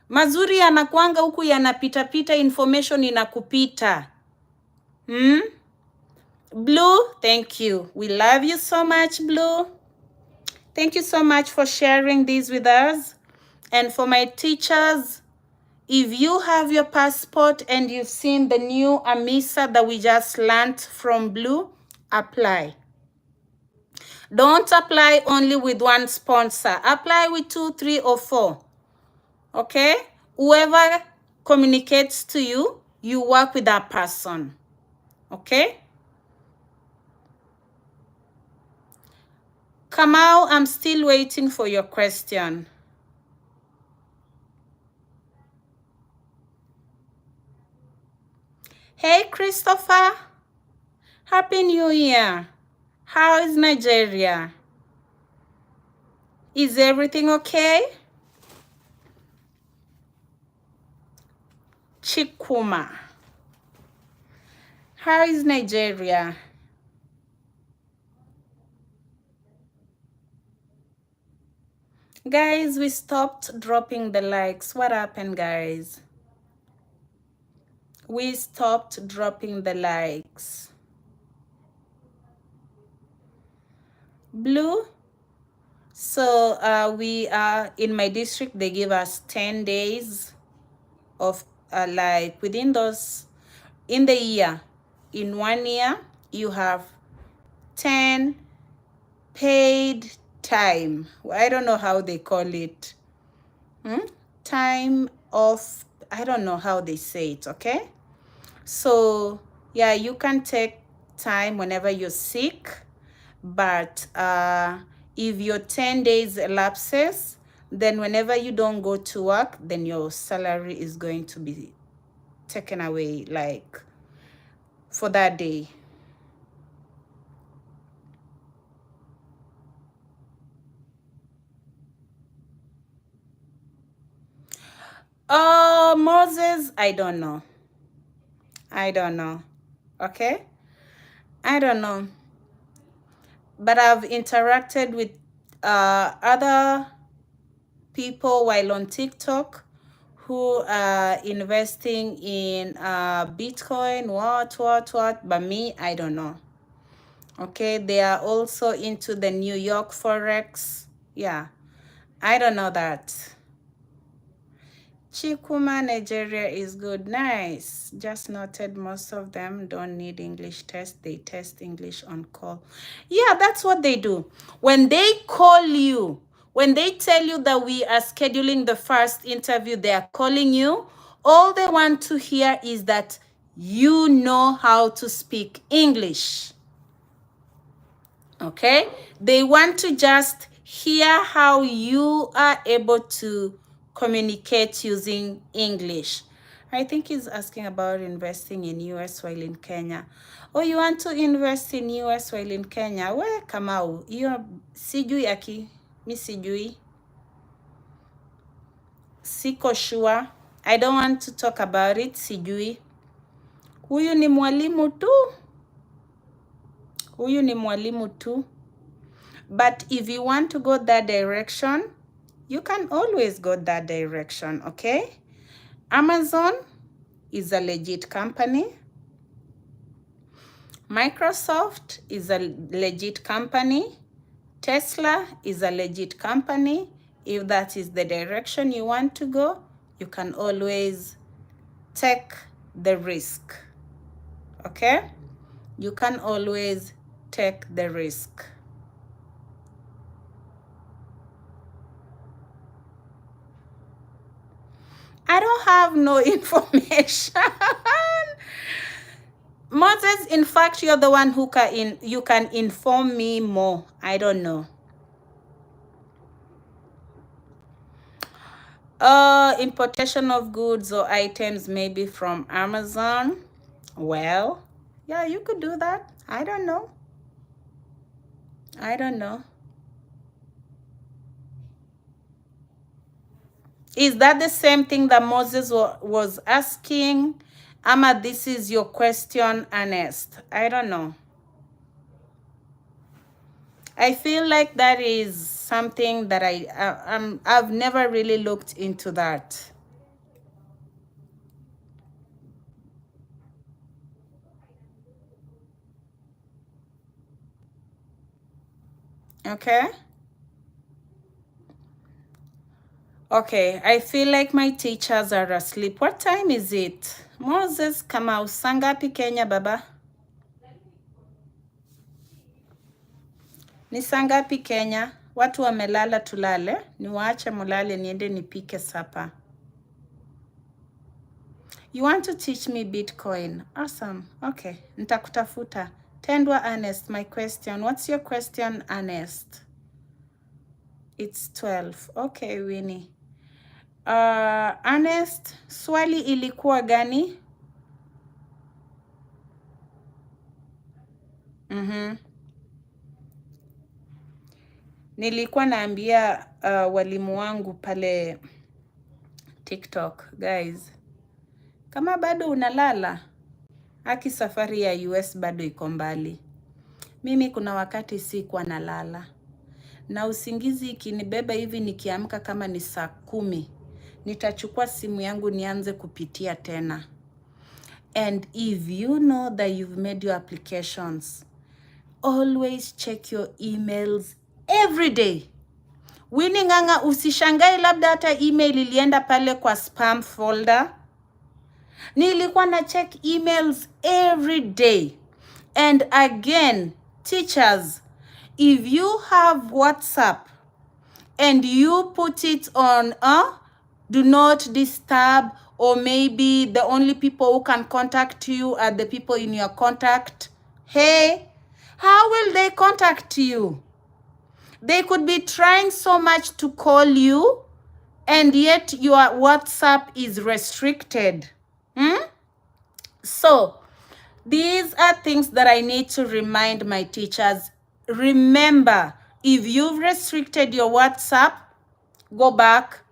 S1: Mazuri yanakuanga huku yanapita pita, information inakupita. Blue, thank you. We love you so much, Blue. Thank you so much for sharing this with us. And for my teachers, if you have your passport and you've seen the new Amisa that we just learned from Blue, apply. Don't apply only with one sponsor. Apply with 2, 3, or 4. Okay? Whoever communicates to you, you work with that person. Okay? Kamau, I'm still waiting for your question. Hey, Christopher. Happy New Year. How is Nigeria? Is everything okay? Chikuma. How is Nigeria? Guys, we stopped dropping the likes. What happened, guys? We stopped dropping the likes. Blue. So we are in my district, they give us 10 days of like within those, in the year, in 1 year, you have 10 paid time. I don't know how they call it. Time of, I don't know how they say it, okay? So yeah, you can take time whenever you're sick, but if your 10 days elapses, then whenever you don't go to work, then your salary is going to be taken away, like for that day. Moses, I don't know. I don't know. Okay? I don't know. But I've interacted with other people while on TikTok who are investing in Bitcoin, what. But me, I don't know. Okay, they are also into the New York Forex. Yeah, I don't know that. Chikuma, Nigeria is good. Nice. Just noted most of them don't need English test. They test English on call. Yeah, that's what they do. When they call you, when they tell you that we are scheduling the first interview, they are calling you. All they want to hear is that you know how to speak English. Okay? They want to just hear how you are able to communicate using English. I think he's asking about investing in US while in Kenya. Oh, you want to invest in US while in Kenya? Where Kamau? Hiyo sijui aki. Mi sijui. Siko sure. I don't want to talk about it. Sijui. Huyu ni mwalimu tu. Huyu ni mwalimu tu. But if you want to go that direction, you can always go that direction, okay? Amazon is a legit company. Microsoft is a legit company. Tesla is a legit company. If that is the direction you want to go, you can always take the risk, okay? You can always take the risk. I don't have no information. Moses, in fact, you're the one who you can inform me more. I don't know. Importation of goods or items maybe from Amazon. Well, yeah, you could do that. I don't know. I don't know. Is that the same thing that Moses was asking? Ama, this is your question, Ernest. I don't know. I feel like that is something that I've never really looked into that. Okay? Okay, I feel like my teachers are asleep. What time is it? Moses, Kamau, sangapi Kenya, baba? Ni sangapi Kenya? Watu wamelala tulale. Niwaache mulale niende nipike sapa. You want to teach me Bitcoin? Awesome. Okay, nitakutafuta. Tendwa Ernest, my question. What's your question, Ernest? It's 12. Okay, Winnie. Ernest, swali ilikuwa gani? Nilikuwa naambia walimu wangu pale TikTok, guys, kama bado unalala, haki safari ya US bado iko mbali. Mimi kuna wakati sikuwa nalala. na usingizi ikinibeba hivi nikiamka kama ni saa 10, nitachukua simu yangu nianze kupitia tena. And if you know that you've made your applications, always check your emails every day. Winnie Ng'ang'a, usishangai labda hata email ilienda pale kwa spam folder. Nilikuwa na check emails every day. And again, teachers, if you have WhatsApp and you put it on do not disturb, or maybe the only people who can contact you are the people in your contact, hey, how will they contact you? They could be trying so much to call you, and yet your WhatsApp is restricted. So these are things that I need to remind my teachers. Remember, if you've restricted your WhatsApp, go back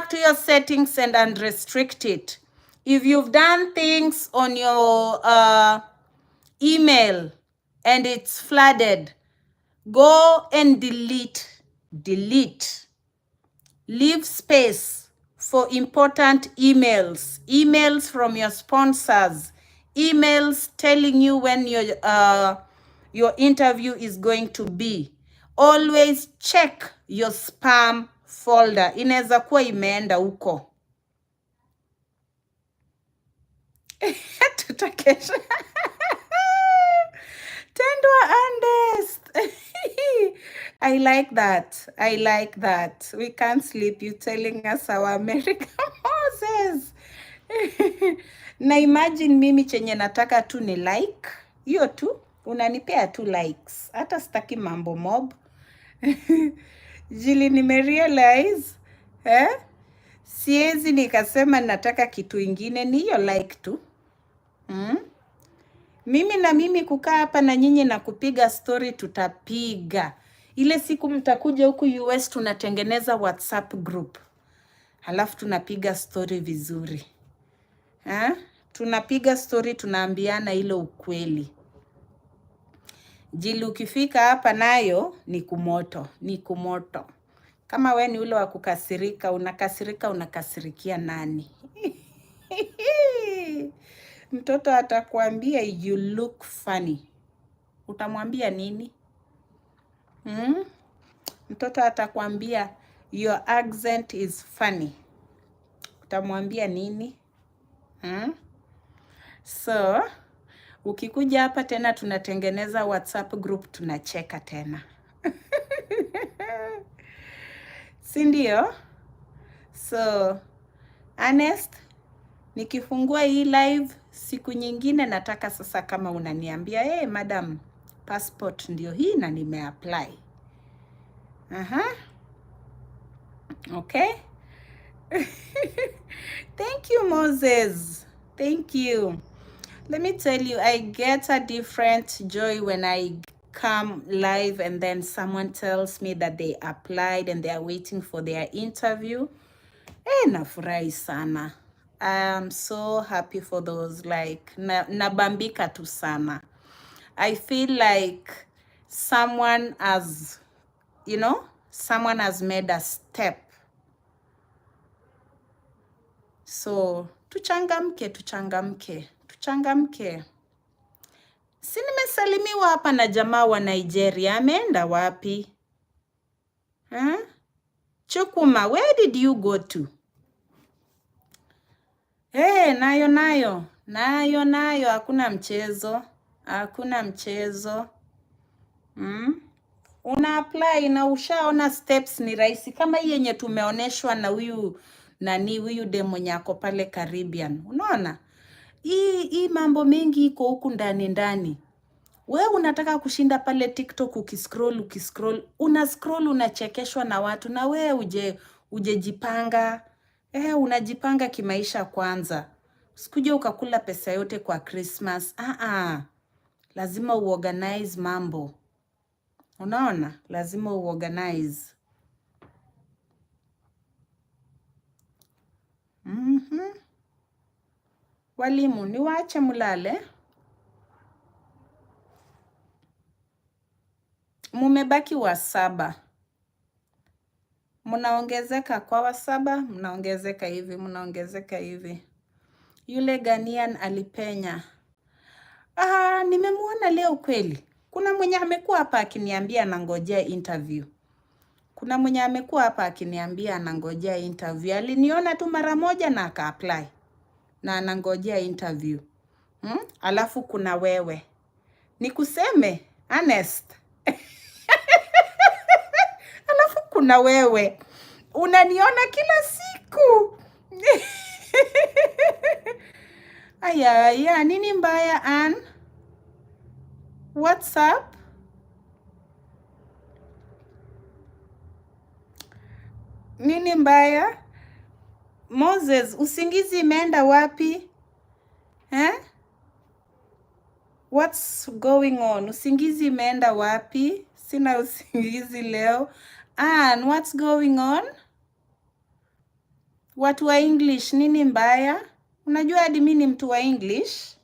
S1: to your settings and unrestrict it. If you've done things on your email and it's flooded, go and delete. Leave space for important emails from your sponsors, emails telling you when your interview is going to be. Always check your spam folder. Inaweza kuwa imeenda huko. Tutakesha. Tendwa Andes. I like that. We can't sleep. You telling us our American Moses. Na imagine mimi chenye nataka tu ni like. Hiyo tu. Unanipea tu likes. Hata sitaki mambo mob. Jili nimerealize. Siezi nikasema nataka kitu ingine. Ni hiyo like tu. Mimi kukaa hapa na nyinyi na kupiga story tutapiga. Ile siku mtakuja huku US tunatengeneza WhatsApp group. Halafu tunapiga story vizuri. Tunapiga story, tunaambiana ile ukweli. Jili ukifika hapa nayo ni kumoto. Kama we ni ule wa kukasirika, unakasirikia nani? Mtoto atakwambia you look funny. Utamwambia nini? Mtoto atakwambia your accent is funny. Utamwambia nini? So, ukikuja hapa tena tunatengeneza WhatsApp group, tunacheka tena. Si ndio? So, honest, nikifungua hii live siku nyingine nataka sasa kama unaniambia, hey madam, passport ndio hii na nimeapply. Okay? Thank you, Moses. Thank you. Let me tell you, I get a different joy when I come live and then someone tells me that they applied and they are waiting for their interview. Nafurahi sana. I am so happy for those, like, nabambika tu sana. I feel like someone has, someone has made a step. So, tuchangamke. Si nimesalimiwa hapa na jamaa wa Nigeria, ameenda wapi? Chukuma, where did you go to? Nayo, hakuna mchezo. Una apply na ushaona steps ni rahisi. Kama hii yenye tumeoneshwa na huyu demo nyako pale Caribbean. Unaona? Hii mambo mengi iko huku ndani. Wewe unataka kushinda pale TikTok ukiscroll. Unascroll unachekeshwa na watu na wewe ujejipanga. Unajipanga kimaisha kwanza. Usikuje ukakula pesa yote kwa Christmas. Lazima uorganize mambo. Unaona? Lazima uorganize. Walimu, niwaache mulale. Mumebaki wa 7. Mnaongezeka kwa wa 7, mnaongezeka hivi, mnaongezeka hivi. Yule Ganian alipenya. Nimemuona leo kweli. Kuna mwenye amekuwa hapa akiniambia anangojea interview. Kuna mwenye amekuwa hapa akiniambia anangojea interview. Aliniona tu mara moja na aka-apply. Na anangojea interview. Alafu kuna wewe. Nikuseme, honest. Alafu kuna wewe. Unaniona kila siku. Aya, nini mbaya Ann? What's up? Nini mbaya? Moses, usingizi imeenda wapi? What's going on? Usingizi imeenda wapi? Sina usingizi leo. Ann, what's going on? Watu wa English, nini mbaya? Unajua hadi mimi ni mtu wa English?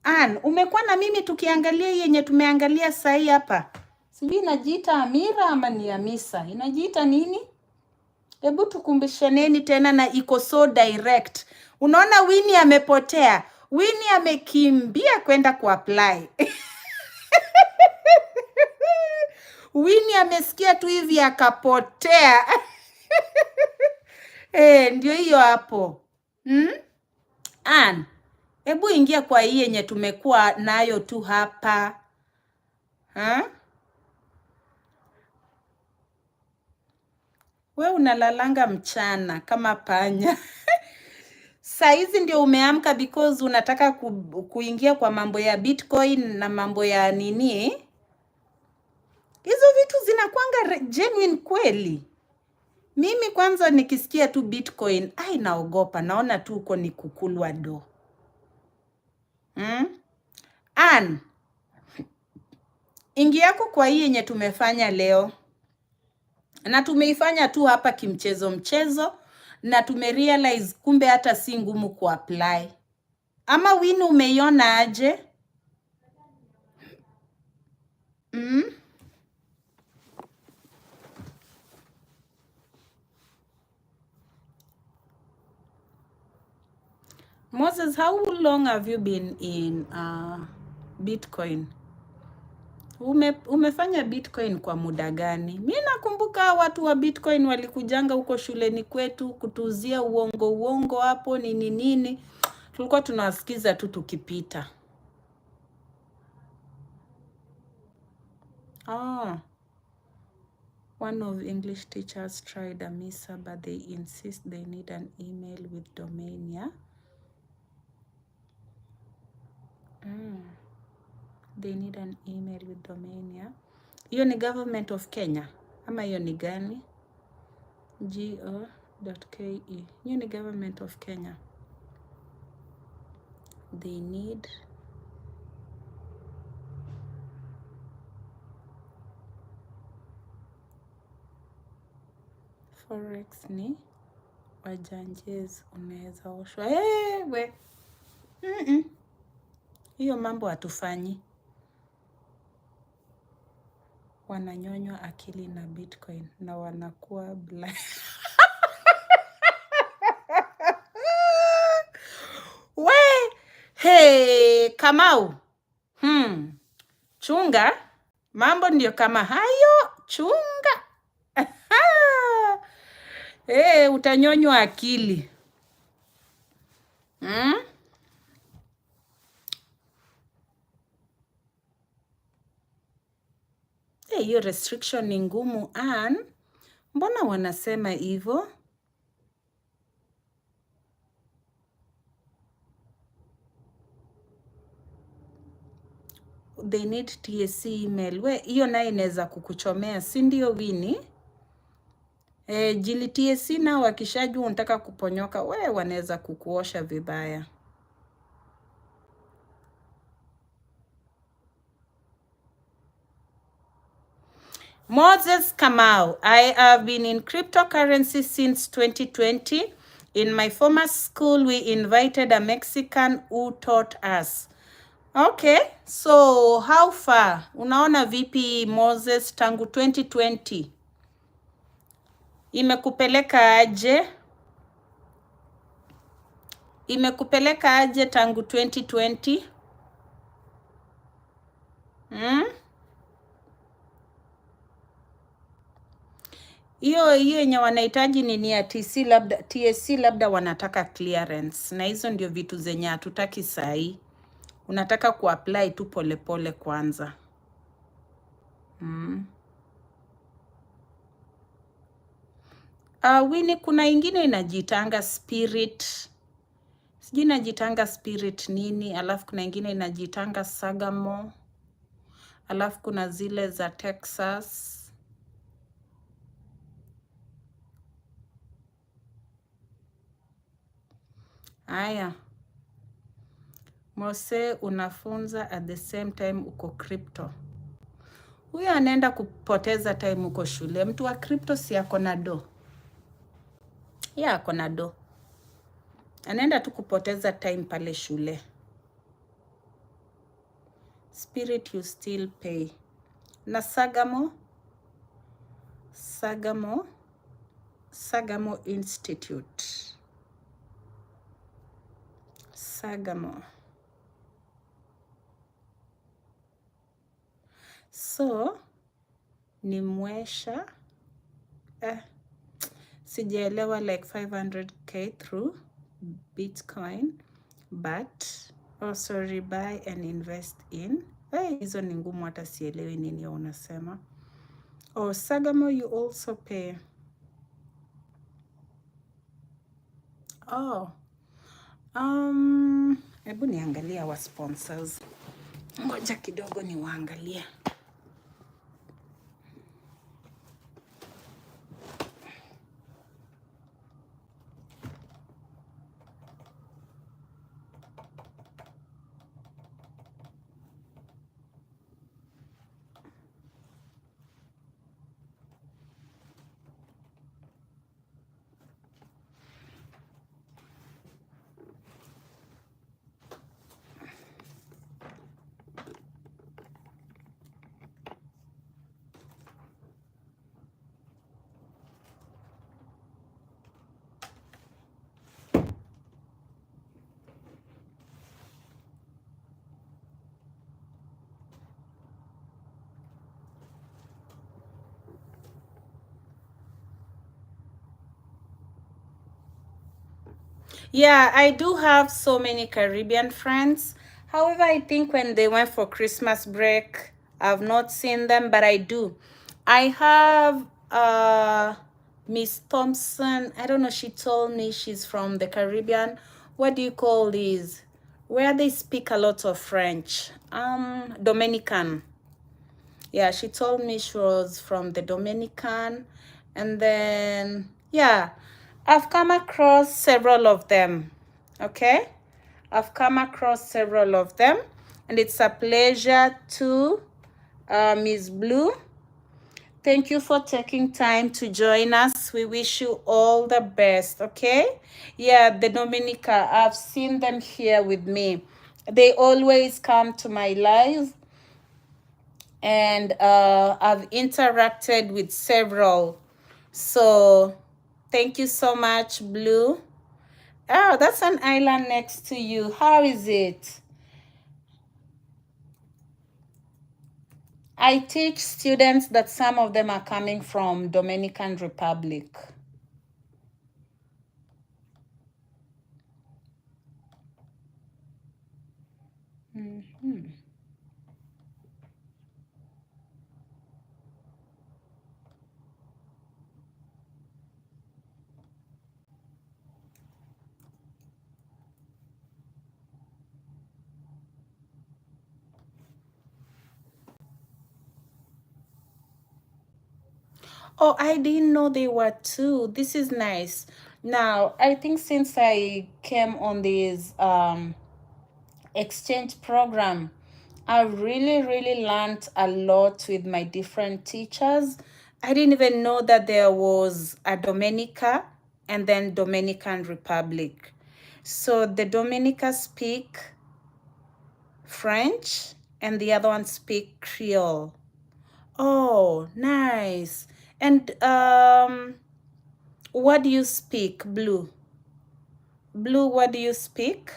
S1: Ann, umekuwa na mimi tukiangalia yenye tumeangalia sahi hapa. Sijui inajiita Amira ama ni Amisa. Inajiita nini? Hebu tukumbushaneni tena na iko so direct. Unaona Winnie amepotea. Winnie amekimbia kwenda kuapply. Winnie amesikia tu hivi akapotea. Ndio hiyo hapo. Ann, hebu ingia kwa hii yenye tumekuwa nayo tu hapa. We unalalanga mchana kama panya. Saizi ndio umeamka because unataka kuingia kwa mambo ya Bitcoin na mambo ya nini. Hizo vitu zinakuanga genuine kweli. Mimi kwanza nikisikia tu Bitcoin, naogopa. Naona tu uko ni kukulwa do. Ann, ingia yako kwa hii yenye tumefanya leo. Na tumeifanya tu hapa mchezo. Na tumerealize kumbe hata si ngumu kuapply. Ama Winnie umeiona aje? Moses, how long have you been in Bitcoin? Umefanya Bitcoin kwa muda gani? Mimi nakumbuka watu wa Bitcoin walikujanga huko shuleni kwetu kutuzia uongo hapo nini. Tulikuwa tunawasikiza tu tukipita. One of English teachers tried Amisa, but they insist they need an email with domain, yeah? They need an email with domain, yeah? Hiyo ni government of Kenya? Ama hiyo ni gani? go.ke. Hiyo ni government of Kenya. They need Forex ni wajanjezi unaweza oshwa. We. Hiyo mambo hatufanyi. Wananyonywa akili na Bitcoin na wanakuwa blind. Kamau. Chunga. Mambo ndio kama hayo. Chunga. Utanyonywa akili. Hiyo restriction ni ngumu Ann. Mbona wanasema hivyo? They need TSC email. We, hiyo naye inaweza kukuchomea, si ndio Winnie? Jili TSC nao wakishajua unataka kuponyoka, we wanaweza kukuosha vibaya. Moses Kamau, I have been in cryptocurrency since 2020. In my former school, we invited a Mexican who taught us. Okay, so how far? Unaona vipi Moses tangu 2020? Imekupeleka aje? Imekupeleka aje tangu 2020? Hiyo yenye wanahitaji ni ya TSC labda wanataka clearance, na hizo ndio vitu zenye hatutaki sahi. Unataka kuapply tu polepole kwanza. Winnie, kuna ingine inajitanga spirit. Sijui inajitanga spirit nini, alafu kuna ingine inajitanga Sagamo. Alafu kuna zile za Texas. Aya. Mose unafunza at the same time uko crypto. Huyo anaenda kupoteza time uko shule. Mtu wa crypto si ako na do. Ya ako na do. Anaenda tu kupoteza time pale shule. Spirit you still pay. Na Sagamo Institute. Sagamo. So ni mwesha sijaelewa like 500k through Bitcoin, but sorry, buy and invest in. Hizo ni ngumu, hata sielewi nini unasema. Sagamo you also pay. Hebu niangalia wa sponsors. Ngoja kidogo ni waangalia. Yeah, I do have so many Caribbean friends. However, I think when they went for Christmas break, I've not seen them, but I do. I have Miss Thompson. I don't know, she told me she's from the Caribbean. What do you call these? Where they speak a lot of French. Dominican. Yeah, she told me she was from the Dominican. And then, yeah, I've come across several of them, okay? I've come across several of them, and it's a pleasure to Miss Blue. Thank you for taking time to join us. We wish you all the best, okay? Yeah, the Dominica, I've seen them here with me. They always come to my live, and I've interacted with several. So thank you so much, Blue. Oh, that's an island next to you. How is it? I teach students that some of them are coming from Dominican Republic. Oh, I didn't know they were two. This is nice. Now, I think since I came on this exchange program, I really learned a lot with my different teachers. I didn't even know that there was a Dominica and then Dominican Republic. So the Dominica speak French and the other one speak Creole. Oh, nice. And what do you speak, Blue? Blue, what do you speak?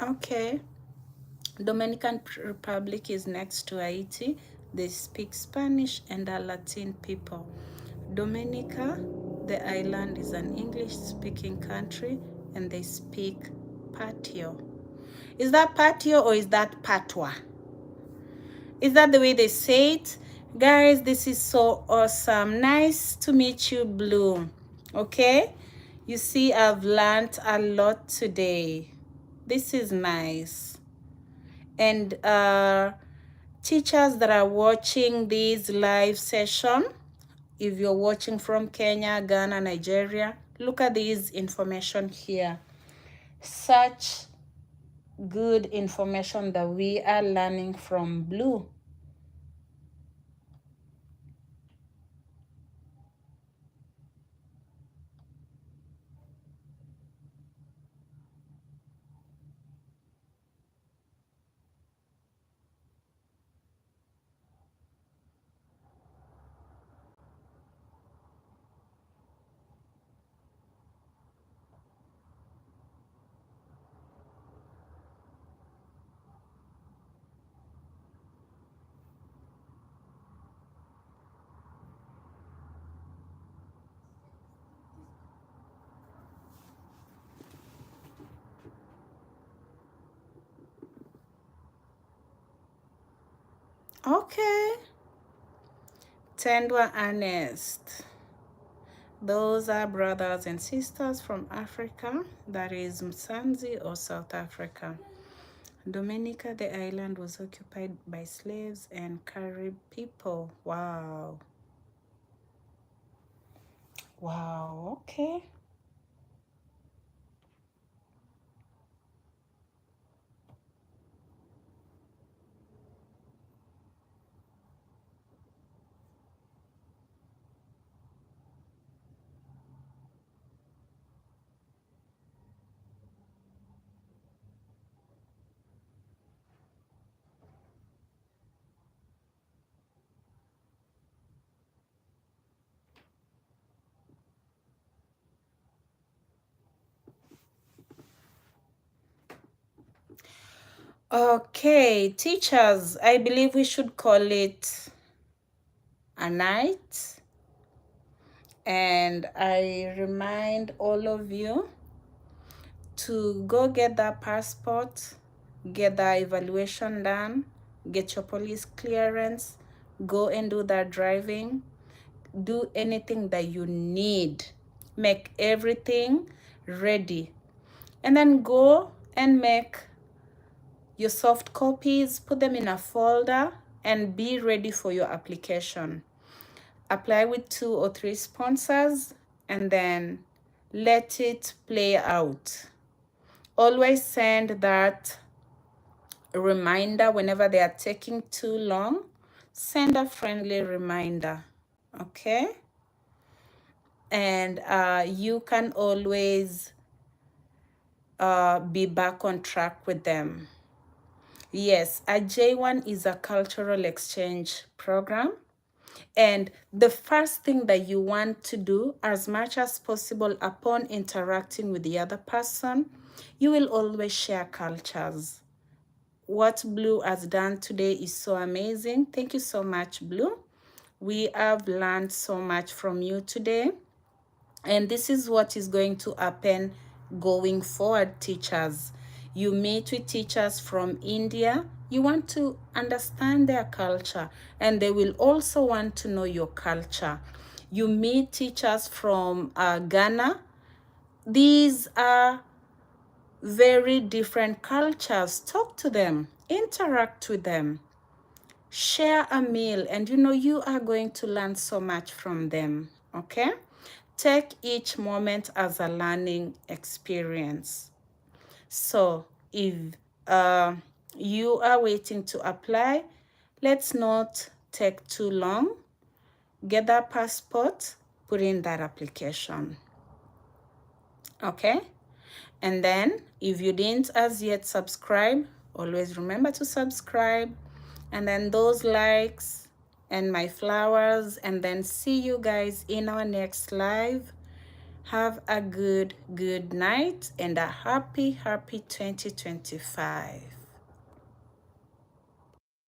S1: Okay. Dominican Republic is next to Haiti. They speak Spanish and are Latin people. Dominica, the island, is an English-speaking country, and they speak Patio. Is that Patio or is that Patois? Is that the way they say it? Guys, this is so awesome. Nice to meet you, Blue. Okay? You see, I've learned a lot today. This is nice. And teachers that are watching this live session, if you're watching from Kenya, Ghana, Nigeria, look at this information here. Such good information that we are learning from Blue. Okay. Tendwa Ernest. Those are brothers and sisters from Africa, that is Msanzi or South Africa. Dominica, the island, was occupied by slaves and Carib people. Wow. Wow, okay. Okay, teachers, I believe we should call it a night. And I remind all of you to go get that passport, get that evaluation done, get your police clearance, go and do that driving, do anything that you need, make everything ready, and then go and make your soft copies, put them in a folder, and be ready for your application. Apply with 2 or 3 sponsors, and then let it play out. Always send that reminder whenever they are taking too long. Send a friendly reminder, okay? And you can always be back on track with them. Yes, a J1 is a cultural exchange program. And the first thing that you want to do as much as possible upon interacting with the other person, you will always share cultures. What Blue has done today is so amazing. Thank you so much, Blue. We have learned so much from you today. And this is what is going to happen going forward, teachers. You meet with teachers from India. You want to understand their culture, and they will also want to know your culture. You meet teachers from Ghana. These are very different cultures. Talk to them, interact with them, share a meal, and you are going to learn so much from them. Okay? Take each moment as a learning experience. So if you are waiting to apply, let's not take too long. Get that passport, put in that application. Okay? And then if you didn't as yet subscribe, always remember to subscribe. And then those likes and my flowers. And then see you guys in our next live. Have a good night and a happy 2025.